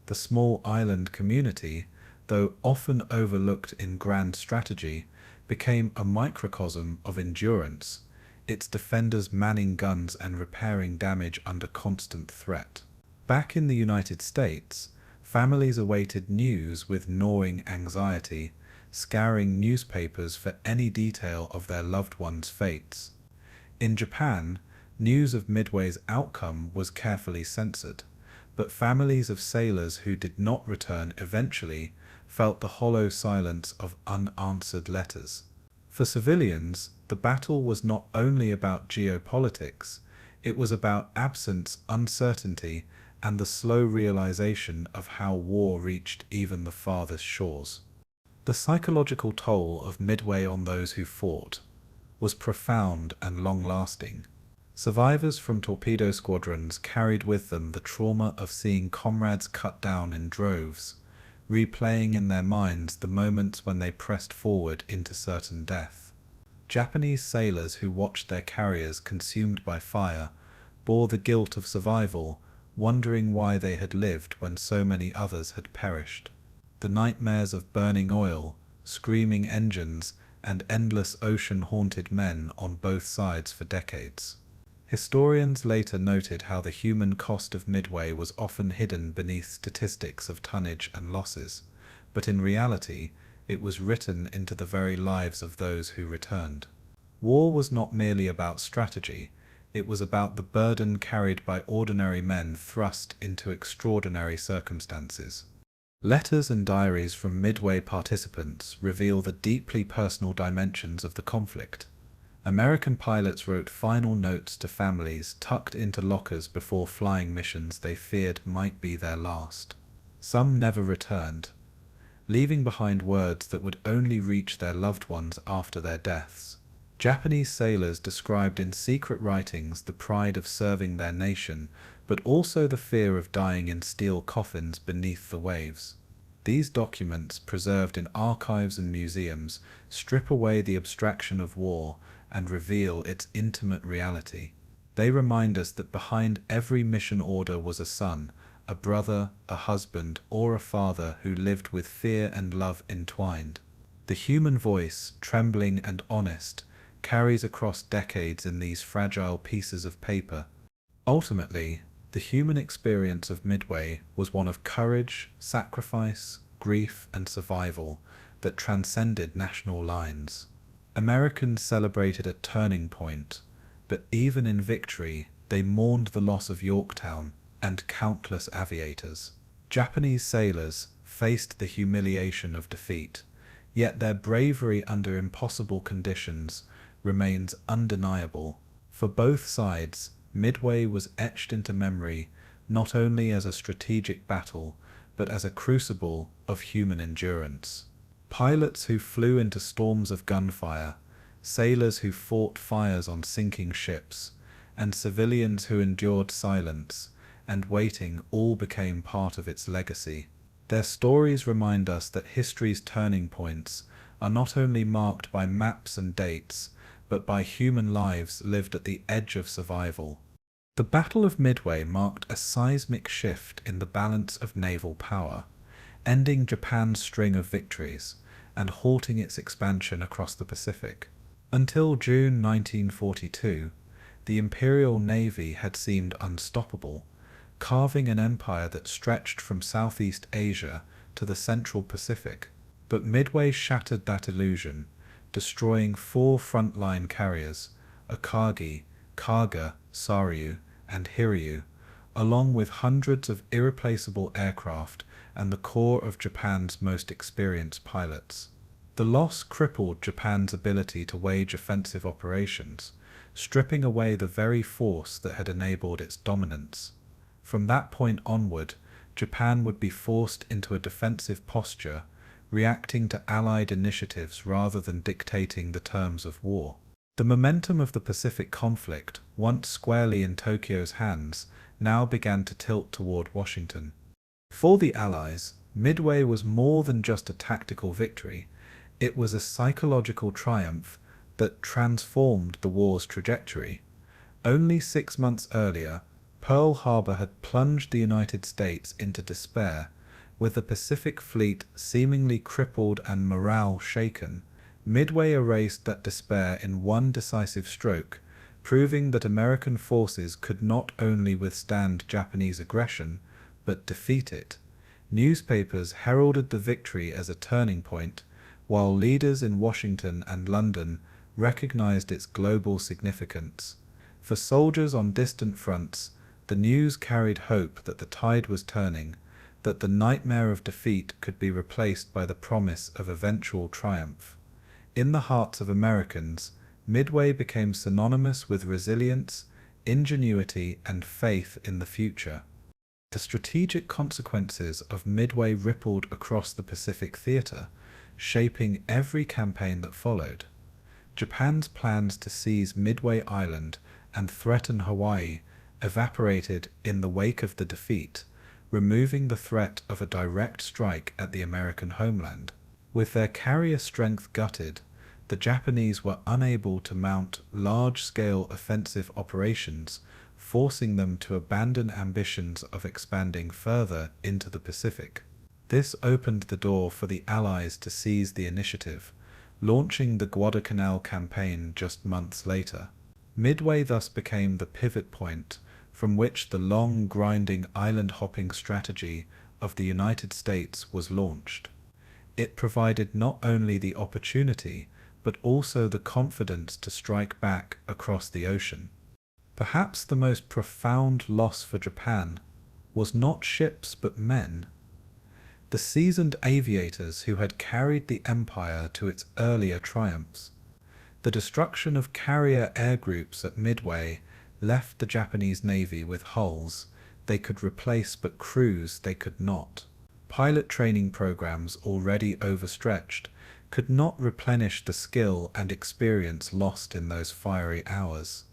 The small island community, though often overlooked in grand strategy, became a microcosm of endurance, its defenders manning guns and repairing damage under constant threat. Back in the United States, families awaited news with gnawing anxiety, scouring newspapers for any detail of their loved ones' fates. In Japan, news of Midway's outcome was carefully censored, but families of sailors who did not return eventually felt the hollow silence of unanswered letters. For civilians, the battle was not only about geopolitics, it was about absence, uncertainty, and the slow realization of how war reached even the farthest shores. The psychological toll of Midway on those who fought was profound and long-lasting. Survivors from torpedo squadrons carried with them the trauma of seeing comrades cut down in droves, replaying in their minds the moments when they pressed forward into certain death. Japanese sailors who watched their carriers consumed by fire bore the guilt of survival, wondering why they had lived when so many others had perished. The nightmares of burning oil, screaming engines, and endless ocean-haunted men on both sides for decades. Historians later noted how the human cost of Midway was often hidden beneath statistics of tonnage and losses, but in reality, it was written into the very lives of those who returned. War was not merely about strategy, it was about the burden carried by ordinary men thrust into extraordinary circumstances. Letters and diaries from Midway participants reveal the deeply personal dimensions of the conflict. American pilots wrote final notes to families tucked into lockers before flying missions they feared might be their last. Some never returned, leaving behind words that would only reach their loved ones after their deaths. Japanese sailors described in secret writings the pride of serving their nation, but also the fear of dying in steel coffins beneath the waves. These documents, preserved in archives and museums, strip away the abstraction of war and reveal its intimate reality. They remind us that behind every mission order was a son, a brother, a husband, or a father who lived with fear and love entwined. The human voice, trembling and honest, carries across decades in these fragile pieces of paper. Ultimately, the human experience of Midway was one of courage, sacrifice, grief, and survival that transcended national lines. Americans celebrated a turning point, but even in victory, they mourned the loss of Yorktown and countless aviators. Japanese sailors faced the humiliation of defeat, yet their bravery under impossible conditions remains undeniable. For both sides, Midway was etched into memory not only as a strategic battle, but as a crucible of human endurance. Pilots who flew into storms of gunfire, sailors who fought fires on sinking ships, and civilians who endured silence and waiting all became part of its legacy. Their stories remind us that history's turning points are not only marked by maps and dates, but by human lives lived at the edge of survival. The Battle of Midway marked a seismic shift in the balance of naval power, ending Japan's string of victories and halting its expansion across the Pacific. Until June 1942, the Imperial Navy had seemed unstoppable, carving an empire that stretched from Southeast Asia to the Central Pacific. But Midway shattered that illusion, destroying 4 frontline carriers, Akagi, Kaga, Saryu, and Hiryu, along with hundreds of irreplaceable aircraft and the core of Japan's most experienced pilots. The loss crippled Japan's ability to wage offensive operations, stripping away the very force that had enabled its dominance. From that point onward, Japan would be forced into a defensive posture, reacting to Allied initiatives rather than dictating the terms of war. The momentum of the Pacific conflict, once squarely in Tokyo's hands, now began to tilt toward Washington. For the Allies, Midway was more than just a tactical victory. It was a psychological triumph that transformed the war's trajectory. Only 6 months earlier, Pearl Harbor had plunged the United States into despair. With the Pacific Fleet seemingly crippled and morale shaken, Midway erased that despair in one decisive stroke, proving that American forces could not only withstand Japanese aggression, but defeat it. Newspapers heralded the victory as a turning point, while leaders in Washington and London recognized its global significance. For soldiers on distant fronts, the news carried hope that the tide was turning, that the nightmare of defeat could be replaced by the promise of eventual triumph. In the hearts of Americans, Midway became synonymous with resilience, ingenuity, and faith in the future. The strategic consequences of Midway rippled across the Pacific theater, shaping every campaign that followed. Japan's plans to seize Midway Island and threaten Hawaii evaporated in the wake of the defeat, removing the threat of a direct strike at the American homeland. With their carrier strength gutted, the Japanese were unable to mount large-scale offensive operations, forcing them to abandon ambitions of expanding further into the Pacific. This opened the door for the Allies to seize the initiative, launching the Guadalcanal campaign just months later. Midway thus became the pivot point from which the long, grinding, island-hopping strategy of the United States was launched. It provided not only the opportunity, but also the confidence to strike back across the ocean. Perhaps the most profound loss for Japan was not ships but men. The seasoned aviators who had carried the empire to its earlier triumphs. The destruction of carrier air groups at Midway left the Japanese Navy with hulls they could replace but crews they could not. Pilot training programs already overstretched could not replenish the skill and experience lost in those fiery hours.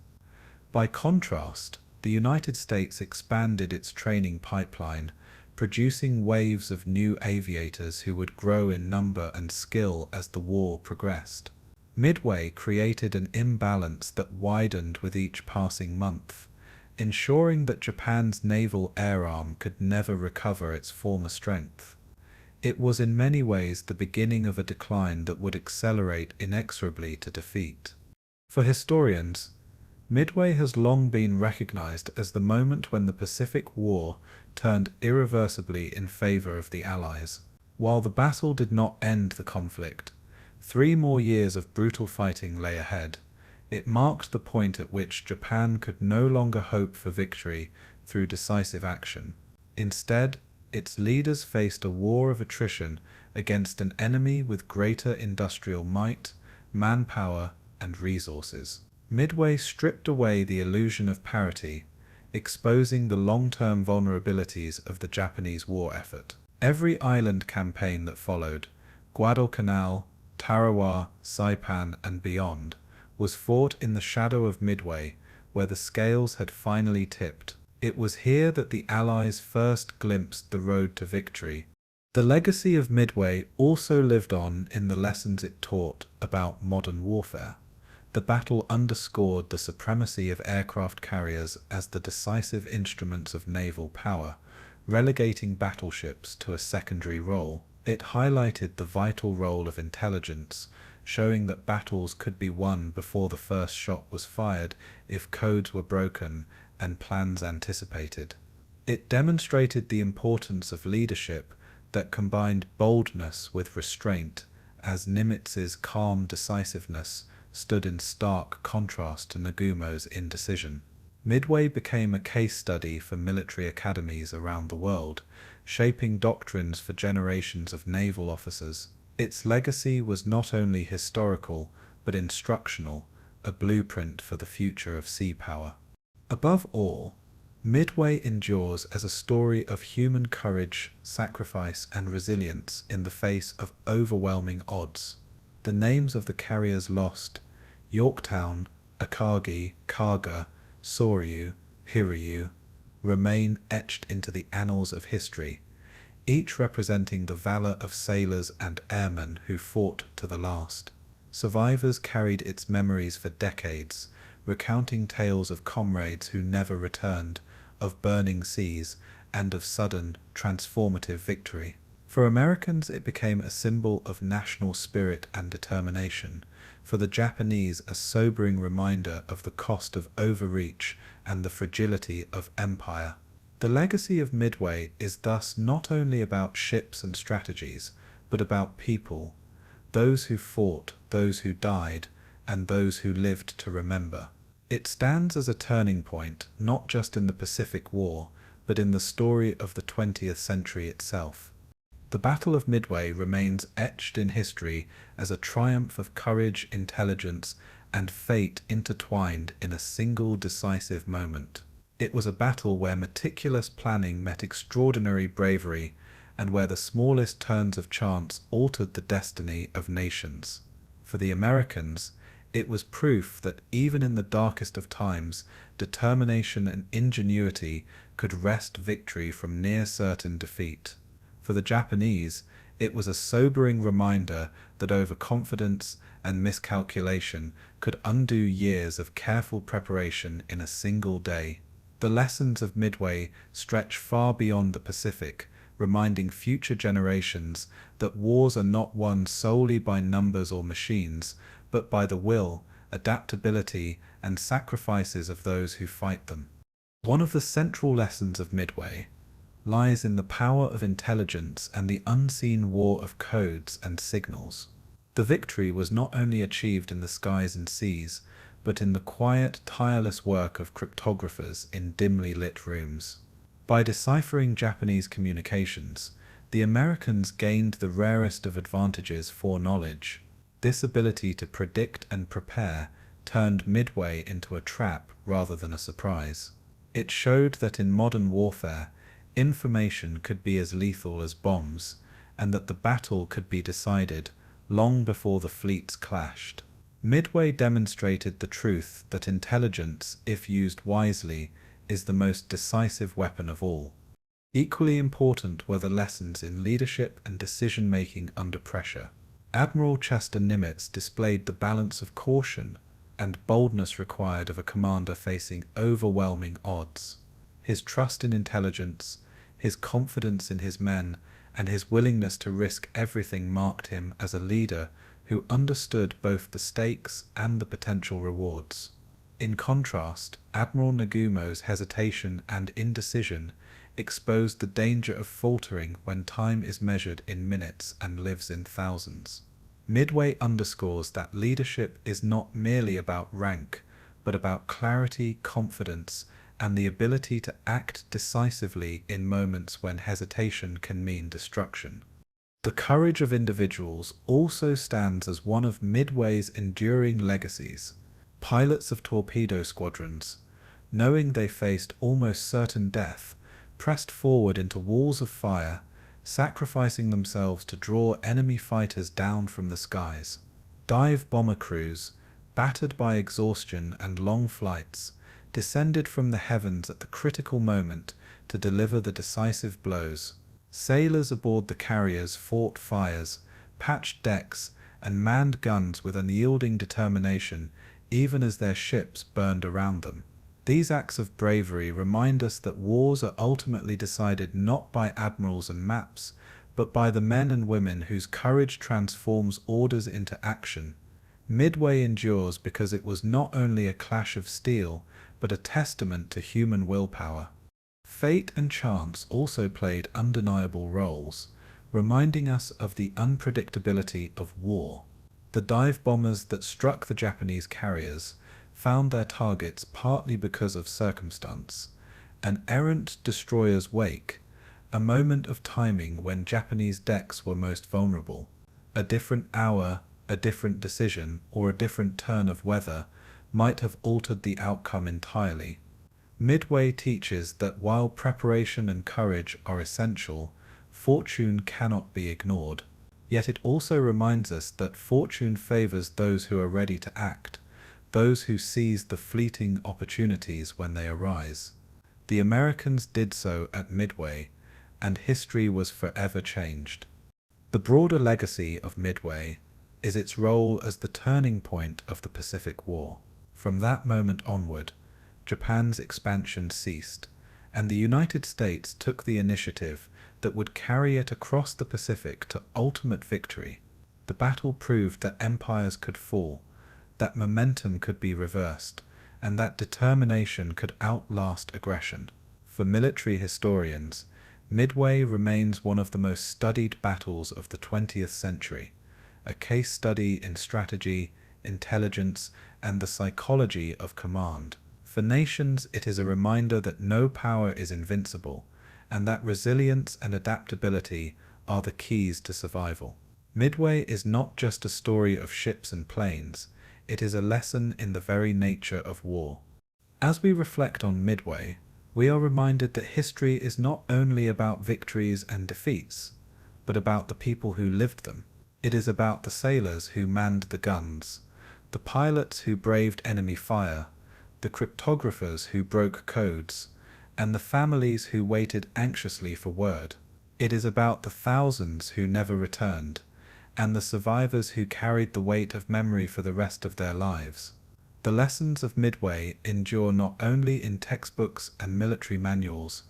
By contrast, the United States expanded its training pipeline, producing waves of new aviators who would grow in number and skill as the war progressed. Midway created an imbalance that widened with each passing month, ensuring that Japan's naval air arm could never recover its former strength. It was in many ways the beginning of a decline that would accelerate inexorably to defeat. For historians, Midway has long been recognized as the moment when the Pacific War turned irreversibly in favor of the Allies. While the battle did not end the conflict, 3 more years of brutal fighting lay ahead. It marked the point at which Japan could no longer hope for victory through decisive action. Instead, its leaders faced a war of attrition against an enemy with greater industrial might, manpower, and resources. Midway stripped away the illusion of parity, exposing the long-term vulnerabilities of the Japanese war effort. Every island campaign that followed, Guadalcanal, Tarawa, Saipan, and beyond, was fought in the shadow of Midway, where the scales had finally tipped. It was here that the Allies first glimpsed the road to victory. The legacy of Midway also lived on in the lessons it taught about modern warfare. The battle underscored the supremacy of aircraft carriers as the decisive instruments of naval power, relegating battleships to a secondary role. It highlighted the vital role of intelligence, showing that battles could be won before the first shot was fired if codes were broken and plans anticipated. It demonstrated the importance of leadership that combined boldness with restraint, as Nimitz's calm decisiveness stood in stark contrast to Nagumo's indecision. Midway became a case study for military academies around the world, shaping doctrines for generations of naval officers. Its legacy was not only historical, but instructional, a blueprint for the future of sea power. Above all, Midway endures as a story of human courage, sacrifice, and resilience in the face of overwhelming odds. The names of the carriers lost, Yorktown, Akagi, Kaga, Soryu, Hiryu, remain etched into the annals of history, each representing the valor of sailors and airmen who fought to the last. Survivors carried its memories for decades, recounting tales of comrades who never returned, of burning seas, and of sudden, transformative victory. For Americans, it became a symbol of national spirit and determination. For the Japanese, a sobering reminder of the cost of overreach and the fragility of empire. The legacy of Midway is thus not only about ships and strategies, but about people, those who fought, those who died, and those who lived to remember. It stands as a turning point, not just in the Pacific War, but in the story of the 20th century itself. The Battle of Midway remains etched in history as a triumph of courage, intelligence, and fate intertwined in a single decisive moment. It was a battle where meticulous planning met extraordinary bravery, and where the smallest turns of chance altered the destiny of nations. For the Americans, it was proof that even in the darkest of times, determination and ingenuity could wrest victory from near-certain defeat. For the Japanese, it was a sobering reminder that overconfidence and miscalculation could undo years of careful preparation in a single day. The lessons of Midway stretch far beyond the Pacific, reminding future generations that wars are not won solely by numbers or machines, but by the will, adaptability, and sacrifices of those who fight them. One of the central lessons of Midway lies in the power of intelligence and the unseen war of codes and signals. The victory was not only achieved in the skies and seas, but in the quiet, tireless work of cryptographers in dimly lit rooms. By deciphering Japanese communications, the Americans gained the rarest of advantages: foreknowledge. This ability to predict and prepare turned Midway into a trap rather than a surprise. It showed that in modern warfare, information could be as lethal as bombs, and that the battle could be decided long before the fleets clashed. Midway demonstrated the truth that intelligence, if used wisely, is the most decisive weapon of all. Equally important were the lessons in leadership and decision-making under pressure. Admiral Chester Nimitz displayed the balance of caution and boldness required of a commander facing overwhelming odds. His trust in intelligence, his confidence in his men, and his willingness to risk everything marked him as a leader who understood both the stakes and the potential rewards. In contrast, Admiral Nagumo's hesitation and indecision exposed the danger of faltering when time is measured in minutes and lives in thousands. Midway underscores that leadership is not merely about rank, but about clarity, confidence, and the ability to act decisively in moments when hesitation can mean destruction. The courage of individuals also stands as one of Midway's enduring legacies. Pilots of torpedo squadrons, knowing they faced almost certain death, pressed forward into walls of fire, sacrificing themselves to draw enemy fighters down from the skies. Dive bomber crews, battered by exhaustion and long flights, descended from the heavens at the critical moment to deliver the decisive blows. Sailors aboard the carriers fought fires, patched decks, and manned guns with unyielding determination, even as their ships burned around them. These acts of bravery remind us that wars are ultimately decided not by admirals and maps, but by the men and women whose courage transforms orders into action. Midway endures because it was not only a clash of steel, but a testament to human willpower. Fate and chance also played undeniable roles, reminding us of the unpredictability of war. The dive bombers that struck the Japanese carriers found their targets partly because of circumstance. An errant destroyer's wake, a moment of timing when Japanese decks were most vulnerable. A different hour, a different decision, or a different turn of weather might have altered the outcome entirely. Midway teaches that while preparation and courage are essential, fortune cannot be ignored. Yet it also reminds us that fortune favors those who are ready to act, those who seize the fleeting opportunities when they arise. The Americans did so at Midway, and history was forever changed. The broader legacy of Midway is its role as the turning point of the Pacific War. From that moment onward, Japan's expansion ceased, and the United States took the initiative that would carry it across the Pacific to ultimate victory. The battle proved that empires could fall, that momentum could be reversed, and that determination could outlast aggression. For military historians, Midway remains one of the most studied battles of the 20th century, a case study in strategy, intelligence, and the psychology of command. For nations, it is a reminder that no power is invincible, and that resilience and adaptability are the keys to survival. Midway is not just a story of ships and planes, it is a lesson in the very nature of war. As we reflect on Midway, we are reminded that history is not only about victories and defeats, but about the people who lived them. It is about the sailors who manned the guns, the pilots who braved enemy fire, the cryptographers who broke codes, and the families who waited anxiously for word. It is about the thousands who never returned, and the survivors who carried the weight of memory for the rest of their lives. The lessons of Midway endure not only in textbooks and military manuals,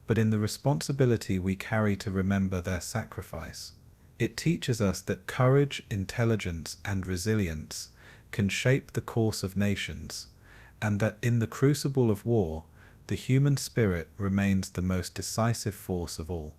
but in the responsibility we carry to remember their sacrifice. It teaches us that courage, intelligence, and resilience can shape the course of nations, and that in the crucible of war, the human spirit remains the most decisive force of all.